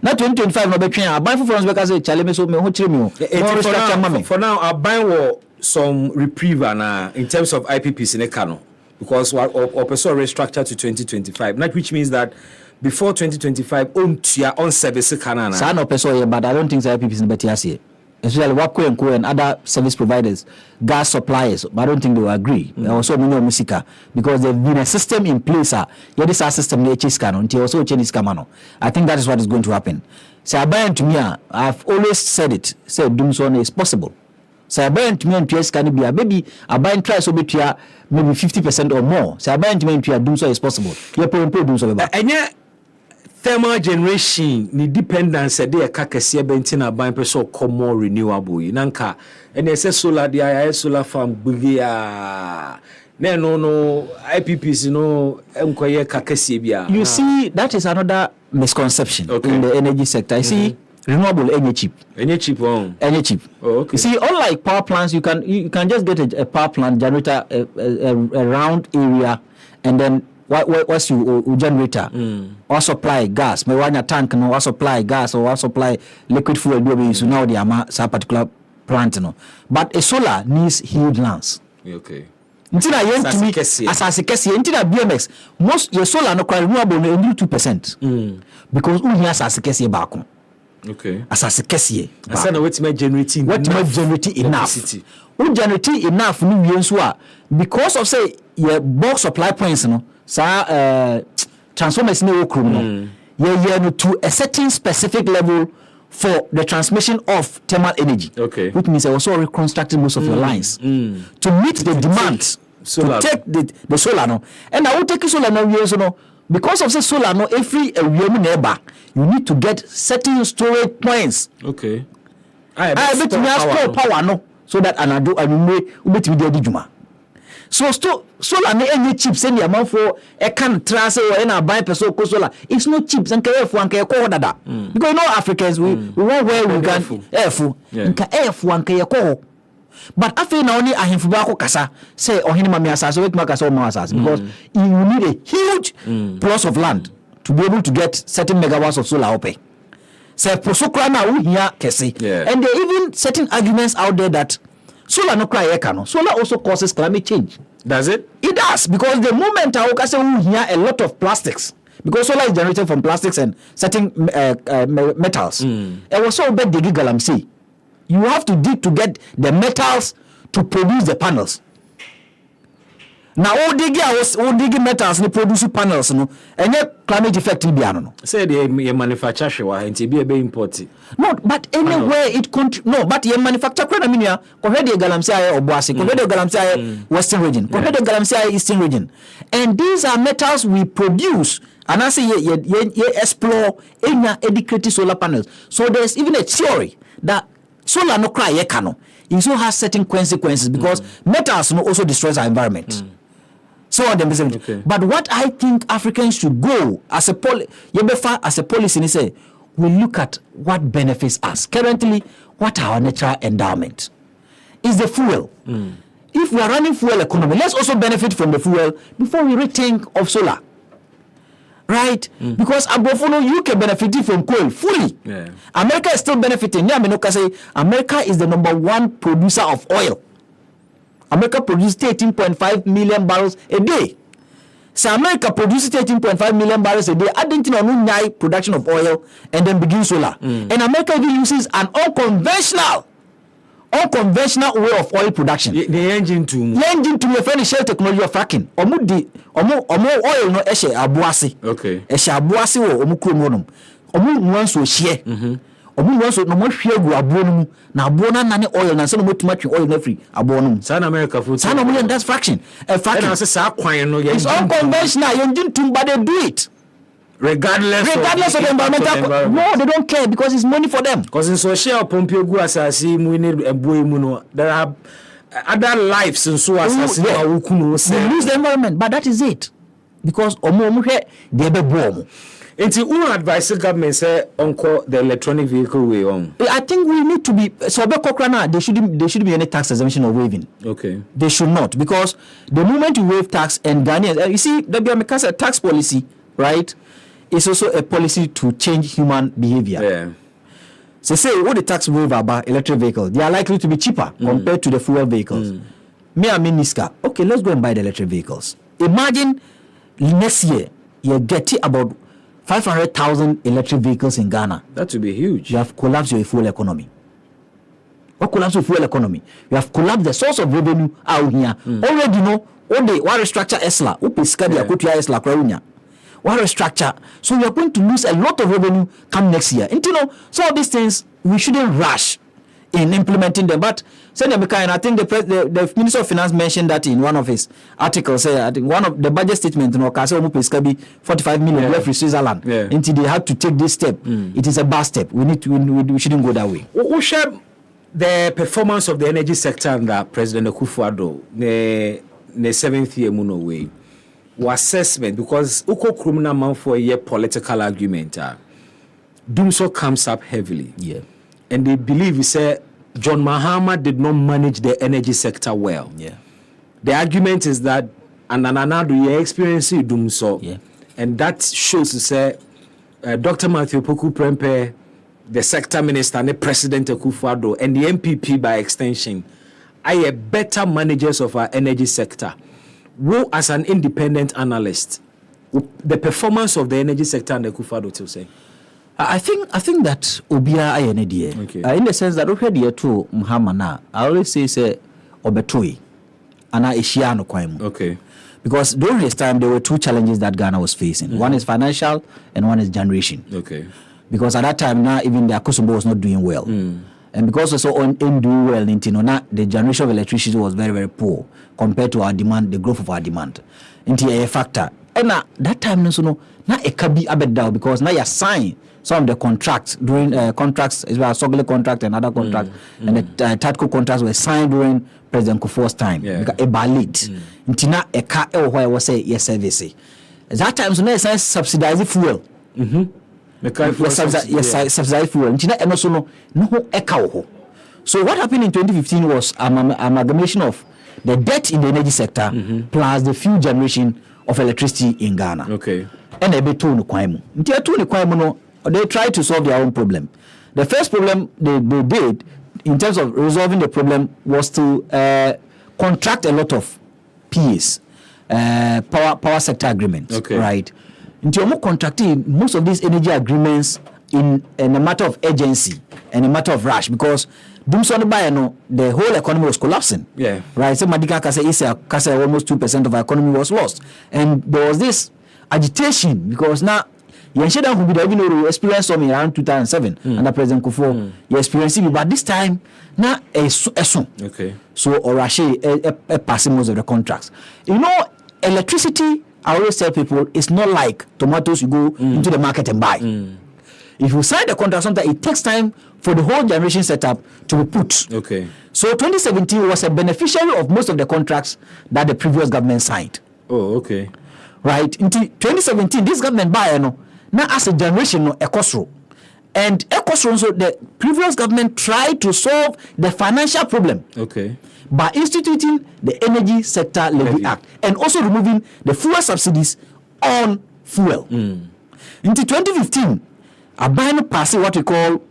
na 2025 no be twen aban for no be ka say chale me so me ho kire me o restructure mama for now aban wo some reprieve na in terms of IPPs in Ekano because or person restructure to 2025, not which means that before 2025 on service Canana. Sa no person, but I don't think the IPPs in Betiasie, especially Wako and other service providers, gas suppliers, but I don't think they will agree. Also, many musica because there's been a system in place. This our system the Chiskano until also Chinese Kamano. I think that is what is going to happen. So Abayan to me, I've always said it. Said doing so is possible. So Abayan to me and PS can be a baby. Abayan tries to be maybe 50% or more. So Abayan to me and doing so is possible. You're doing so. And yet, thermal generation ni dependence de kakese bentina ban person come more renewable nanka and they say solar the solar farm bugia no IPPs enkoye kakese bia. You see, that is another misconception in the energy sector. I see renewable energy cheap. Energy cheap. Energy cheap. Oh, okay. You see, unlike power plants, you can just get a power plant generator, a round area, and then what's your generator or supply gas? May one tank no or supply gas or supply liquid fuel. Do we now the ama particular plant no? But a solar needs huge lands. Okay. Until I went to me as I say, until BMX most your solar no quite renewable only 2%. Because we has as a back. Okay. As a kesiye. I said what my generating enough. We generating enough ni because of say your bulk supply points no transformers ni okrum no to a certain specific level for the transmission of thermal energy. Okay. Which means also reconstructing most of your lines to meet the demand solar. To take the solar no. And I will take solar no years no. Because of the solar, no, every neighbor, you need to get certain storage points. Okay. I bet you store power, no, so that anado and bet with the juma. So solar no any cheap send the amount for a can trace or any buy person solar. It's not cheap and care for and care dada. Because no Africans we want where we can airful. Airful and care call. But after now only ahimfubako kasa say ohini mami asase wek makasa o asase because you need a huge plus of land to be able to get certain megawatts of solar open. Say posokra na we here kese. And there even certain arguments out there that solar no cry ekano. Solar also causes climate change. Does it? It does because the moment I say we hear a lot of plastics because solar is generated from plastics and certain metals. It was so bad the gigalamsi. You have to dig to get the metals to produce the panels. Now all dig metals to produce panels no and climate effect be no. Say the manufacture and be import. No, but anywhere it no, but you manufacture minia compare the galamsey or boasi, compare the galamsey western region, compare the galamsey eastern region. And these are metals we produce. And I say ye explore any educated solar panels. So there's even a theory that solar no cry yekano. It also has certain consequences because metals no also destroys our environment. So on them. Okay. But what I think Africans should go as a policy, say we look at what benefits us. Currently, what our natural endowment is the fuel. If we are running fuel economy, let's also benefit from the fuel before we rethink of solar. Right? Because Abofono UK benefiting from coal fully. America is still benefiting. America is the #1 producer of oil. America produces 13.5 million barrels a day. So America produces 13.5 million barrels a day, adding to the production of oil and then begin solar. And America even uses an unconventional way of oil production. The engine to a friendly shell technology of fracking. Omo oil no eshe abuasi. Okay. Eshe abuasi wo omo kromo. Omo nwanso hye. Omo nwanso no mo hwe gu abo no mu. Na abo na nane oil na se no motuma twe oil na free abo no mu. San America food. San America that's fraction. Fracking. And say kwan no it's unconventional. You engine to but they do it. Regardless of the environmental. No, they don't care because it's money for them. Because in social pompio gu asasi mu ne eboy mu no there are other lives and so asasi we lose the environment, but that is it. because omo hwe de be boom. Nti who advise the government say onko the electronic vehicle way on? I think we need to be so be kokra there shouldn't be any tax exemption or waiving. Okay. They should not, because the moment you waive tax and Ghanaians, you see, the Biamekasa tax policy, right, is also a policy to change human behavior. Yeah. So say what the tax waiver about electric vehicles, they are likely to be cheaper compared to the fuel vehicles. Me and Miniska, okay, let's go and buy the electric vehicles. Imagine next year you get about 500,000 electric vehicles in Ghana. That would be huge. You have collapsed your fuel economy. What collapse your fuel economy? You have collapsed the source of revenue out here. Already know all the what restructure ESLA, Upiskadia Kutia ESLA Kraunya. What restructure? So we are going to lose a lot of revenue come next year. And you know, some of these things we shouldn't rush in implementing them. But and I think the Minister of Finance mentioned that in one of his articles. I think one of the budget statement, you know, 45 million left for Switzerland. Until they had to take this step. It is a bad step. We shouldn't go that way. We share the performance of the energy sector under President Akufo-Addo the 7th year muno way. Assessment, because uko criminal man for a year political argument Dumso comes up heavily. Yeah. And they believe he said John Mahama did not manage the energy sector well. Yeah. The argument is that and another year experience Dumso. Yeah. And that shows to say Dr. Matthew Poku Prempeh, the sector minister and the President Akufo-Addo and the MPP by extension are better managers of our energy sector. Who, as an independent analyst, the performance of the energy sector and the Akufo-Addo to say? I think that Obia IND, okay. In the sense that already to Muhammad, I always say Obetui and Ishiano Kwaimu. Okay. Because during this time there were two challenges that Ghana was facing. One is financial and one is generation. Okay. Because at that time now even the Akosombo was not doing well. And because also on doing well in Tinona, the generation of electricity was very, very poor compared to our demand, the growth of our demand. Into a factor. And now that time now it can be a bit down because now you sign some of the contracts during contracts as well as Sogli contract and other contracts and the TATCO contracts were signed during President Kufuor's time. Because a valid. Intina a car where was say yes service. That time so now it's subsidized fuel. Subsidized fuel. And also no echo. So what happened in 2015 was amalgamation of the debt in the energy sector plus the fuel generation of electricity in Ghana. Okay. And they tried to solve their own problem. The first problem they did in terms of resolving the problem was to contract a lot of PAs, power sector agreements. Okay. Right. Until contracting most of these energy agreements in a matter of urgency and a matter of rush because the whole economy was collapsing. Yeah. Right. So Madika Kase almost 2% of our economy was lost. And there was this agitation because now Yensheda who be even experience something around 2007 under President Kufuor. You experienced it, but this time now a soon. Okay. So Orashi passing most of the contracts. You know, electricity, I always tell people, it's not like tomatoes you go into the market and buy. If you sign the contract, sometimes it takes time for the whole generation setup to be put. Okay. So 2017 was a beneficiary of most of the contracts that the previous government signed. Oh, okay. Right. Until 2017, this government buy now as a generation no ECOSRO. And ECOSRO, so the previous government tried to solve the financial problem. Okay. By instituting the Energy Sector Levy Act and also removing the fuel subsidies on fuel. Until 2015, Abano passed what we call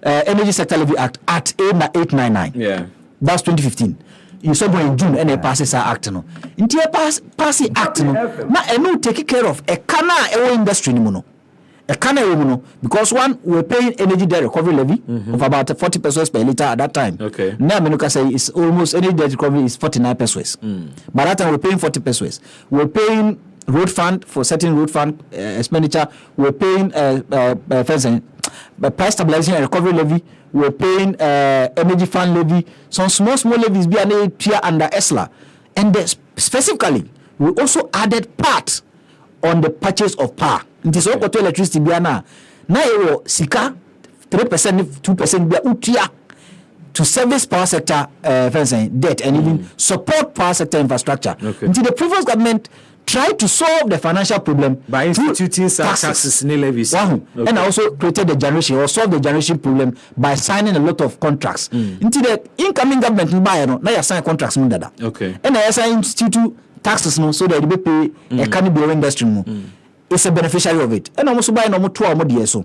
Energy Sector Levy Act at 899. Yeah. That's 2015. You saw in June and they passes our act no. Until pass the act no. Now and take care of a kana industry no. A kana because one we're paying energy debt recovery levy of about 40 pesos per liter at that time. Okay. Now Menuka say it's almost energy debt recovery is 49 pesos. By that time we're paying 40 pesos. We're paying road fund for certain road fund expenditure. We're paying price stabilization and recovery levy. We're paying energy fund levy. Some small levies be an tier under ESLA. And specifically, we also added part on the purchase of power. It is all to electricity now sika 3%, 2% be utia to service power sector debt and even support power sector infrastructure. Okay. Until the previous government tried to solve the financial problem by instituting taxes and levies. And also created the generation or solved the generation problem by signing a lot of contracts. Into the incoming government, now you sign contracts. Okay. And I sign institute taxes so that they pay a cannibal industry. It's a beneficiary of it. And almost buy no more 2 more years. So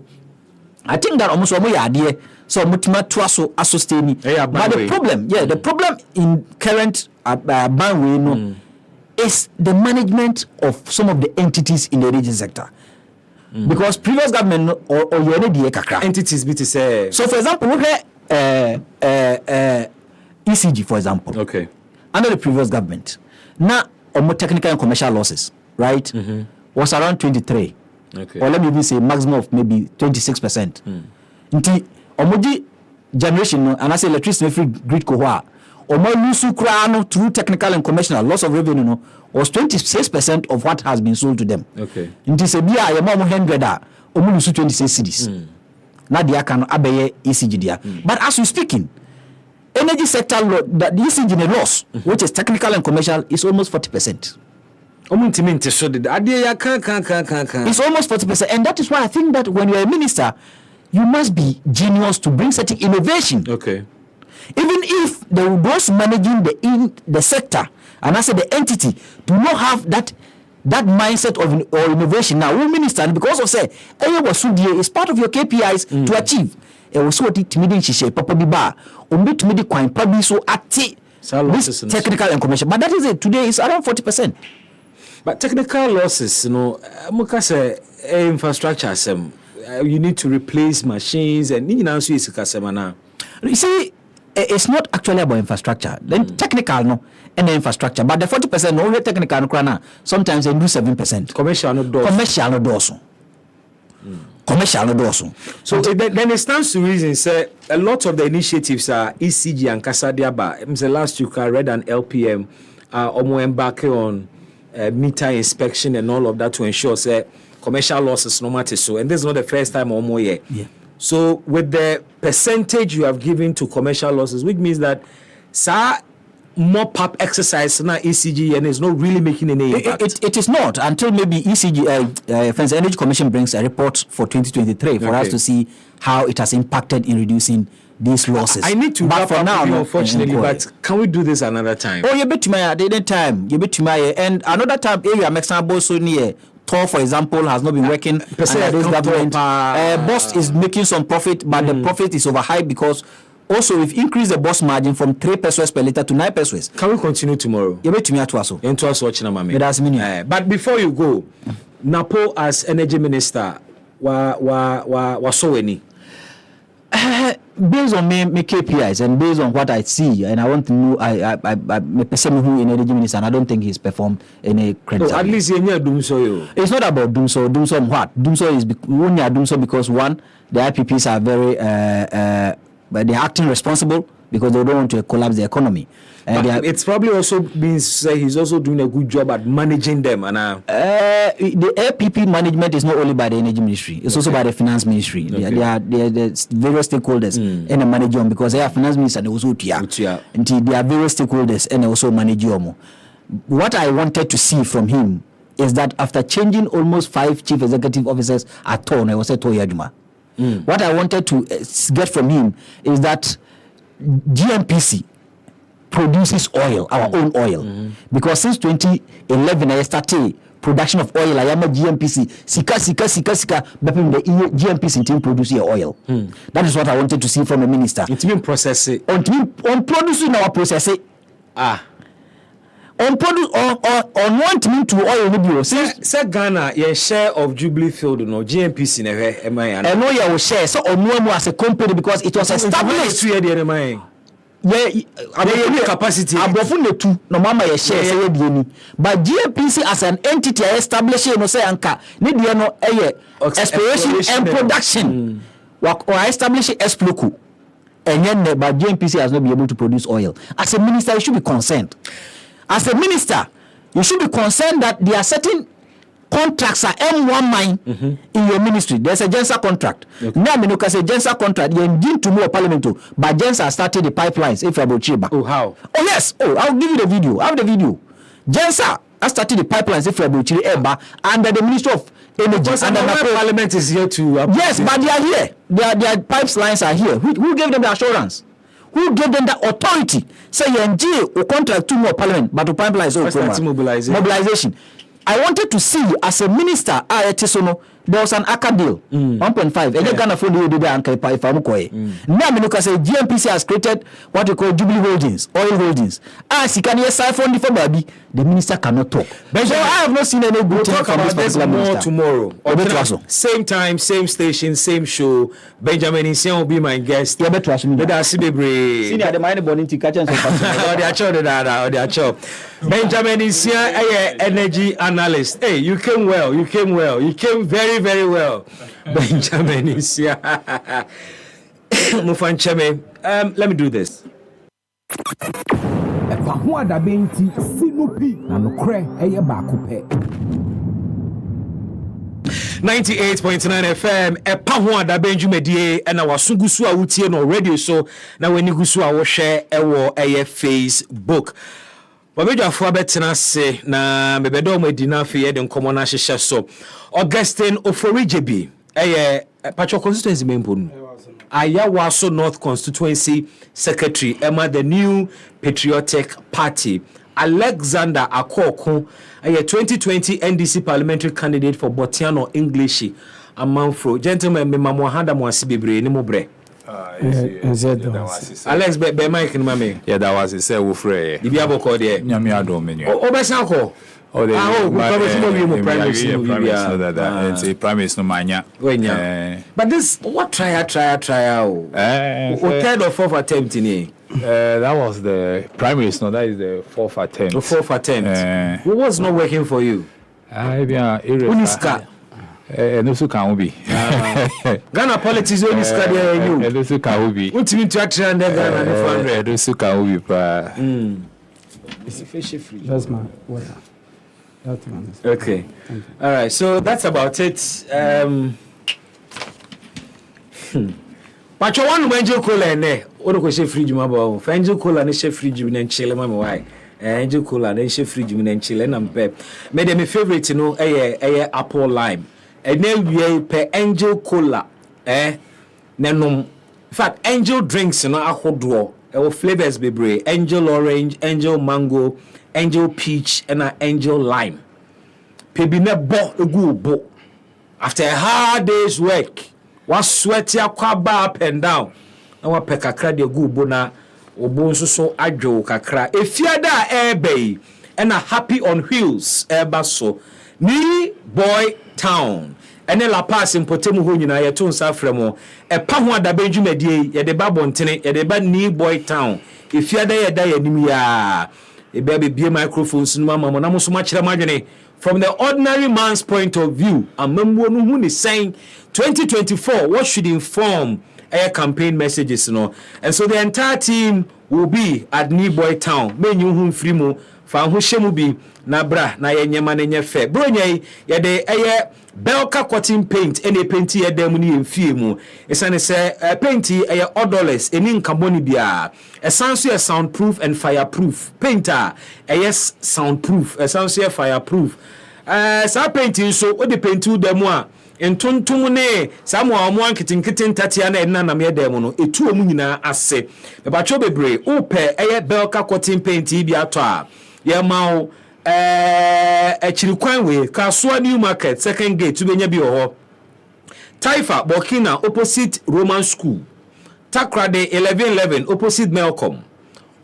I think that almost one more idea. So mutima to sustain. But the problem, the problem in current ban is the management of some of the entities in the region sector. Because previous government or entities be to say. So for example, we ECG for example. Okay. Under the previous government, now more technical and commercial losses, right? Was around 23. Okay. Or let me even say maximum of maybe 26%. Nti omoji generation and I say electricity free grid ko ho omo lusu kra no through technical and commercial loss of revenue no was 26% of what has been sold to them. Okay. Nti se bia ye mo 100 a omo lusu 26 cedis. Na dia kan abeye ECG dia. But as we speaking, energy sector the ECG in a loss which is technical and commercial is almost 40%. It's almost 40%, and that is why I think that when you're a minister, you must be genius to bring certain innovation. Okay. Even if those managing the sector and I say the entity do not have that mindset of or innovation. Now, we minister because of say, is part of your KPIs to achieve. Was what it meeting she papa biba to me the coin probably so at this technical and commercial. But that is it. Today is around 40%. But technical losses, mukase infrastructure you need to replace machines and you see, it's not actually about infrastructure. Then technical no and the infrastructure, but the 40% no technical no sometimes they do 7%. Commercial no dorsum. So then it stands to reason say a lot of the initiatives are ECG and Kasadiaba. Last week I read an LPM embarking on meter inspection and all of that to ensure say commercial losses no matter so, and this is not the first time or more yet. Yeah. So with the percentage you have given to commercial losses, which means that more pop exercise now ECG and is not really making any impact. It is not until maybe ECG Defense Energy Commission brings a report for 2023 for us to see how it has impacted in reducing these losses. I need to wrap up now, unfortunately, but can we do this another time? Oh, you bet to my time. You bet to my and another time area makes so near. Tor, for example, has not been working. This government Boss is making some profit, but the profit is overhyped because also we've increased the boss margin from 3 pesos per liter to 9 pesos. Can we continue tomorrow? You bet to me at Waso. Into us watching a mami. That's me. But before you go, Napo as energy minister, wa so any. Based on my KPIs and based on what I see, and I want to know, I person who in energy minister, and I don't think he's performed any credit. At least you doom so. It's not about doom so. Doom so what? Doom so is only doom so because one, the IPPs are very, they're acting responsible because they don't want to collapse the economy. It's probably also means he's also doing a good job at managing them. And the APP management is not only by the energy ministry; it's also by the finance ministry. Okay. They are various stakeholders in the management because they are finance minister and also they are various stakeholders and also manage them. What I wanted to see from him is that after changing almost 5 chief executive officers at Ton, I was at Toyajuma. What I wanted to get from him is that GMPC produces oil, our own oil, because since 2011 I started production of oil. I am a GMPC. Sika. But the GMPC team produce oil. That is what I wanted to see from a minister. It's been processing. On producing our processing. On produce on want me to oil video. Say Ghana, your share of Jubilee Field, no GMPC never. Am I? I know your share. So on no as a company because it was established. Capacity. No mama ye share but GMPC as an entity established no say anka need no exploration and production or establish exploku and then but GMPC has not been able to produce oil. As a minister you should be concerned. As a minister you should be concerned that there are certain contracts are M1 mine in your ministry. There's a Gensa contract. Now, I say Gensa contract. You begin to move parliament to, but Gensa started the pipelines. If you about Chiba. Oh, how? Oh, yes. Oh, I'll give you the video. I have the video. Gensa I started the pipelines if under the Ministry of Energy. Because and the Parliament is here to. Yes, but they are here. Their pipelines are here. Who gave them the assurance? Who gave them the authority? Say NG will contract 2 more Parliament, but the pipelines mobilization. I wanted to see as a minister, there was an ACA deal, 1.5. And Ghana for the if I'm correct. Now, I say GMPC has created what we call Jubilee Holdings, oil holdings. As he can hear siphon for baby, the minister cannot talk. So I have not seen any good thing from this particular minister. Tomorrow. Same time, same station, same show. Benjamin Isian will be my guest. Yeah, better me. But I see Senior, the money born into catching some. Benjamin Isian, energy analyst. Hey, you came well. You came very, very well. Benjamin Isian. Mufancheme, let me do this. 98.9 FM epa ho ada benjumedie na wasungusu a wutie no radio so na wani gusu a wo hwe ewo Facebook Wabedwafo abetena se na mebedo mo edina afi ye de nkomo na hyehyɛ so Augustine Oforijebi Pacho constituency member Ayawaso North Constituency Secretary Emma the New Patriotic Party Alexander Akoko a 2020 NDC parliamentary candidate for Botiano English Amanfro gentlemen me mamohanda mo asibebre ni mo bre Alex be mic ni mame yeah that was say wo frɛ Bibi aboko de nyame adom me nua obesan ko promise no manya but this what try third or fourth attempt in here that was the primaries no that is the fourth attempt what was not working for you Uniska no so can be Ghana politics Uniska there you no so can be ultimate 300 Ghana 400 no so can be pa it's fish free that's my water. Okay. All right. So that's about it. Pacho one Angel Cola ne. Ono ko she fridge ma ba. Angel Cola ne she fridge mi na nchile ma me why. Angel Cola ne she fridge mi na nchile na mpe. Me de my favorite no apple lime. And then we pe Angel Cola nenom. In fact, Angel drinks no ahodo. E flavors bebre. Angel orange, Angel mango, Angel peach and an Angel lime. Pebine bo egu bo. After a hard day's work, was sweaty akwaba up and down. Na wa pekakra de egu bo na obo nso so adwo kakra. Efiada airby and a happy on wheels airbaso. Ni boy town. Ene la pass in potemu ho nyina ye to nsa fremo. E pa ho adabe dwumadie ye de ba bontene ye de ba ni boy town. Efiada ye da ye nim ya. E baby be microphones no mama na mo so ma kire madwene from the ordinary man's point of view amamwo no hu ni saying 2024 what should inform a campaign messages no and so the entire team will be at New Boy Town menyu hu free mu fa ho hyemu bi na bra na ye nyema na nye fe bro nyai ye de Belka cotton paint ene painti ye dem ni emfie mu esane se painti odorless eni nkaboni bia esanso soundproof and fireproof painter yes soundproof esanso fireproof sa painti so o de painti dem a entontom ne samu amu ankitinkiti ntatia na enna nam ye dem no etu omu nyina ase be cho bebre o pe Belka cotton painti bi ato a ye mawo Chirikwan way Kasua New Market second gate to benya bi ho Taifa Burkina opposite Roman School Takrade 1111 opposite Melcom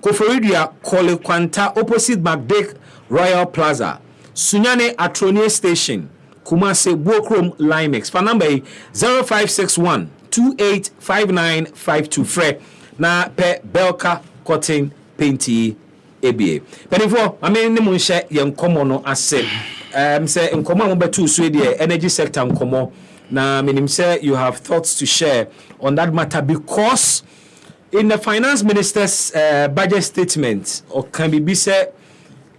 Koforidia Kole Kwanta opposite Macdake Royal Plaza Sunyane Atronie Station Kumase Bokrom Limex for number 0561 285952 fre na pe Belka Cotton Painty ABA. But before I mean the share young common no ase say in common betu so the energy sector nkomo na menim say you have thoughts to share on that matter because in the finance minister's budget statement or can be say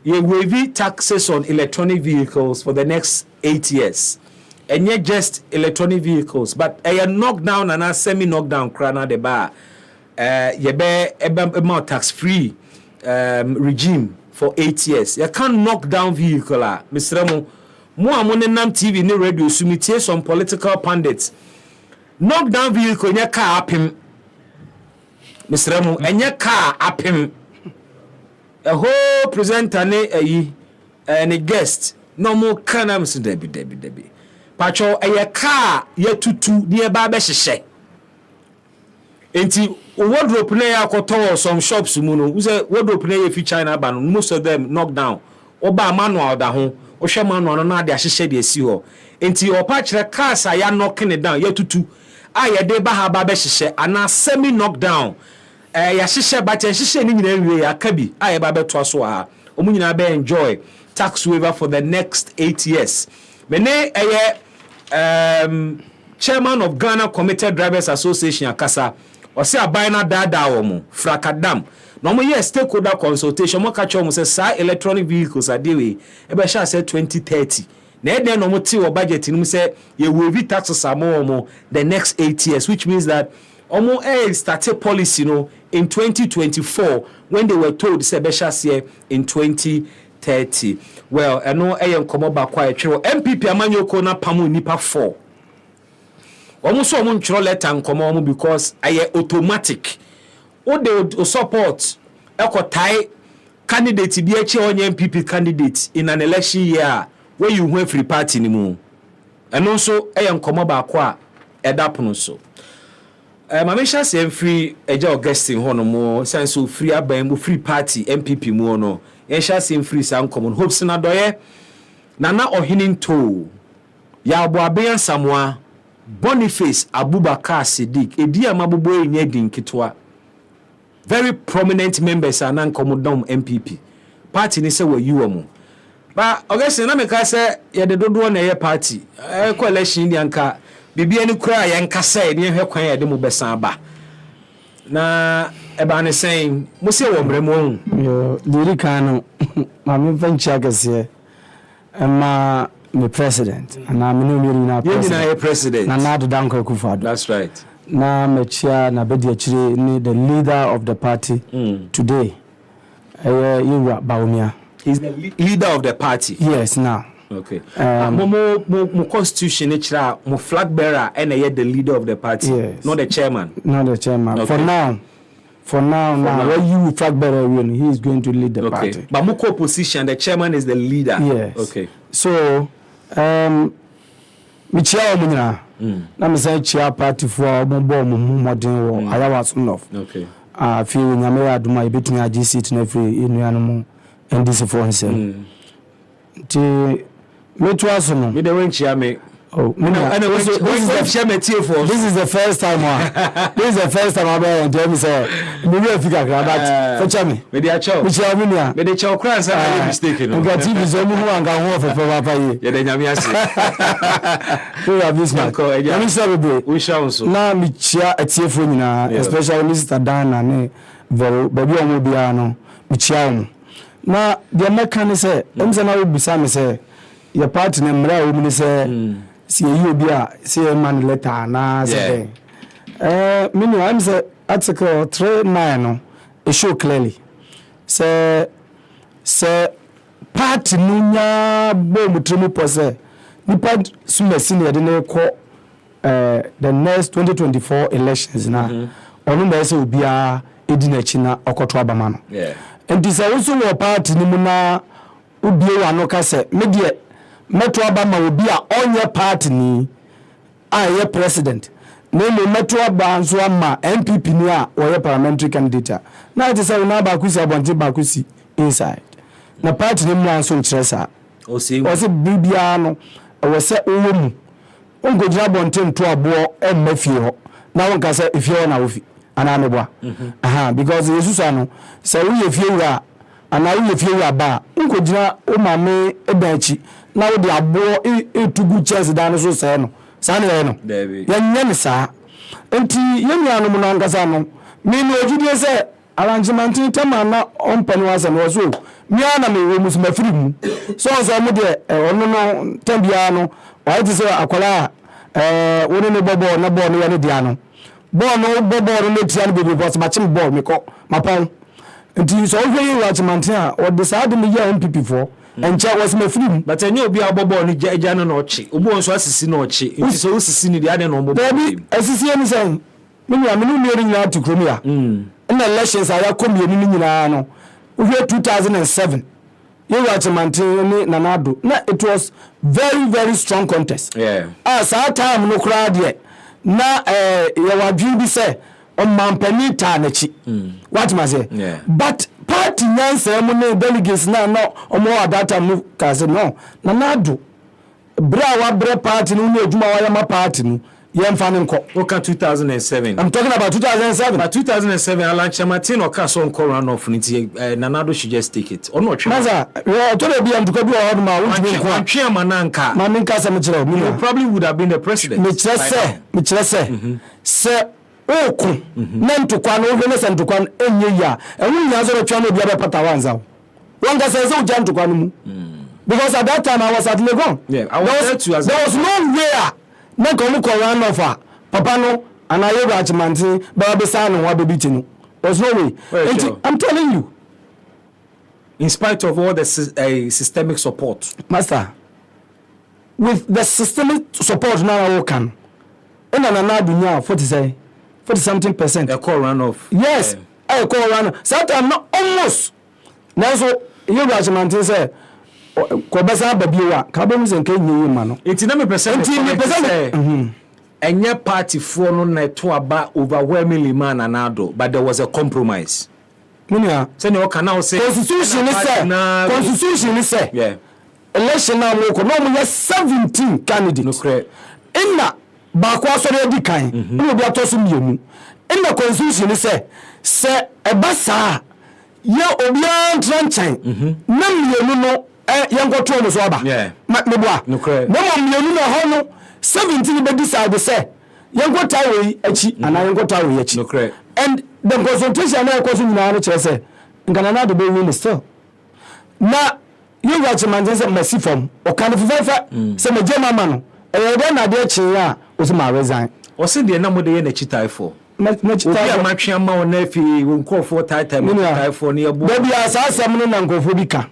you waive taxes on electronic vehicles for the next 8 years and yet just electronic vehicles but a knock down and a semi knock down crana the bar ye be tax free regime for 8 years. You can't knock down vehicle. Mr. Mo amone nam TV ni radio sumitie some political pundits. Knock down vehicle nya car apim. Mr. Mo enya car apim. A whole presenter ne a guest. No more kana Mr. Debbie. Pacho a car ye tutu near ba she. Enti wardrobe na ya koto some shops muno. We say wardrobe na ye fi China ban. Most of them knock down. Oba manual da ho. O hwe manual no na de ahye de esi ho. Enti opa kire cars ya knocking it down. Ye tutu. Ye de ba ha ba be hye ana semi knock down. Ya hye ba che hye ni nyina wie ya kabi. Ye ba be to so ha. Omu nyina be enjoy tax waiver for the next 8 years. Mene chairman of Ghana Committed Drivers Association akasa. Ose abaina dada womo frakadam no mo ye stakeholder consultation mo ka cho mo say electronic vehicles adewe e be sha say 2030 na e den no mo ti wo budget ni mo say ye will be taxes amo the next 8 years, which means that omo started policy in 2024 when they were told say be sha say in 2030. Well eno nkomo ba kwa etwe MPP amanyoko na pamu nipa 4 almost so nchro letter nkomo because aye automatic o de support ekotai candidate bi eche onye MPP candidate in an election year where you win free party ni mu eno so nkomo ba kwa edapono so mamesha se free eja Augustine hono mo sense free aban mu free party MPP mu no yensha se free san common hopes na doye nana ohininto ya aboaben samwa Boniface Abubakar Siddiq edi amabubo enye din kitwa very prominent members anan komodom MPP party ni se wa yuomo ba ogese na meka se ye de dodo na ye party coalition ni anka bibia ni kura ye nka se ni hwe kwan ye de mo besan ba na eba ne sen mo se wo mremo yo diri kanu ma me venture gase ma the president and I'm no president na nadu danko kufado. That's right. Na mechia na bedi achire ni the leader of the party today you Baumia. He's the leader of the party. Yes, now. Okay. Mo constitution chira mo flag bearer and the leader of the party. Yes. Not the chairman. Not the chairman. Okay. For now, when you flag bearer win, he is going to lead the party. But Moko opposition, the chairman is the leader. Yes. Okay. So michia omunyina na mesa chia party for ombo modern wo ayawas enough. Okay. Fi nyame ya aduma ebetumi agi seat na free enuanu mu NDC for himself. Ti metu aso no. Me de wenchia me. Oh, this is the first time I been to me say me we figure that for chami me dey acho me chia munia me dey chow kran say I mistake no nga TV so mu anga ho fe papa yi ye de nyame ase we have Bismark nyame say be we shall so na me chia atiefo nyina especially Mr. Dana ne vero baby omo bia no me chia omo na the mechanic say em say na we bisa me say your party na mra omo ni say si you be a say man letter na say me I'm say article 39 no it show clearly say party nunya bom trimu pose nipa sumesi ne de na ko the next 2024 elections na onu na say obi a edina chi na okoto abama no and this also wo party ni mu na obi wa no ka say me de Metro Abama will be a onye party ni a president. Name Metro Abanzo ama MPP ni a or parliamentary candidate. Now it is a na bakusi abonti bakusi inside. Na party ni mu anso ntresa. O se bibia no o se owomu. Ongo jira bonti nto abo e mafie ho. Na won ka say ifie na wofi ana meboa. Because Jesus ano say we efie wura ana we efie wura ba ongo jira o mame edachi na wo de abo etugu chance dan so say no sa na no ya nyane sa enti yenu no na ngasa no me no ojudie say arrangement tema na ompani wasa no so mi ana me wo musu mafiri mu so mo de ono no tambia no why to say akola wo ne bobo na bo no ya ne dia no bo no bobo no tia no bebe but ma chim bo me ko mapon nti so ohwe yi watchmantin or decide me ya MPP for enche was me free but enye obi abobo no gya no na ochi obi won so asisi na ochi nti so osisi ni de ade no obobo baby asisi eni say me nua me no mi nyina to krom ya na elections aya komi ni nyina no ohwe 2007 you watchmantin ni nanado na it was very strong contest as that time no kra de na ya wadwin bi say on mampani ta na chi what must say but party nyansa mu ne delegates na no omo adata mu ka say no nanado bra wa bra party no ne adwuma wa ya ma party no yemfa ne nko oka 2007 I'm talking about 2007 but 2007 Alan Chamartin oka so nko run off nti nanado should just take it ono otwe maza to le bia nduka bi o hodo ma wutumi nko antwe mananka ma minka se me kire o you probably would have been the president me kire se oku na ntokwa no hwe ne se ntokwa enye ya enwu nya zo twa no bia be pata wanza wanga se se uja ntokwa no mu because at that time I was at Legon I was there too as there was no way na komu ko run off papa no anaye watchmantin ba be say no wa be biti no there's no way I'm telling you in spite of all the systemic support master with the systemic support now can ina na dunya 40 something percent a call run off yes I call run sometimes not almost now so you watchmantin say ko besa babiewa ka be mu se nka nyi ma no enti na me percent enye party for no na to aba overwhelmingly man anado but there was a compromise munia say no can now say constitution is say yeah election na mo ko no mo 17 candidates no correct inna ba kwa so re di kan no bi atoso mienu inna constitution is say ebasa ye obi antran na mienu no yango to no so aba me boa no correct na mo mienu na ho no 17 be decide say yango tawe achi ana yango tawe achi no correct and the consultation na ko so nyina no kire say ngana na do be win still na you watch man say mercy from o kan fufafa say me jema ma no e dey na dey chin ya o so ma resign o se dey na mo dey na chitai for na chitai o bi amatwe ama o na fi nkofo time chitai for ne ebo baby asasam no na nkofo bi ka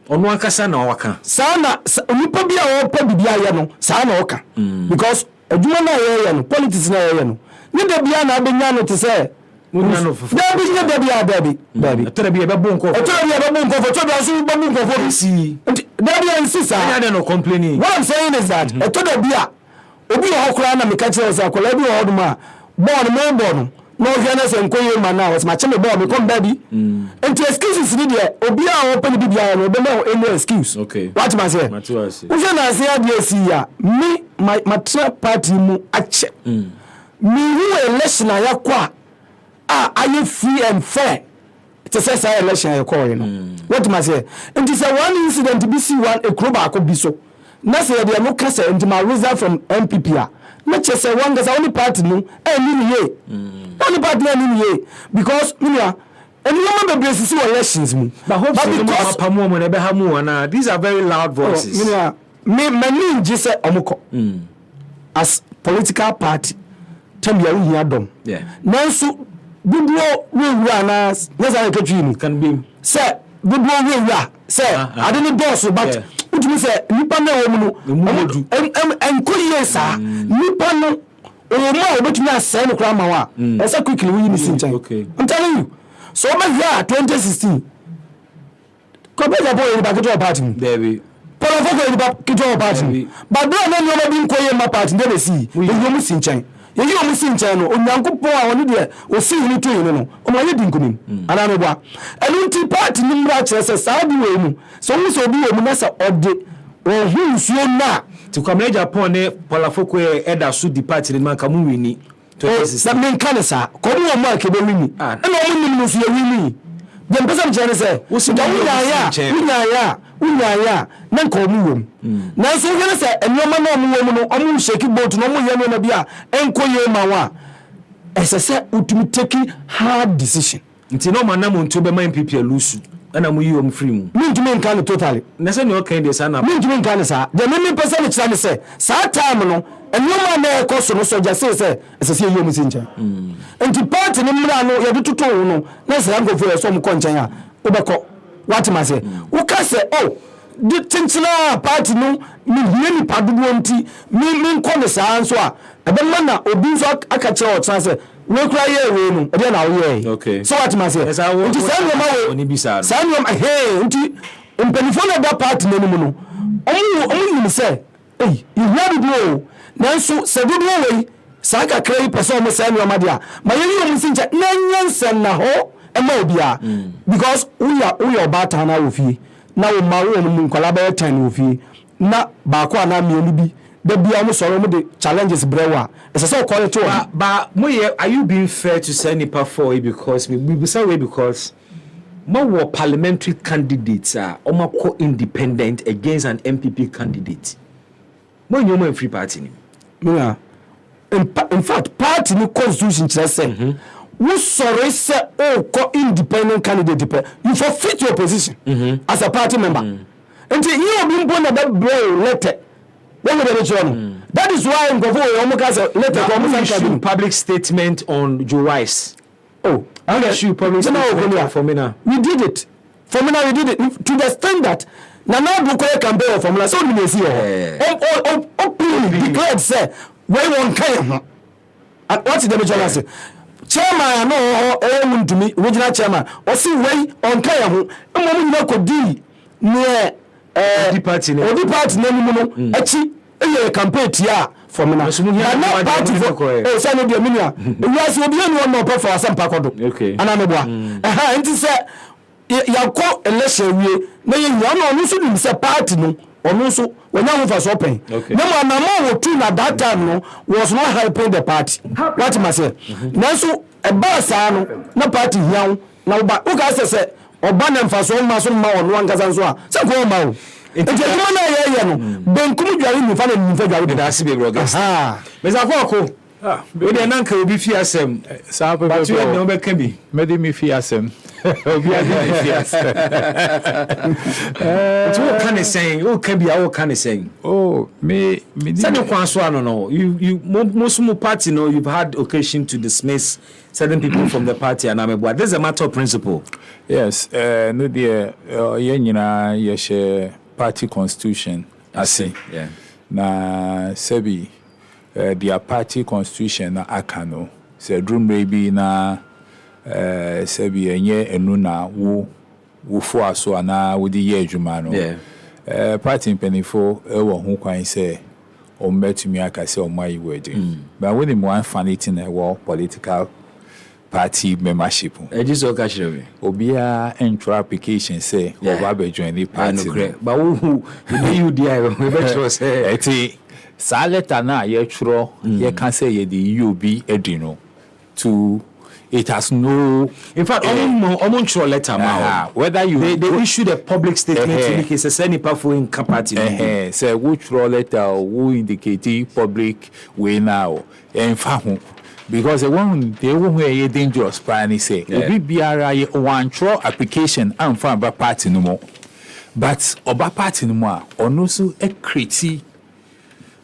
ono akasa na waka sana nipa bi a wo pa bibia ye no sa na oka because adwuma na ye no politics na ye no ni da bia na abenya no te say dabi nya dabi atara bi e be bon ko to da so bo bon ko si dabi insisa ya no complaining what I'm saying is that to da bia obi ho kura na me ka kire say akola bi ho do ma born no hwana se nkoye ma na was ma cheme ball me come baby into excuses ni there obi a open bibia no be no any excuse okay what ma say we na say adie si ya me my trap party mu ache me who election yakwa are free and fair to say election yakwa you know what ma say into say one incident be see one a club akọ bi so na say dey no kase into my result from MPP a na che say one gasa only party no ni ye only party ni ye because minia and you remember basis elections mu but hopefully papamu mo na be ha mu na these are very loud voices minia me mani nji say omukọ as political party tambia wu hia dom nanso buduo wewura na nasa eketwi ni can be say buduo wewura say ade ni boss but utumi say nipa na wo mu no enkoye sa nipa no o ma obetumi asay no kra ma wa esa quickly we ni sinchen I'm telling you so over here 2016 Kobeza boy ni baketo party David Paul Foko ni baketo party but do na no bi nkoye ma party dey see you mu sinchen yeyi o mu sinchen no onyankopon a woni de o si ni to yin no o ma ye dinkunim ana no bua enu nti party ni mra kire se saudi we mu so mu so bi we mu na sa ode o hu nsuo na ti kwamre Japan ne Paul Foko eda su di party ni man ka mu wini na men kan sa ko mu o ma ke be wini na o mu ni so ye wini dem pesa mchane se da unya na nko mu wom na so hwene se enwoma na mu wom no omu shake boat no mu ye no na bia enko ye ma wa esese utumi take hard decision nti no manam nto be man MPP alusu ana mu yi wom free mu ntumi nka no totally na se ne o kan de sa na ntumi nka ne sa de me pesa ne kyane se sa time no enwoma na ekoso no so ja se esese ye mu sincha nti party no mra no ye dututo wo no na se ankofo ye so mo konchen a obekọ what ma say wo ka say oh the tintina party no mi hieni padudo nti mi nko ne saa nso a ebe na obi nso aka che o tsan say we kura ye we no e na wo ye okay so what ma say nti say no ma wo oni bisa say no hey nti mpanifo na da party no mu no omu say eh you hear do nanso se do we saka krai person mo say no ma dia ma ye yo msincha na nyansen na ho e ma obia because we are bata na ofie na wo ma wo mu nkwala ba 10 ofie na ba ko ana mienu bi da bia mo soro mo de challenges brewa ese so call it ba mo ye are you being fair to say nipa for because we say we because mo wo parliamentary candidates are omako independent against an MPP candidate mo nyoma free party ni yeah in fact party ni constitution say we sorry say independent candidate you forfeit your position as a party member until you be born that letter when we dey that is why ngofo letter from public statement on Joe Rice. I issue public statement for me now. We did it to the extent that Nana Bukoya campaign for me so we see declared say we won Kenya and what's the major say chairman no to me original chairman o see we on Kenya ho mo nyina ko di ne the party no mu no achi e campaign tia for me na party for say no de minia we as obi no for asampa kodo ana me boa nti say yakọ election wie na ye nwa no so nim say party no ono so wanya ho fa so pen na mo anamo wo tu na that time no was not helping the party what ma say na so e ba sa no na party hiawo na oba o ka say oba na mfa so ma ono angaza so a say ko ma o enti kuma na ye no benkum dware ni fa na ni fa dware da se be broadcast me za ko we dey nanka obi fi asem sa pe but you no be kan bi me dey mi fi asem obi ade mi fi asem what can he saying what can be our can he saying me say no kwan so no you most party no you've had occasion to dismiss certain people from the party and ameboa this is a matter of principle. Yes no dey ye nyina ye share party constitution I see yeah na sebi their party constitution na akano say drum maybe na sebi enye enu na wo fo aso ana wo di ye adwuma no party penifo e wo ho kwan say o metumi aka say o mai wedi but when him one funny thing e wo political party membership just o ka shire obia entry application say o ba be join the party but who you di we be sure say eti sa letter na ye churo ye can say ye the UB edino to it has no in fact almost churo letter whether you they issued a public statement indicate say any powerful in party say which churo letter who indicate public way now in fact because the one they who are dangerous plan say obi biara ye one churo application and from ba party no more but oba party no more ono so e create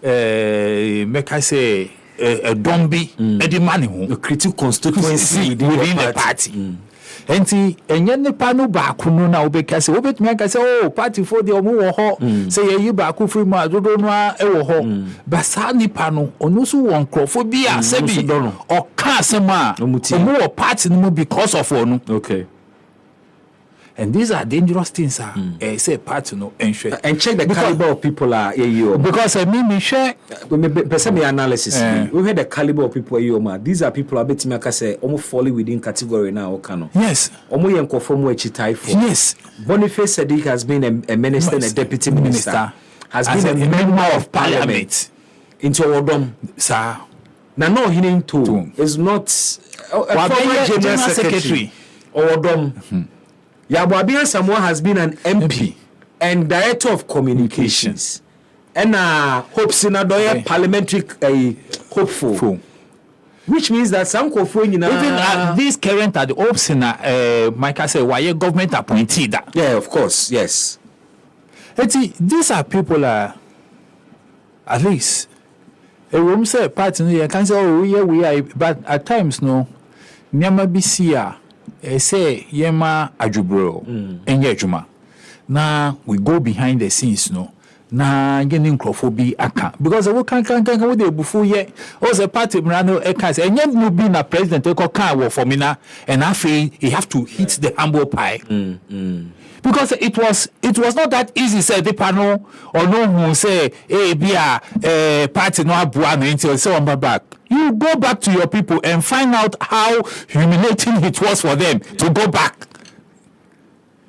make I say a dombi edi money ho a critical constituency within the party enti enye nipa no ba kuno na obeka say obetumi aka say party for the omo wo ho say ye yi ba ku free ma dodo no e wo ho ba sa nipa no ono so won krofo bi a se bi o ka asema omo wo party no because of ono and these are dangerous things say party no and check the caliber of people are because I mean me share person analysis we heard the caliber of people these are people abetimi aka say almost falling within category now okano yes omo yen conform chitai for yes Boniface Sadiq has been a minister and a deputy minister has been a member of parliament into Odom sir na no hinin to is not a former general secretary Odom Yabuabia Samoa has been an MP and director of communications. And hopes in a parliamentary hopeful. Which means that some even these current are the hopes in Mike I say why government appointed that. Yeah, of course, yes. These are people at least a room say party you can say we are but at times no nyama bi si a say yema adwubro enye adwuma na we go behind the scenes no na getting nkrofo aka because we can we dey bufu ye o the party mrano e can say enye no be na president e ko kan wo for me na and afei he have to hit the humble pie because it was not that easy say the panel or no who say party no abua no until say on back. You go back to your people and find out how humiliating it was for them to go back.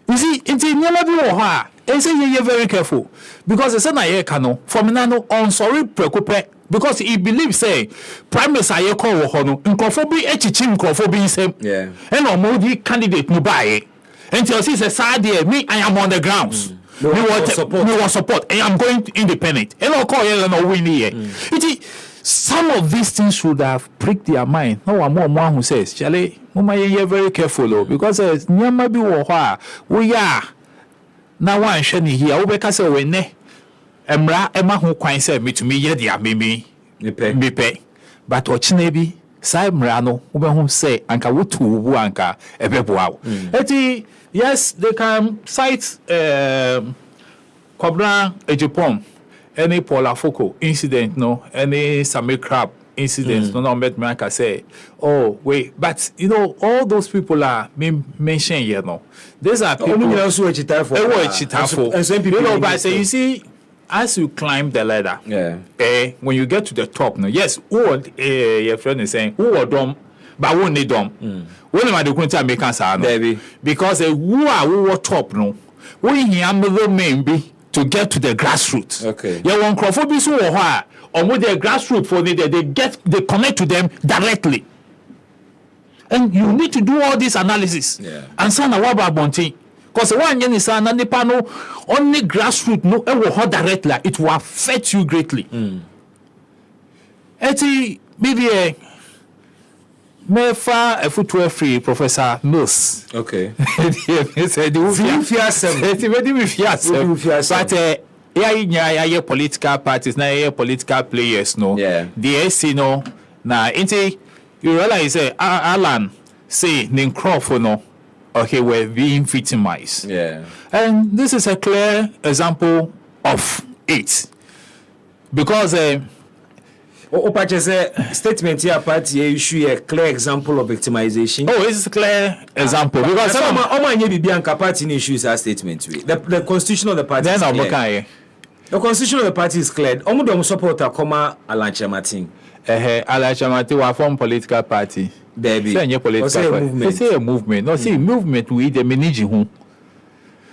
You see, it's never be oha. And say you're very careful because the son I cano from nano on sorry preocupe because he believes say prime minister I call hono nkofo echichi nkofo same and omodi candidate no buy until he says me I am on the grounds. Me want support and I'm going independent and I'll call you no win here. Some of these things should have pricked their mind. No one who says, Charlie, Mama, you're very careful because nyama bi wo ha we are now one shani here. We can say we ne emra ema ho kwan say me to me ye dia me pay. But ochinebi sai emra no we be home say anka wotu wu anka ebeboa. Eti yes they can cite Kobra Ejipom. Any Paula Foucault incident, no, any Samir Crab incident, no, met me can say, oh, wait, but you know, all those people are mentioned here, no. These are people who are and some people, you know, but say, you see, as you climb the ladder, when you get to the top, no, yes, your friend is saying, who are dumb, but who need dumb. When am I going to make answer, baby? Because who are top, no, we here, maybe. To get to the grassroots. Okay. Yeah, one crowdfunding so or with the grassroots for they connect to them directly. And you need to do all this analysis. Yeah. And sana waba bonti. Because one yen is an panel only grassroots no directly. It will affect you greatly. Eti maybe Mefa a footwear free Professor Mills. Okay. He said, but yeah, political parties, now political players, no. Yeah. The SC, no. Now, you realize, Alan, say, Nincroft, no. Okay, we're being victimized. Yeah. And this is a clear example of it. Because, statement here party issue a clear example of victimization. Oh, it's a clear example because some party issues are statement. The constitution of the party is clear. The constitution of the party is clear. Omudom supporter comma Alanche Martin. Alanche Martin was from political party. Baby. Say a movement. No, see movement we the manage who.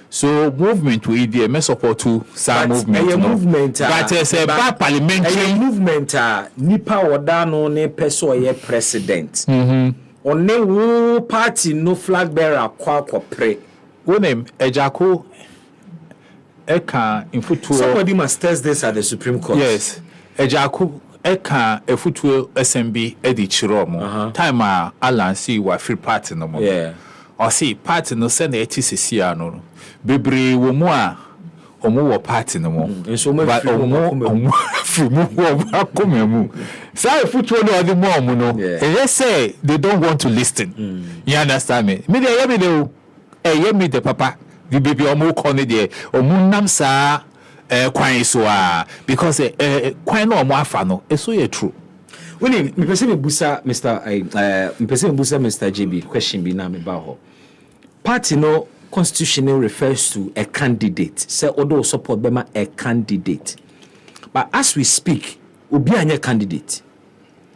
So movement we dey me support to some movement. But it's a parliamentary movement. Nipa oda no ne person ye president. On wo party no flag bearer kwa pre. Wo name Ejako Eka in football. Somebody must test this at the Supreme Court. Yes. Ejako Eka a football SMB Edi Chiromo. Time Alan see wa free party no more. Yeah. Or see party no send ATCC no. Bebre wo mu a omo wo party no mo so mo free mu akomamu say futuo no odi mo omo no they say they don't want to listen. You understand me dey me dey me the papa the baby omo ko ne dey omo nam sa kwan so a because kwan no omo afa no so ye true. When me person me busa Mr. JB question bi na me ba ho party no constitution refers to a candidate. Say although support bema a candidate. But as we speak, obi anya candidate.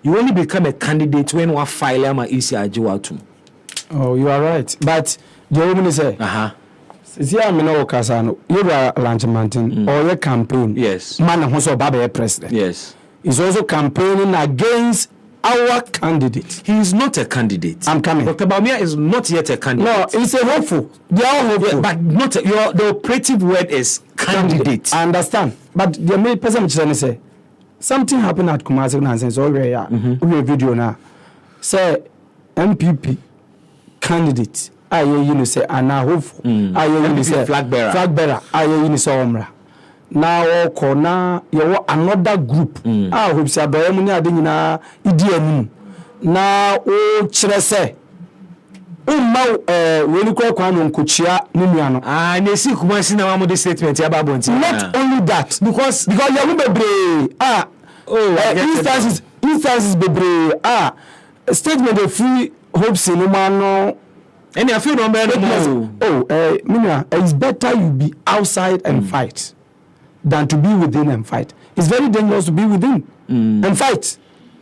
You only become a candidate when one file am ECIG. Oh, you are right. But the woman say, see, I'm no Casano. You are Lanche Mountain or your campaign. Yes. Man who's a Baba president. Yes. He's also campaigning against our candidate. He is not a candidate. I'm coming. Dr. Baumia is not yet a candidate. No, he's a hopeful. They are hopeful. Yeah, but not the operative word is candidate. I understand. But the main person which say something happened at Kumasi and says already we video now. Say MPP candidate. I you say and hopeful. I you say flag bearer. I you say omra. Now corner you another group hope say abayemu ni ade nyina idi anu na o kire say Really quick one on Kuchia Nimiano. And they see Kumasi na wamu this statement about Bonti. Not only that, because you remember instances bebre statement of free hopes in Umano. And I feel no Minya, it's better you be outside and fight than to be within and fight. It's very dangerous to be within and fight.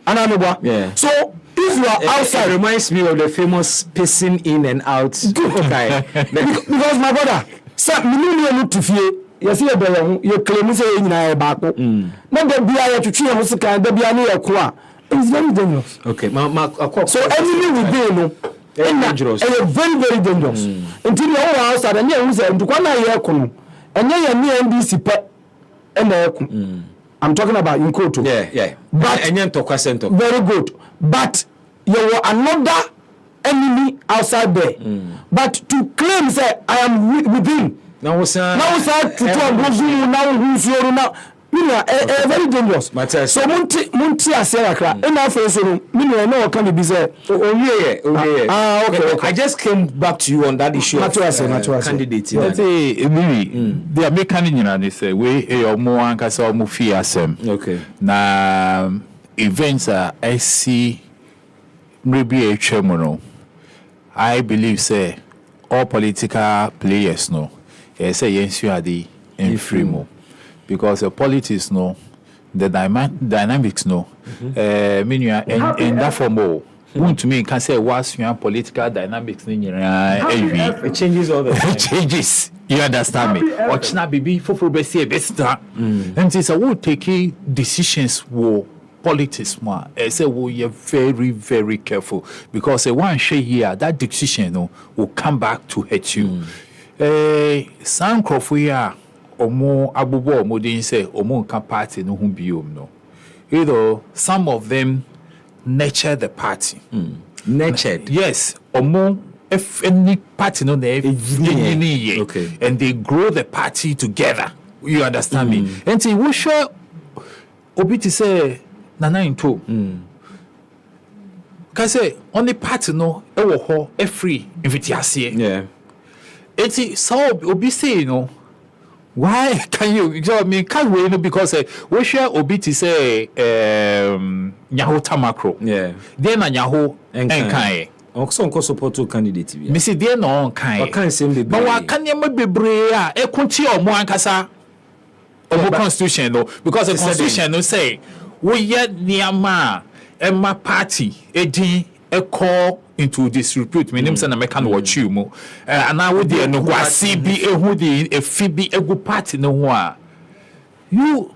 Yeah. So if you are outside, it reminds me of the famous pacing in and out. Okay. Because my brother, some million to fear. Yes, you claim say in a back. Not the BIA to treat us kind of BIA. It's very dangerous. Okay, so enemy within dangerous. Very, very dangerous. Until you are outside and you say, to one year, and you are NDC and I'm talking about in Koto. Yeah. But very good. But you were another enemy outside there. But to claim say I am within. Now sir to now very dangerous. So munti asera enough so no can be say okay. I just came back to you on that issue of candidate. Let's say they are making they say we more ankasa mo fi asem. Okay. Na events are I see maybe a chemono. I believe say all political players no say yes you are the free mo. Because the politics no, the dynamics no, meaning and that for more. To me can say what's your political dynamics it changes all the time. It changes. You understand me? Or China baby for best and it's a would take decisions war politics more. I say we are very, very careful because one share here that decision will come back to hurt you. Some crofia omo abubo omo dey say omo nka party no hu biom no. Some of them nurture the party. Nurtured. Yes, omo if any party no dey okay, and they grow the party together. You understand me? And see we sure obi to say nana into can say only party no e wo ho e free invitiasie. Yeah. It's so obi say why can you? I mean, can't we? Because we share obi to say Nyaho Tamakro. Yeah. Then Nyaho Enkai. Also, support two candidates. Me see, they no Enkai. What can say? But what can you be brave? E kunti o mo ankasa. Obo constitution no, because the constitution no say we yet niama Emma party edin e call into disrepute. Me name say na meka no watch you mo. And I would no go CB ehu di e fibi egu party no ho a. You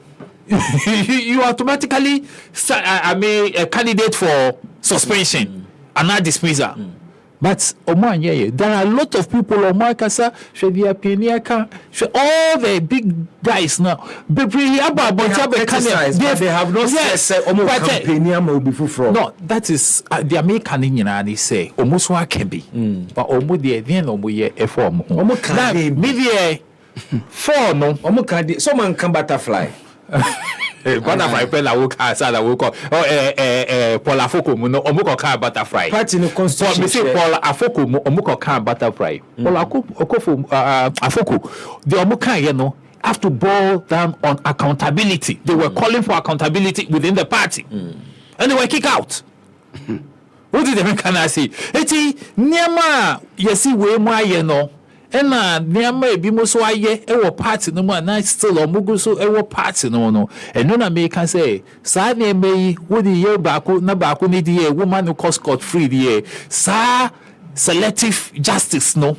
automatically I mean a candidate for suspension and not dismissal. But there are a lot of people on my casa, all the big guys now. They have not said no, that is the American and they say almost what can be. But almost the end of a form. Maybe four no, someone can butterfly. Butterfly pen I work outside I work Paul Afoko no omuko can butterfly party no constitution me say Paul Afoko omuko can butterfly Paul Afoko the omuka here no have to boil down on accountability. They were calling for accountability within the party and they were kicked out. What did they can I say eti niama yesi we mu aye no ena niama ebi mo so aye e wo party no mu na still omugu so e wo party no eno na me can say sa na emeyi wo di ye baako na baako ni di ye woman no cost scot free di ye sa selective justice no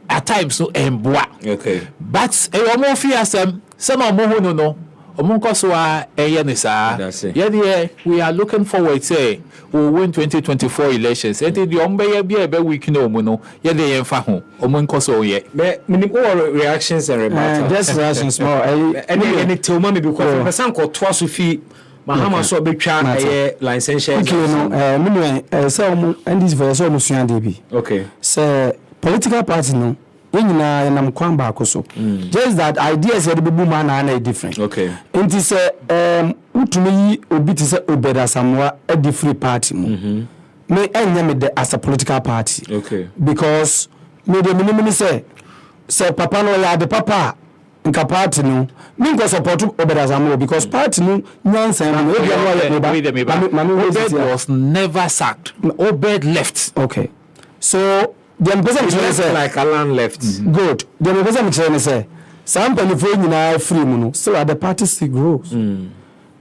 at times no emboa. Okay, but e wo mo fi asem se na omo hu no omo nkoso a eye ne sa ye we are looking forward say we win 2024 elections. And the ombe be a week no mono. Yeah, they are faho. Omon koso ye. Minimum reactions and remarks. Just reactions more. Any tell me because the son called twice fi Mahama so be try license. Okay, no. So and this for so musuan debi. Okay. So political party no. Nyina nam kwan ba koso. Just that ideas are the man are different. Okay. It is utumi obi ti say obeda samwa a different party mu. me enye me de as a political party. Okay. Because me de minimum say papa no ya de papa nka party no me nko support Obedazamo because party no nyansa no e bia no Obed was never sacked. Obed left. Okay. So the person say like Alan left. Good. The person say some people nyina free mu no so the party still grows.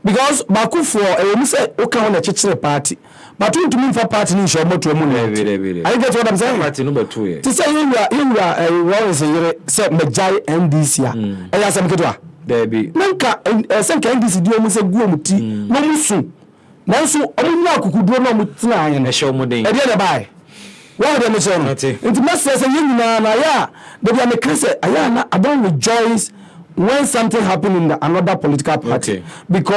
Because Bakufo we say okay on the church party but you to mean for party ni show moto mu no. I get what I'm saying. Party number 2 here. To say you are say Majai NDC a ya sam kedwa. There be. Nanka senka NDC di o mu say guo muti no musu. Nanso omu akukuduro no mu tena ayen. E show mu den. E dey buy. What are they saying? Into message say you na ya they be make say aya na I don't rejoice when something happen in another political party because